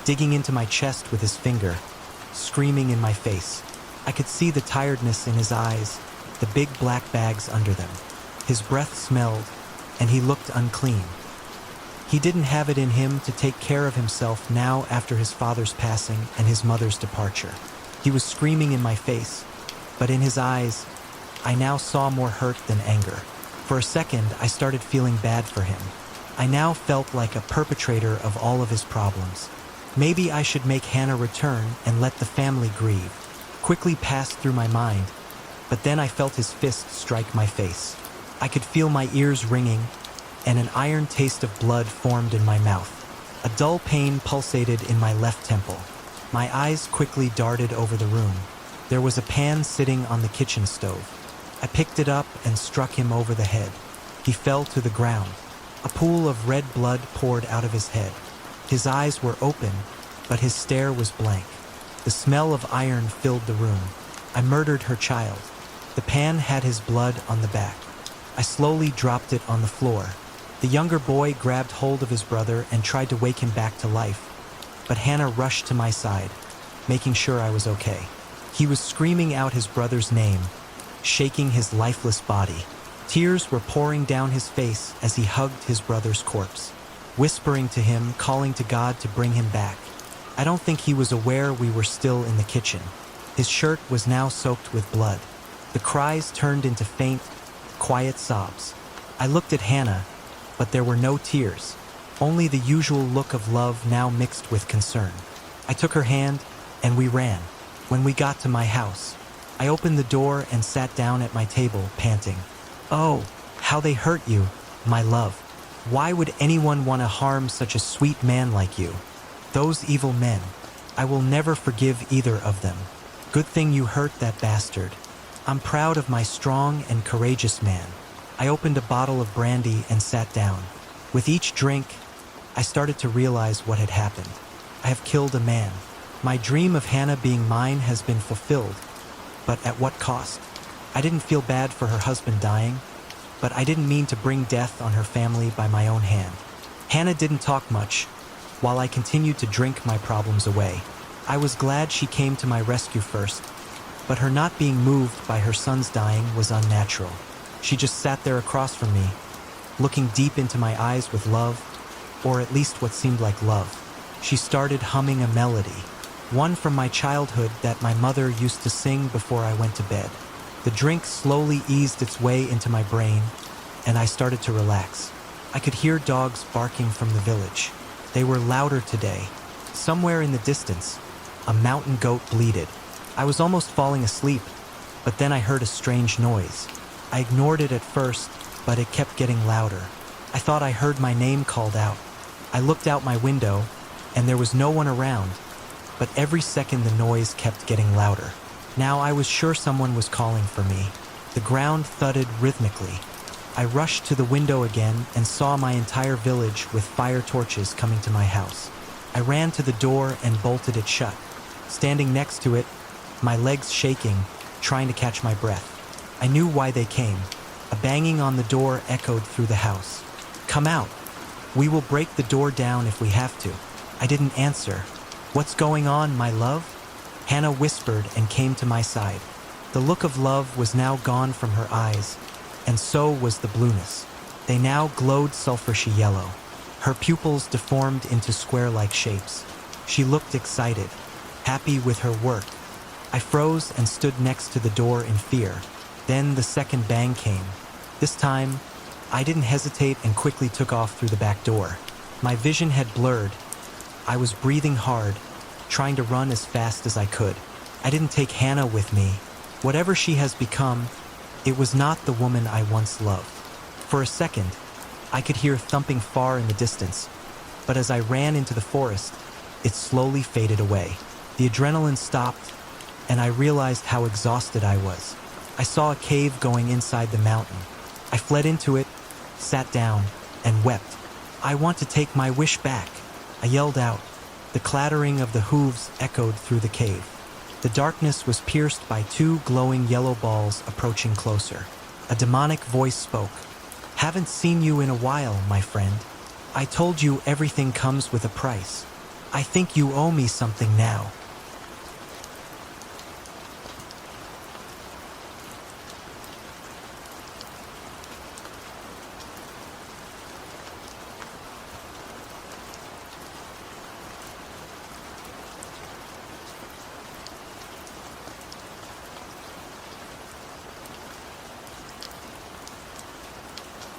digging into my chest with his finger, screaming in my face. I could see the tiredness in his eyes, the big black bags under them. His breath smelled, and he looked unclean. He didn't have it in him to take care of himself now after his father's passing and his mother's departure. He was screaming in my face, but in his eyes, I now saw more hurt than anger. For a second, I started feeling bad for him. I now felt like a perpetrator of all of his problems. Maybe I should make Hannah return and let the family grieve. Quickly passed through my mind, but then I felt his fist strike my face. I could feel my ears ringing, and an iron taste of blood formed in my mouth. A dull pain pulsated in my left temple. My eyes quickly darted over the room. There was a pan sitting on the kitchen stove. I picked it up and struck him over the head. He fell to the ground. A pool of red blood poured out of his head. His eyes were open, but his stare was blank. The smell of iron filled the room. I murdered her child. The pan had his blood on the back. I slowly dropped it on the floor. The younger boy grabbed hold of his brother and tried to wake him back to life, but Hannah rushed to my side, making sure I was okay. He was screaming out his brother's name, shaking his lifeless body. Tears were pouring down his face as he hugged his brother's corpse, whispering to him, calling to God to bring him back. I don't think he was aware we were still in the kitchen. His shirt was now soaked with blood. The cries turned into faint, quiet sobs. I looked at Hannah, but there were no tears, only the usual look of love now mixed with concern. I took her hand, and we ran. When we got to my house, I opened the door and sat down at my table, panting. "Oh, how they hurt you, my love. Why would anyone want to harm such a sweet man like you? Those evil men. I will never forgive either of them. Good thing you hurt that bastard. I'm proud of my strong and courageous man." I opened a bottle of brandy and sat down. With each drink, I started to realize what had happened. I have killed a man. My dream of Hannah being mine has been fulfilled, but at what cost? I didn't feel bad for her husband dying, but I didn't mean to bring death on her family by my own hand. Hannah didn't talk much, while I continued to drink my problems away. I was glad she came to my rescue first, but her not being moved by her son's dying was unnatural. She just sat there across from me, looking deep into my eyes with love, or at least what seemed like love. She started humming a melody, one from my childhood that my mother used to sing before I went to bed. The drink slowly eased its way into my brain, and I started to relax. I could hear dogs barking from the village. They were louder today. Somewhere in the distance, a mountain goat bleated. I was almost falling asleep, but then I heard a strange noise. I ignored it at first, but it kept getting louder. I thought I heard my name called out. I looked out my window, and there was no one around, but every second the noise kept getting louder. Now I was sure someone was calling for me. The ground thudded rhythmically. I rushed to the window again and saw my entire village with fire torches coming to my house. I ran to the door and bolted it shut, standing next to it, my legs shaking, trying to catch my breath. I knew why they came. A banging on the door echoed through the house. "Come out. We will break the door down if we have to." I didn't answer. "What's going on, my love?" Hannah whispered and came to my side. The look of love was now gone from her eyes, and so was the blueness. They now glowed sulfurousy yellow. Her pupils deformed into square-like shapes. She looked excited, happy with her work. I froze and stood next to the door in fear. Then the second bang came. This time, I didn't hesitate and quickly took off through the back door. My vision had blurred. I was breathing hard, trying to run as fast as I could. I didn't take Hannah with me. Whatever she has become, it was not the woman I once loved. For a second, I could hear thumping far in the distance, but as I ran into the forest, it slowly faded away. The adrenaline stopped, and I realized how exhausted I was. I saw a cave going inside the mountain. I fled into it, sat down, and wept. "I want to take my wish back," I yelled out. The clattering of the hooves echoed through the cave. The darkness was pierced by two glowing yellow balls approaching closer. A demonic voice spoke. "Haven't seen you in a while, my friend. I told you everything comes with a price. I think you owe me something now."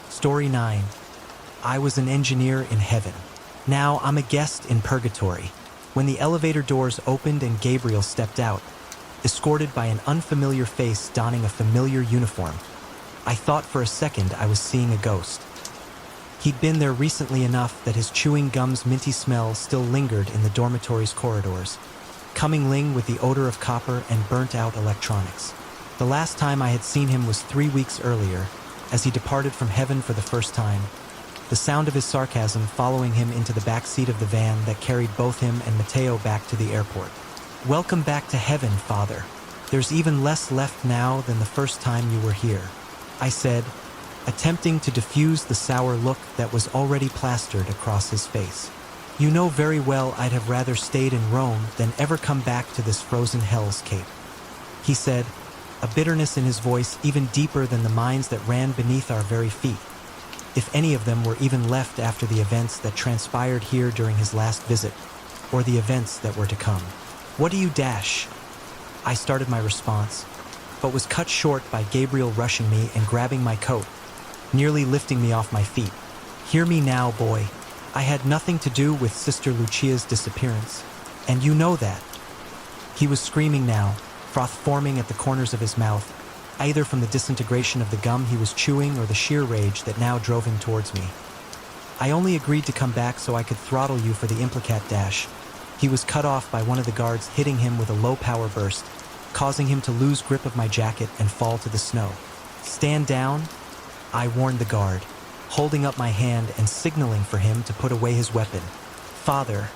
Story 9. I was an engineer in heaven. Now I'm a guest in purgatory. When the elevator doors opened and Gabriel stepped out, escorted by an unfamiliar face donning a familiar uniform, I thought for a second I was seeing a ghost. He'd been there recently enough that his chewing gum's minty smell still lingered in the dormitory's corridors, comingling with the odor of copper and burnt-out electronics. The last time I had seen him was 3 weeks earlier, as he departed from heaven for the first time, the sound of his sarcasm following him into the back seat of the van that carried both him and Mateo back to the airport. "Welcome back to heaven, Father. There's even less left now than the first time you were here," I said, attempting to diffuse the sour look that was already plastered across his face. "You know very well I'd have rather stayed in Rome than ever come back to this frozen hell's cape," he said, a bitterness in his voice even deeper than the mines that ran beneath our very feet, if any of them were even left after the events that transpired here during his last visit, or the events that were to come. "What do you dash?" I started my response, but was cut short by Gabriel rushing me and grabbing my coat, nearly lifting me off my feet. "Hear me now, boy. I had nothing to do with Sister Lucia's disappearance, and you know that." He was screaming now, froth forming at the corners of his mouth, either from the disintegration of the gum he was chewing or the sheer rage that now drove him towards me. "I only agreed to come back so I could throttle you for the implicat dash." He was cut off by one of the guards hitting him with a low-power burst, causing him to lose grip of my jacket and fall to the snow. "Stand down," I warned the guard, holding up my hand and signaling for him to put away his weapon. "Father,"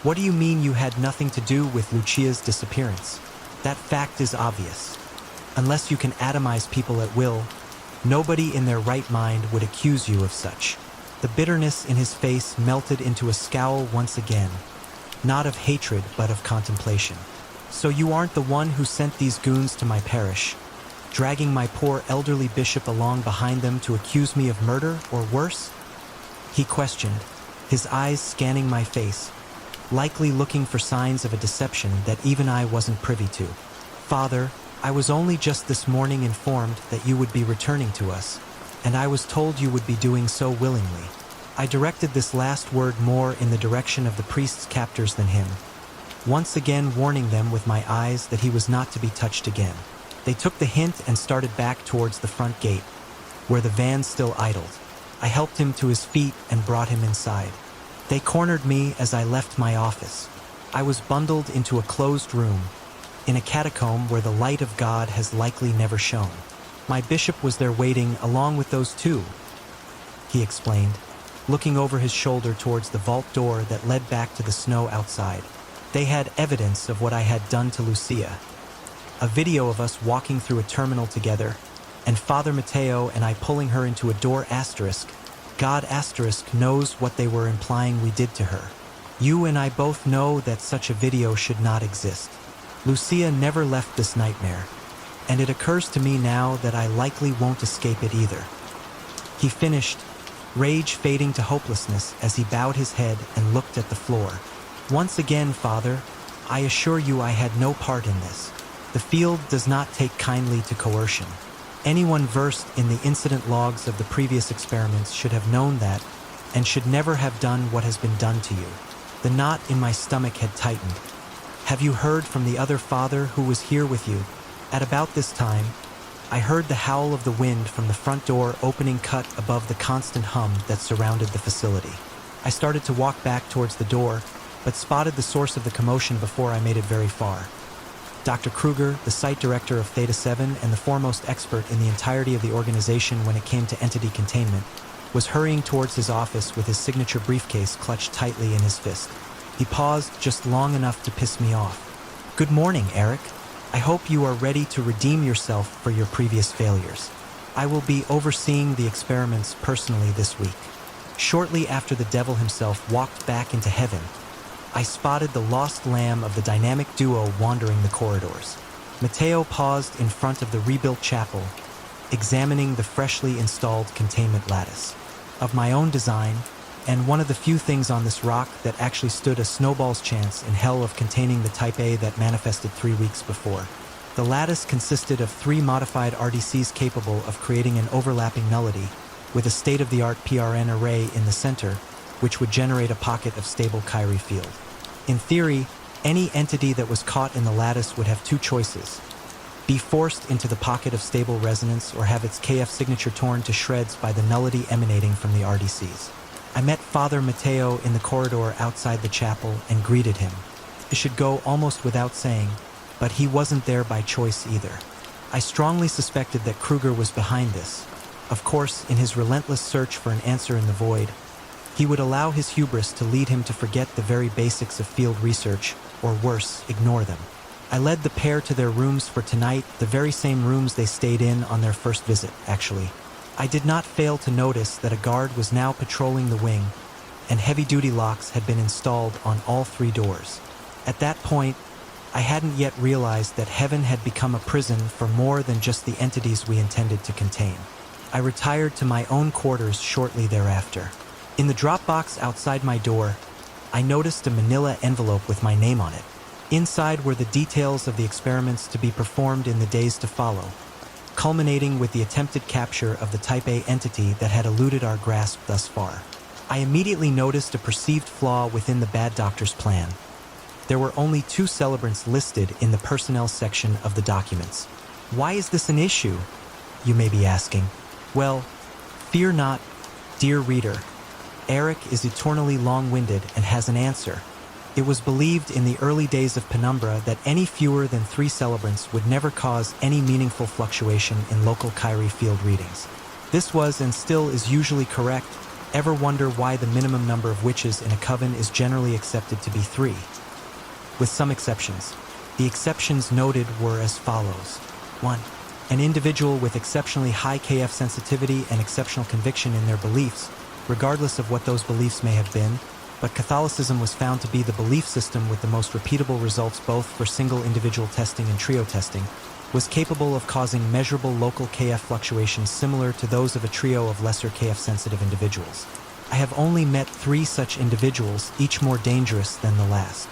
What do you mean you had nothing to do with Lucia's disappearance? That fact is obvious. Unless you can atomize people at will, nobody in their right mind would accuse you of such. The bitterness in his face melted into a scowl once again, not of hatred but of contemplation. So you aren't the one who sent these goons to my parish, dragging my poor elderly bishop along behind them to accuse me of murder or worse? He questioned, his eyes scanning my face, likely looking for signs of a deception that even I wasn't privy to. Father, I was only just this morning informed that you would be returning to us, and I was told you would be doing so willingly. I directed this last word more in the direction of the priest's captors than him, once again warning them with my eyes that he was not to be touched again. They took the hint and started back towards the front gate, where the van still idled. I helped him to his feet and brought him inside. They cornered me as I left my office. I was bundled into a closed room, in a catacomb where the light of God has likely never shone. My bishop was there waiting along with those two, he explained, looking over his shoulder towards the vault door that led back to the snow outside. They had evidence of what I had done to Lucia. A video of us walking through a terminal together, and Father Mateo and I pulling her into a door asterisk. God asterisk knows what they were implying we did to her. You and I both know that such a video should not exist. Lucia never left this nightmare, and it occurs to me now that I likely won't escape it either. He finished, rage fading to hopelessness as he bowed his head and looked at the floor. Once again, Father, I assure you I had no part in this. The field does not take kindly to coercion. Anyone versed in the incident logs of the previous experiments should have known that, and should never have done what has been done to you. The knot in my stomach had tightened. Have you heard from the other father who was here with you? At about this time, I heard the howl of the wind from the front door opening cut above the constant hum that surrounded the facility. I started to walk back towards the door, but spotted the source of the commotion before I made it very far. Dr. Kruger, the site director of Theta 7 and the foremost expert in the entirety of the organization when it came to entity containment, was hurrying towards his office with his signature briefcase clutched tightly in his fist. He paused just long enough to piss me off. Good morning, Eric. I hope you are ready to redeem yourself for your previous failures. I will be overseeing the experiments personally this week. Shortly after the devil himself walked back into heaven, I spotted the lost lamb of the dynamic duo wandering the corridors. Mateo paused in front of the rebuilt chapel, examining the freshly installed containment lattice. Of my own design, and one of the few things on this rock that actually stood a snowball's chance in hell of containing the Type A that manifested 3 weeks before. The lattice consisted of 3 modified RDCs capable of creating an overlapping nullity, with a state-of-the-art PRN array in the center, which would generate a pocket of stable Kyrie field. In theory, any entity that was caught in the lattice would have 2 choices: be forced into the pocket of stable resonance or have its KF signature torn to shreds by the nullity emanating from the RDCs. I met Father Mateo in the corridor outside the chapel and greeted him. It should go almost without saying, but he wasn't there by choice either. I strongly suspected that Kruger was behind this. Of course, in his relentless search for an answer in the void, he would allow his hubris to lead him to forget the very basics of field research, or worse, ignore them. I led the pair to their rooms for tonight, the very same rooms they stayed in on their first visit, actually. I did not fail to notice that a guard was now patrolling the wing, and heavy-duty locks had been installed on all 3 doors. At that point, I hadn't yet realized that heaven had become a prison for more than just the entities we intended to contain. I retired to my own quarters shortly thereafter. In the drop box outside my door, I noticed a manila envelope with my name on it. Inside were the details of the experiments to be performed in the days to follow, culminating with the attempted capture of the Type A entity that had eluded our grasp thus far. I immediately noticed a perceived flaw within the bad doctor's plan. There were only 2 celebrants listed in the personnel section of the documents. Why is this an issue, you may be asking? Well, fear not, dear reader. Eric is eternally long-winded and has an answer. It was believed in the early days of Penumbra that any fewer than 3 celebrants would never cause any meaningful fluctuation in local Kyrie field readings. This was and still is usually correct, Ever wonder why the minimum number of witches in a coven is generally accepted to be 3? With some exceptions. The exceptions noted were as follows. 1. An individual with exceptionally high KF sensitivity and exceptional conviction in their beliefs, regardless of what those beliefs may have been, but Catholicism was found to be the belief system with the most repeatable results both for single individual testing and trio testing, was capable of causing measurable local KF fluctuations similar to those of a trio of lesser KF-sensitive individuals. I have only met 3 such individuals, each more dangerous than the last.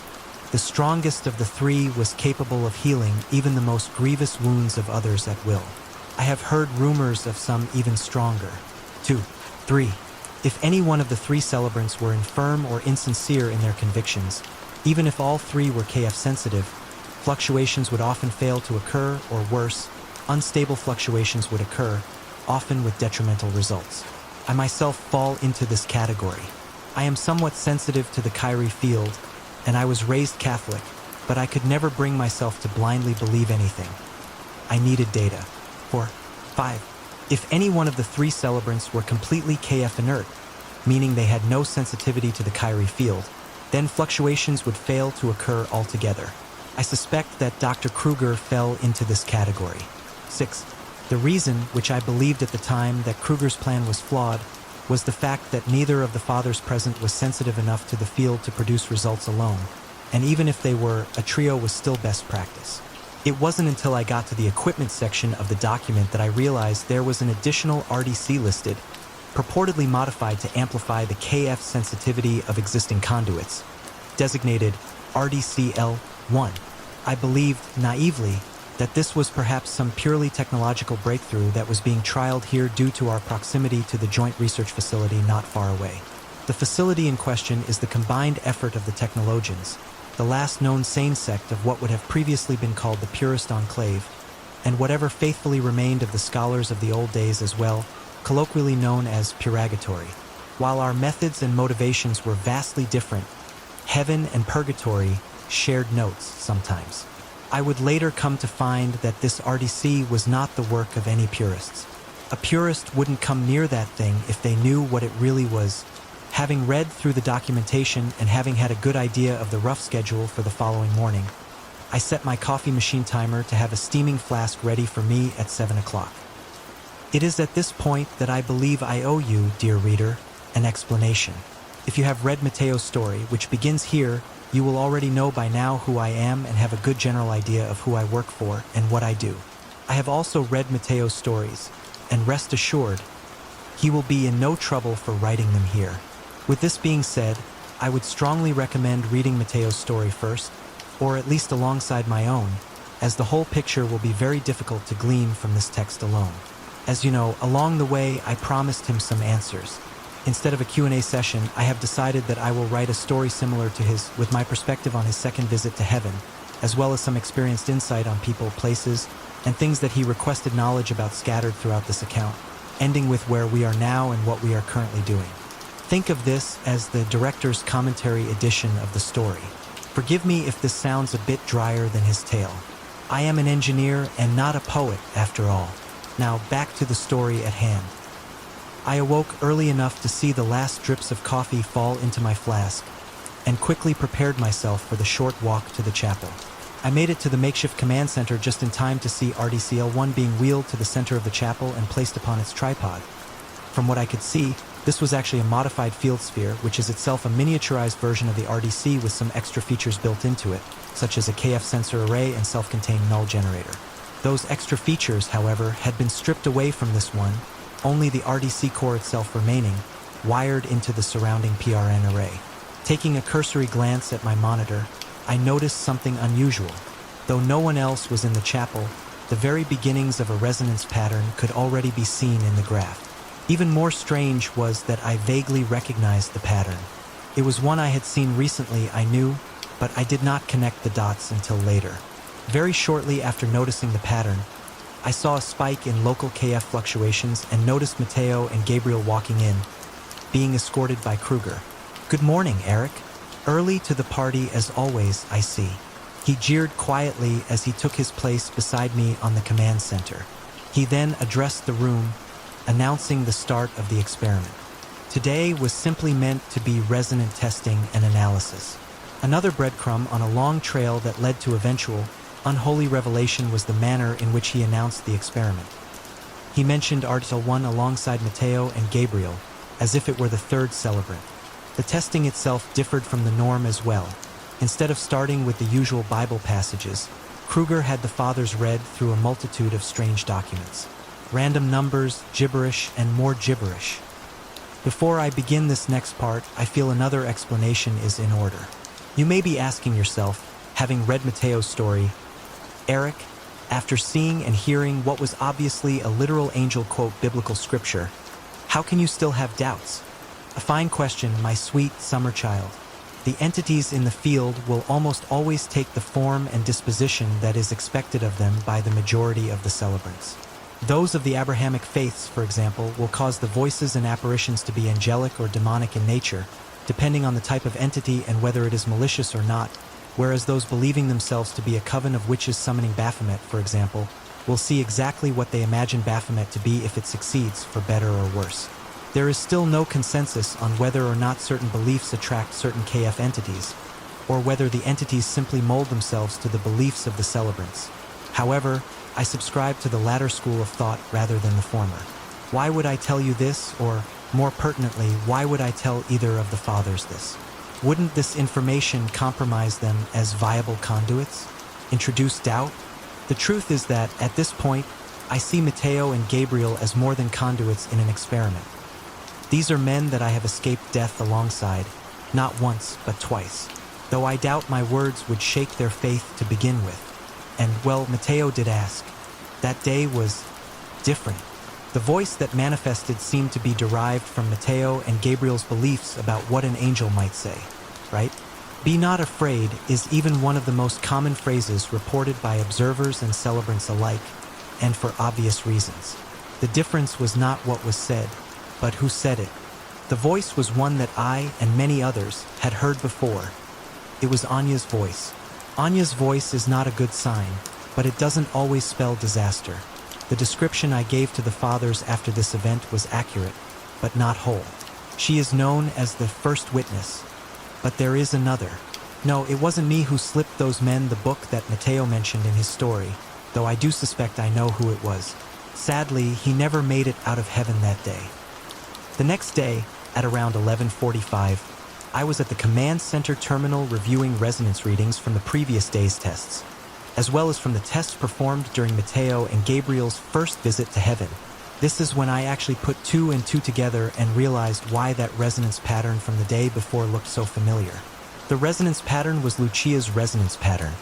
The strongest of the 3 was capable of healing even the most grievous wounds of others at will. I have heard rumors of some even stronger. 2. 3. If any one of the 3 celebrants were infirm or insincere in their convictions, even if all 3 were KF-sensitive, fluctuations would often fail to occur, or worse, unstable fluctuations would occur, often with detrimental results. I myself fall into this category. I am somewhat sensitive to the Kyrie field, and I was raised Catholic, but I could never bring myself to blindly believe anything. I needed data. 4. 5. If any one of the 3 celebrants were completely KF inert, meaning they had no sensitivity to the Kyrie field, then fluctuations would fail to occur altogether. I suspect that Dr. Kruger fell into this category. 6. The reason, which I believed at the time, that Kruger's plan was flawed was the fact that neither of the fathers present was sensitive enough to the field to produce results alone, and even if they were, a trio was still best practice. It wasn't until I got to the equipment section of the document that I realized there was an additional RDC listed, purportedly modified to amplify the KF sensitivity of existing conduits, designated RDCL1. I believed, naively, that this was perhaps some purely technological breakthrough that was being trialed here due to our proximity to the joint research facility not far away. The facility in question is the combined effort of the technologians, the last known sane sect of what would have previously been called the Purist Enclave, and whatever faithfully remained of the scholars of the old days as well, colloquially known as Purgatory. While our methods and motivations were vastly different, heaven and purgatory shared notes sometimes. I would later come to find that this RDC was not the work of any purists. A purist wouldn't come near that thing if they knew what it really was. Having read through the documentation and having had a good idea of the rough schedule for the following morning, I set my coffee machine timer to have a steaming flask ready for me at 7 o'clock. It is at this point that I believe I owe you, dear reader, an explanation. If you have read Mateo's story, which begins here, you will already know by now who I am and have a good general idea of who I work for and what I do. I have also read Mateo's stories, and rest assured, he will be in no trouble for writing them here. With this being said, I would strongly recommend reading Mateo's story first, or at least alongside my own, as the whole picture will be very difficult to glean from this text alone. As you know, along the way I promised him some answers. Instead of a Q&A session, I have decided that I will write a story similar to his, with my perspective on his second visit to heaven, as well as some experienced insight on people, places, and things that he requested knowledge about scattered throughout this account, ending with where we are now and what we are currently doing. Think of this as the director's commentary edition of the story. Forgive me if this sounds a bit drier than his tale. I am an engineer and not a poet, after all. Now back to the story at hand. I awoke early enough to see the last drips of coffee fall into my flask, and quickly prepared myself for the short walk to the chapel. I made it to the makeshift command center just in time to see RDCL-1 being wheeled to the center of the chapel and placed upon its tripod. From what I could see, this was actually a modified field sphere, which is itself a miniaturized version of the RDC with some extra features built into it, such as a KF sensor array and self-contained null generator. Those extra features, however, had been stripped away from this one, only the RDC core itself remaining, wired into the surrounding PRN array. Taking a cursory glance at my monitor, I noticed something unusual. Though no one else was in the chapel, the very beginnings of a resonance pattern could already be seen in the graph. Even more strange was that I vaguely recognized the pattern. It was one I had seen recently, I knew, but I did not connect the dots until later. Very shortly after noticing the pattern, I saw a spike in local KF fluctuations and noticed Mateo and Gabriel walking in, being escorted by Kruger. "Good morning, Eric. Early to the party as always, I see." He jeered quietly as he took his place beside me on the command center. He then addressed the room, announcing the start of the experiment. Today was simply meant to be resonant testing and analysis. Another breadcrumb on a long trail that led to eventual, unholy revelation was the manner in which he announced the experiment. He mentioned Article 1 alongside Matteo and Gabriel, as if it were the third celebrant. The testing itself differed from the norm as well. Instead of starting with the usual Bible passages, Kruger had the fathers read through a multitude of strange documents. Random numbers, gibberish, and more gibberish. Before I begin this next part, I feel another explanation is in order. You may be asking yourself, having read Matteo's story, Eric, after seeing and hearing what was obviously a literal angel quote biblical scripture, how can you still have doubts? A fine question, my sweet summer child. The entities in the field will almost always take the form and disposition that is expected of them by the majority of the celebrants. Those of the Abrahamic faiths, for example, will cause the voices and apparitions to be angelic or demonic in nature, depending on the type of entity and whether it is malicious or not, whereas those believing themselves to be a coven of witches summoning Baphomet, for example, will see exactly what they imagine Baphomet to be if it succeeds, for better or worse. There is still no consensus on whether or not certain beliefs attract certain KF entities, or whether the entities simply mold themselves to the beliefs of the celebrants. However, I subscribe to the latter school of thought rather than the former. Why would I tell you this, or, more pertinently, why would I tell either of the fathers this? Wouldn't this information compromise them as viable conduits? Introduce doubt? The truth is that, at this point, I see Matteo and Gabriel as more than conduits in an experiment. These are men that I have escaped death alongside, not once, but twice, though I doubt my words would shake their faith to begin with. And, well, Matteo did ask. That day was different. The voice that manifested seemed to be derived from Matteo and Gabriel's beliefs about what an angel might say, right? Be not afraid is even one of the most common phrases reported by observers and celebrants alike, and for obvious reasons. The difference was not what was said, but who said it. The voice was one that I and many others had heard before. It was Anya's voice. Anya's voice is not a good sign, but it doesn't always spell disaster. The description I gave to the fathers after this event was accurate, but not whole. She is known as the first witness, but there is another. No, it wasn't me who slipped those men the book that Matteo mentioned in his story, though I do suspect I know who it was. Sadly, he never made it out of heaven that day. The next day, at around 11:45, I was at the command center terminal reviewing resonance readings from the previous day's tests, as well as from the tests performed during Matteo and Gabriel's first visit to heaven. This is when I actually put two and two together and realized why that resonance pattern from the day before looked so familiar. The resonance pattern was Lucia's resonance pattern,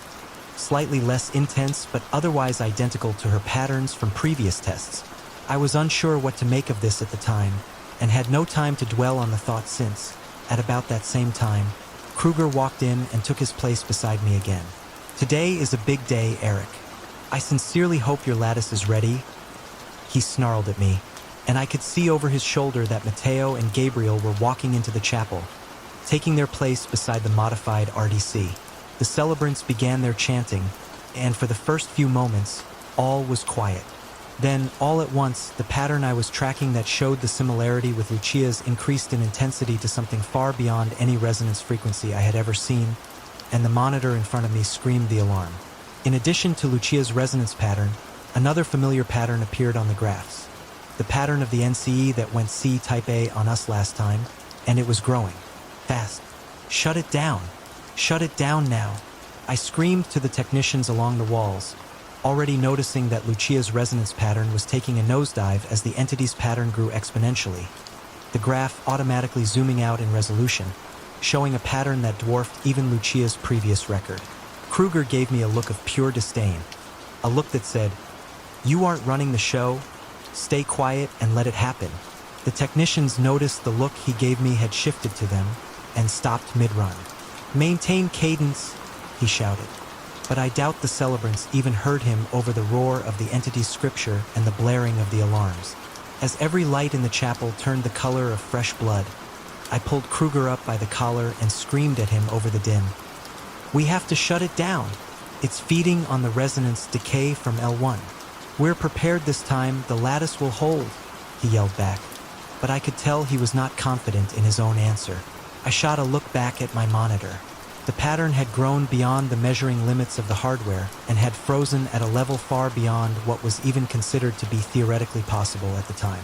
slightly less intense but otherwise identical to her patterns from previous tests. I was unsure what to make of this at the time, and had no time to dwell on the thought since, at about that same time, Kruger walked in and took his place beside me again. Today is a big day, Eric. I sincerely hope your lattice is ready. He snarled at me, and I could see over his shoulder that Matteo and Gabriel were walking into the chapel, taking their place beside the modified RDC. The celebrants began their chanting, and for the first few moments, all was quiet. Then, all at once, the pattern I was tracking that showed the similarity with Lucia's increased in intensity to something far beyond any resonance frequency I had ever seen, and the monitor in front of me screamed the alarm. In addition to Lucia's resonance pattern, another familiar pattern appeared on the graphs. The pattern of the NCE that went C type A on us last time, and it was growing. Fast. Shut it down. Shut it down now. I screamed to the technicians along the walls, already noticing that Lucia's resonance pattern was taking a nosedive as the entity's pattern grew exponentially, the graph automatically zooming out in resolution, showing a pattern that dwarfed even Lucia's previous record. Kruger gave me a look of pure disdain, a look that said, "You aren't running the show. Stay quiet and let it happen." The technicians noticed the look he gave me had shifted to them and stopped mid-run. "Maintain cadence," he shouted. But I doubt the celebrants even heard him over the roar of the entity's scripture and the blaring of the alarms. As every light in the chapel turned the color of fresh blood, I pulled Kruger up by the collar and screamed at him over the din. "We have to shut it down. It's feeding on the resonance decay from L1. We're prepared this time, the lattice will hold," he yelled back. but I could tell he was not confident in his own answer. I shot a look back at my monitor. The pattern had grown beyond the measuring limits of the hardware and had frozen at a level far beyond what was even considered to be theoretically possible at the time.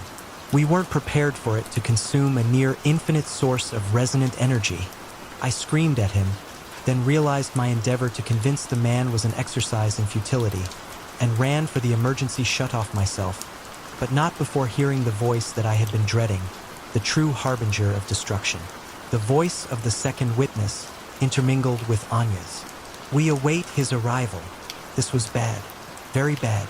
We weren't prepared for it to consume a near infinite source of resonant energy. I screamed at him, then realized my endeavor to convince the man was an exercise in futility, and ran for the emergency shutoff myself, but not before hearing the voice that I had been dreading, the true harbinger of destruction. The voice of the second witness, intermingled with Anya's. We await his arrival. This was bad, very bad.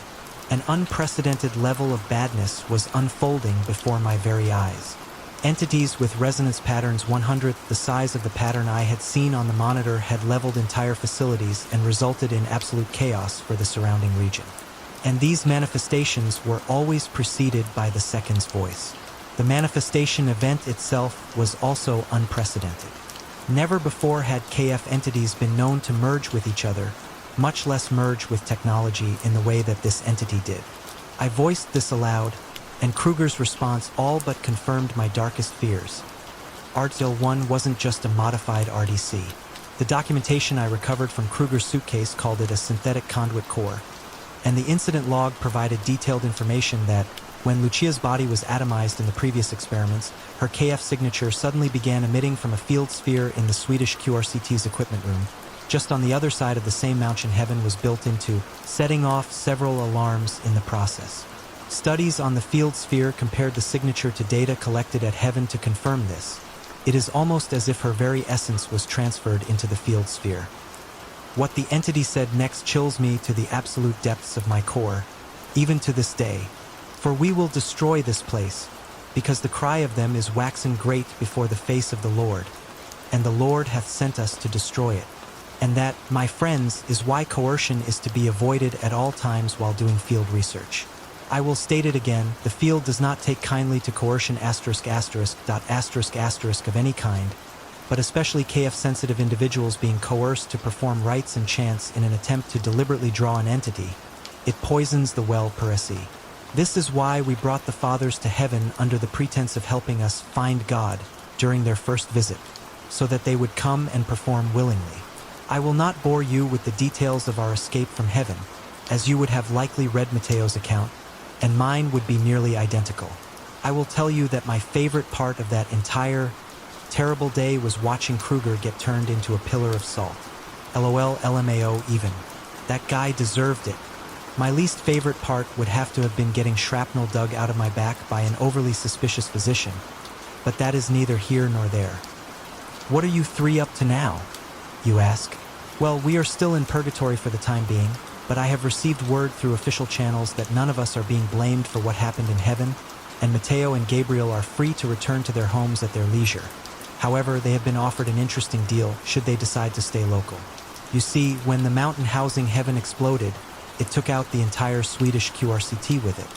An unprecedented level of badness was unfolding before my very eyes. Entities with resonance patterns 100th the size of the pattern I had seen on the monitor had leveled entire facilities and resulted in absolute chaos for the surrounding region. And these manifestations were always preceded by the second's voice. The manifestation event itself was also unprecedented. Never before had KF entities been known to merge with each other, much less merge with technology in the way that this entity did. I voiced this aloud, and Kruger's response all but confirmed my darkest fears. Artsil-1 wasn't just a modified RDC. The documentation I recovered from Kruger's suitcase called it a synthetic conduit core, and the incident log provided detailed information that, when Lucia's body was atomized in the previous experiments, her KF signature suddenly began emitting from a field sphere in the Swedish QRCT's equipment room. Just on the other side of the same mountain heaven was built into, setting off several alarms in the process. Studies on the field sphere compared the signature to data collected at heaven to confirm this. It is almost as if her very essence was transferred into the field sphere. What the entity said next chills me to the absolute depths of my core, even to this day. For we will destroy this place, because the cry of them is waxen great before the face of the Lord, and the Lord hath sent us to destroy it. And that, my friends, is why coercion is to be avoided at all times while doing field research. I will state it again, the field does not take kindly to coercion ***** of any kind, but especially KF-sensitive individuals being coerced to perform rites and chants in an attempt to deliberately draw an entity. It poisons the well per se. This is why we brought the fathers to heaven under the pretense of helping us find God during their first visit, so that they would come and perform willingly. I will not bore you with the details of our escape from heaven, as you would have likely read Mateo's account, and mine would be nearly identical. I will tell you that my favorite part of that entire terrible day was watching Kruger get turned into a pillar of salt. LOL LMAO even. That guy deserved it. My least favorite part would have to have been getting shrapnel dug out of my back by an overly suspicious physician, but that is neither here nor there. What are you three up to now? You ask. Well, we are still in purgatory for the time being, but I have received word through official channels that none of us are being blamed for what happened in heaven, and Mateo and Gabriel are free to return to their homes at their leisure. However, they have been offered an interesting deal should they decide to stay local. You see, when the mountain housing heaven exploded, it took out the entire Swedish QRCT with it.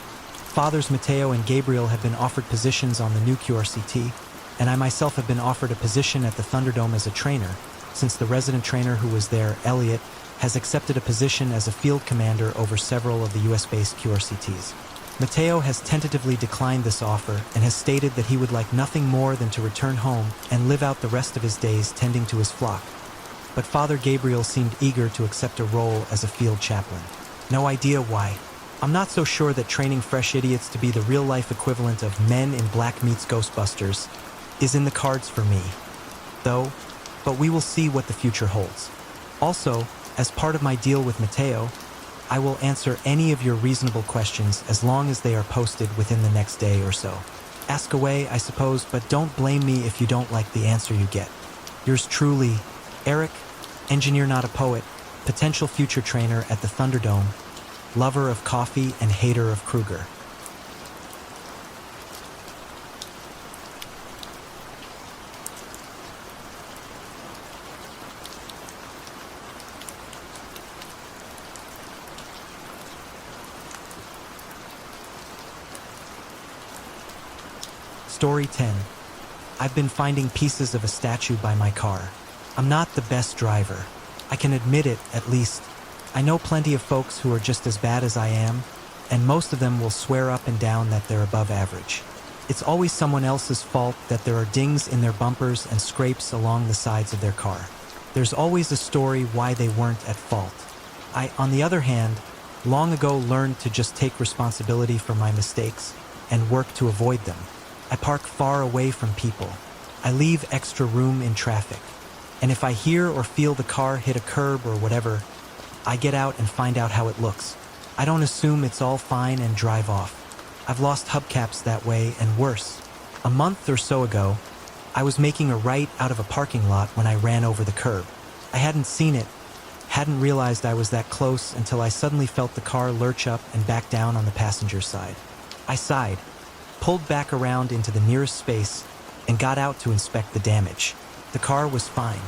Fathers Mateo and Gabriel have been offered positions on the new QRCT, and I myself have been offered a position at the Thunderdome as a trainer, since the resident trainer who was there, Elliot, has accepted a position as a field commander over several of the US-based QRCTs. Mateo has tentatively declined this offer and has stated that he would like nothing more than to return home and live out the rest of his days tending to his flock. But Father Gabriel seemed eager to accept a role as a field chaplain. No idea why. I'm not so sure that training fresh idiots to be the real-life equivalent of Men in Black meets Ghostbusters is in the cards for me, though, but we will see what the future holds. Also, as part of my deal with Mateo, I will answer any of your reasonable questions as long as they are posted within the next day or so. Ask away, I suppose, but don't blame me if you don't like the answer you get. Yours truly, Eric, engineer not a poet, potential future trainer at the Thunderdome, lover of coffee and hater of Kruger. Story 10. I've been finding pieces of a statue by my car. I'm not the best driver. I can admit it, at least. I know plenty of folks who are just as bad as I am, and most of them will swear up and down that they're above average. It's always someone else's fault that there are dings in their bumpers and scrapes along the sides of their car. There's always a story why they weren't at fault. I, on the other hand, long ago learned to just take responsibility for my mistakes and work to avoid them. I park far away from people. I leave extra room in traffic. And if I hear or feel the car hit a curb or whatever, I get out and find out how it looks. I don't assume it's all fine and drive off. I've lost hubcaps that way and worse. A month or so ago, I was making a right out of a parking lot when I ran over the curb. I hadn't seen it, hadn't realized I was that close until I suddenly felt the car lurch up and back down on the passenger side. I sighed, pulled back around into the nearest space, and got out to inspect the damage. The car was fine.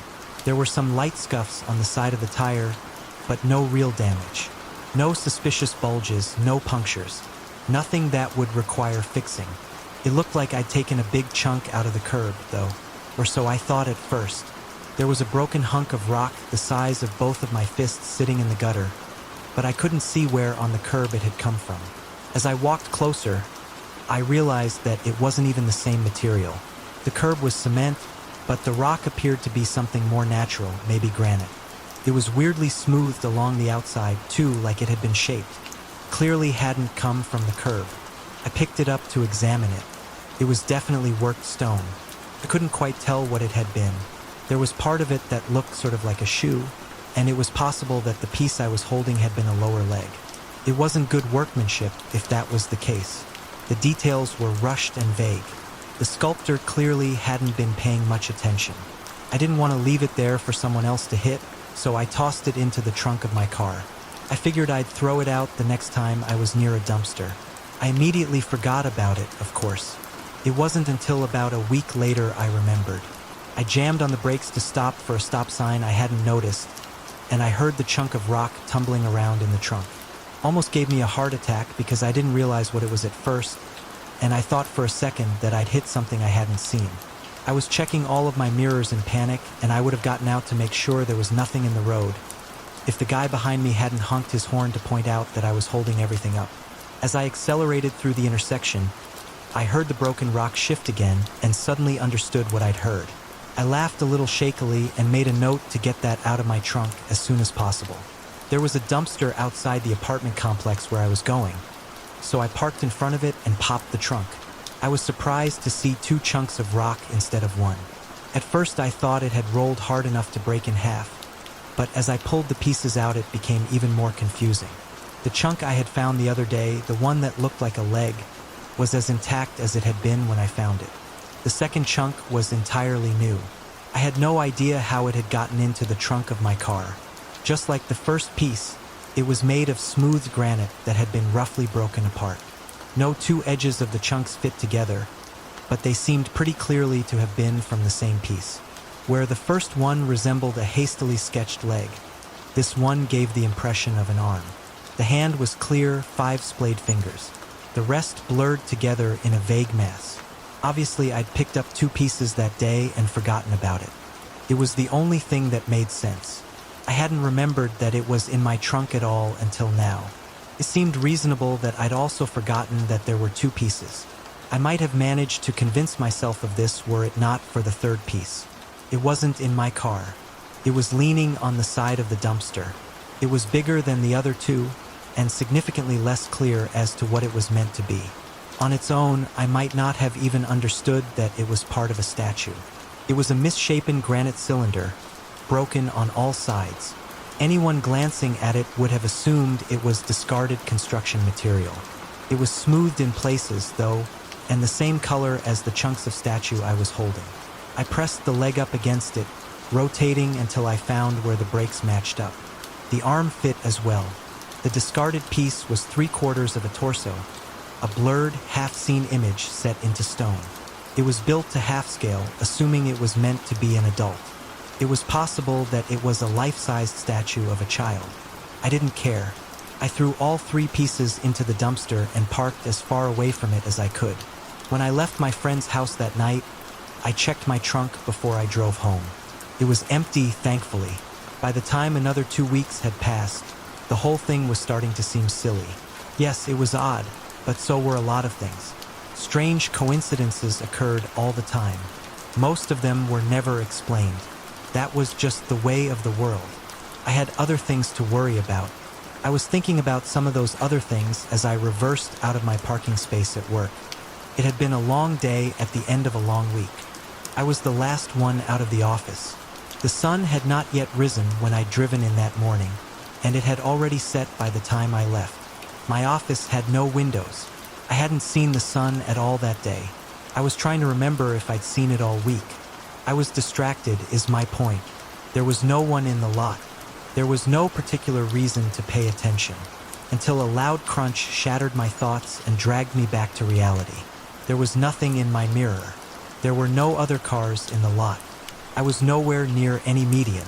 There were some light scuffs on the side of the tire, but no real damage. No suspicious bulges, no punctures. Nothing that would require fixing. It looked like I'd taken a big chunk out of the curb, though, or so I thought at first. There was a broken hunk of rock the size of both of my fists sitting in the gutter, but I couldn't see where on the curb it had come from. As I walked closer, I realized that it wasn't even the same material. The curb was cement, but the rock appeared to be something more natural, maybe granite. It was weirdly smoothed along the outside, too, like it had been shaped. Clearly hadn't come from the curb. I picked it up to examine it. It was definitely worked stone. I couldn't quite tell what it had been. There was part of it that looked sort of like a shoe, and it was possible that the piece I was holding had been a lower leg. It wasn't good workmanship, if that was the case. The details were rushed and vague. The sculptor clearly hadn't been paying much attention. I didn't want to leave it there for someone else to hit, so I tossed it into the trunk of my car. I figured I'd throw it out the next time I was near a dumpster. I immediately forgot about it, of course. It wasn't until about a week later I remembered. I jammed on the brakes to stop for a stop sign I hadn't noticed, and I heard the chunk of rock tumbling around in the trunk. Almost gave me a heart attack because I didn't realize what it was at first, and I thought for a second that I'd hit something I hadn't seen. I was checking all of my mirrors in panic, and I would have gotten out to make sure there was nothing in the road if the guy behind me hadn't honked his horn to point out that I was holding everything up. As I accelerated through the intersection, I heard the broken rock shift again and suddenly understood what I'd heard. I laughed a little shakily and made a note to get that out of my trunk as soon as possible. There was a dumpster outside the apartment complex where I was going, so I parked in front of it and popped the trunk. I was surprised to see 2 chunks of rock instead of 1. At first I thought it had rolled hard enough to break in half, but as I pulled the pieces out it became even more confusing. The chunk I had found the other day, the one that looked like a leg, was as intact as it had been when I found it. The second chunk was entirely new. I had no idea how it had gotten into the trunk of my car. Just like the first piece, it was made of smooth granite that had been roughly broken apart. No 2 edges of the chunks fit together, but they seemed pretty clearly to have been from the same piece. Where the first one resembled a hastily sketched leg, this one gave the impression of an arm. The hand was clear, 5 splayed fingers. The rest blurred together in a vague mass. Obviously, I'd picked up 2 pieces that day and forgotten about it. It was the only thing that made sense. I hadn't remembered that it was in my trunk at all until now. It seemed reasonable that I'd also forgotten that there were 2 pieces. I might have managed to convince myself of this were it not for the third piece. It wasn't in my car. It was leaning on the side of the dumpster. It was bigger than the other 2, and significantly less clear as to what it was meant to be. On its own, I might not have even understood that it was part of a statue. It was a misshapen granite cylinder, broken on all sides. Anyone glancing at it would have assumed it was discarded construction material. It was smoothed in places, though, and the same color as the chunks of statue I was holding. I pressed the leg up against it, rotating until I found where the brakes matched up. The arm fit as well. The discarded piece was 3/4 of a torso, a blurred, half-seen image set into stone. It was built to half-scale, assuming it was meant to be an adult. It was possible that it was a life-sized statue of a child. I didn't care. I threw all 3 pieces into the dumpster and parked as far away from it as I could. When I left my friend's house that night, I checked my trunk before I drove home. It was empty, thankfully. By the time another 2 weeks had passed, the whole thing was starting to seem silly. Yes, it was odd, but so were a lot of things. Strange coincidences occurred all the time. Most of them were never explained. That was just the way of the world. I had other things to worry about. I was thinking about some of those other things as I reversed out of my parking space at work. It had been a long day at the end of a long week. I was the last one out of the office. The sun had not yet risen when I'd driven in that morning, and it had already set by the time I left. My office had no windows. I hadn't seen the sun at all that day. I was trying to remember if I'd seen it all week. I was distracted, is my point. There was no one in the lot. There was no particular reason to pay attention, until a loud crunch shattered my thoughts and dragged me back to reality. There was nothing in my mirror. There were no other cars in the lot. I was nowhere near any median.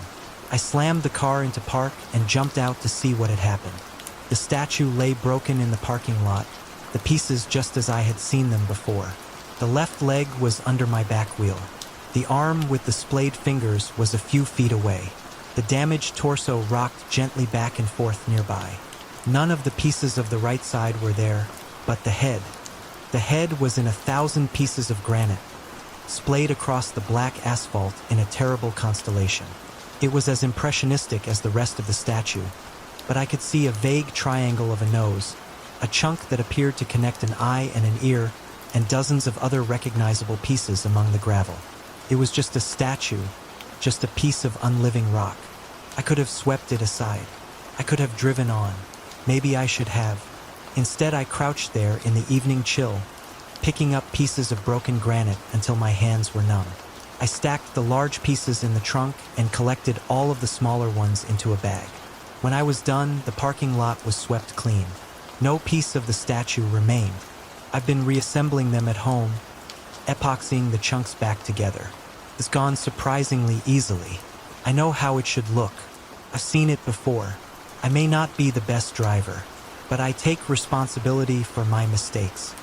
I slammed the car into park and jumped out to see what had happened. The statue lay broken in the parking lot, the pieces just as I had seen them before. The left leg was under my back wheel. The arm with the splayed fingers was a few feet away. The damaged torso rocked gently back and forth nearby. None of the pieces of the right side were there, but the head. The head was in 1,000 pieces of granite, splayed across the black asphalt in a terrible constellation. It was as impressionistic as the rest of the statue, but I could see a vague triangle of a nose, a chunk that appeared to connect an eye and an ear, and dozens of other recognizable pieces among the gravel. It was just a statue, just a piece of unliving rock. I could have swept it aside. I could have driven on. Maybe I should have. Instead, I crouched there in the evening chill, picking up pieces of broken granite until my hands were numb. I stacked the large pieces in the trunk and collected all of the smaller ones into a bag. When I was done, the parking lot was swept clean. No piece of the statue remained. I've been reassembling them at home, epoxying the chunks back together. It's gone surprisingly easily. I know how it should look. I've seen it before. I may not be the best driver, but I take responsibility for my mistakes.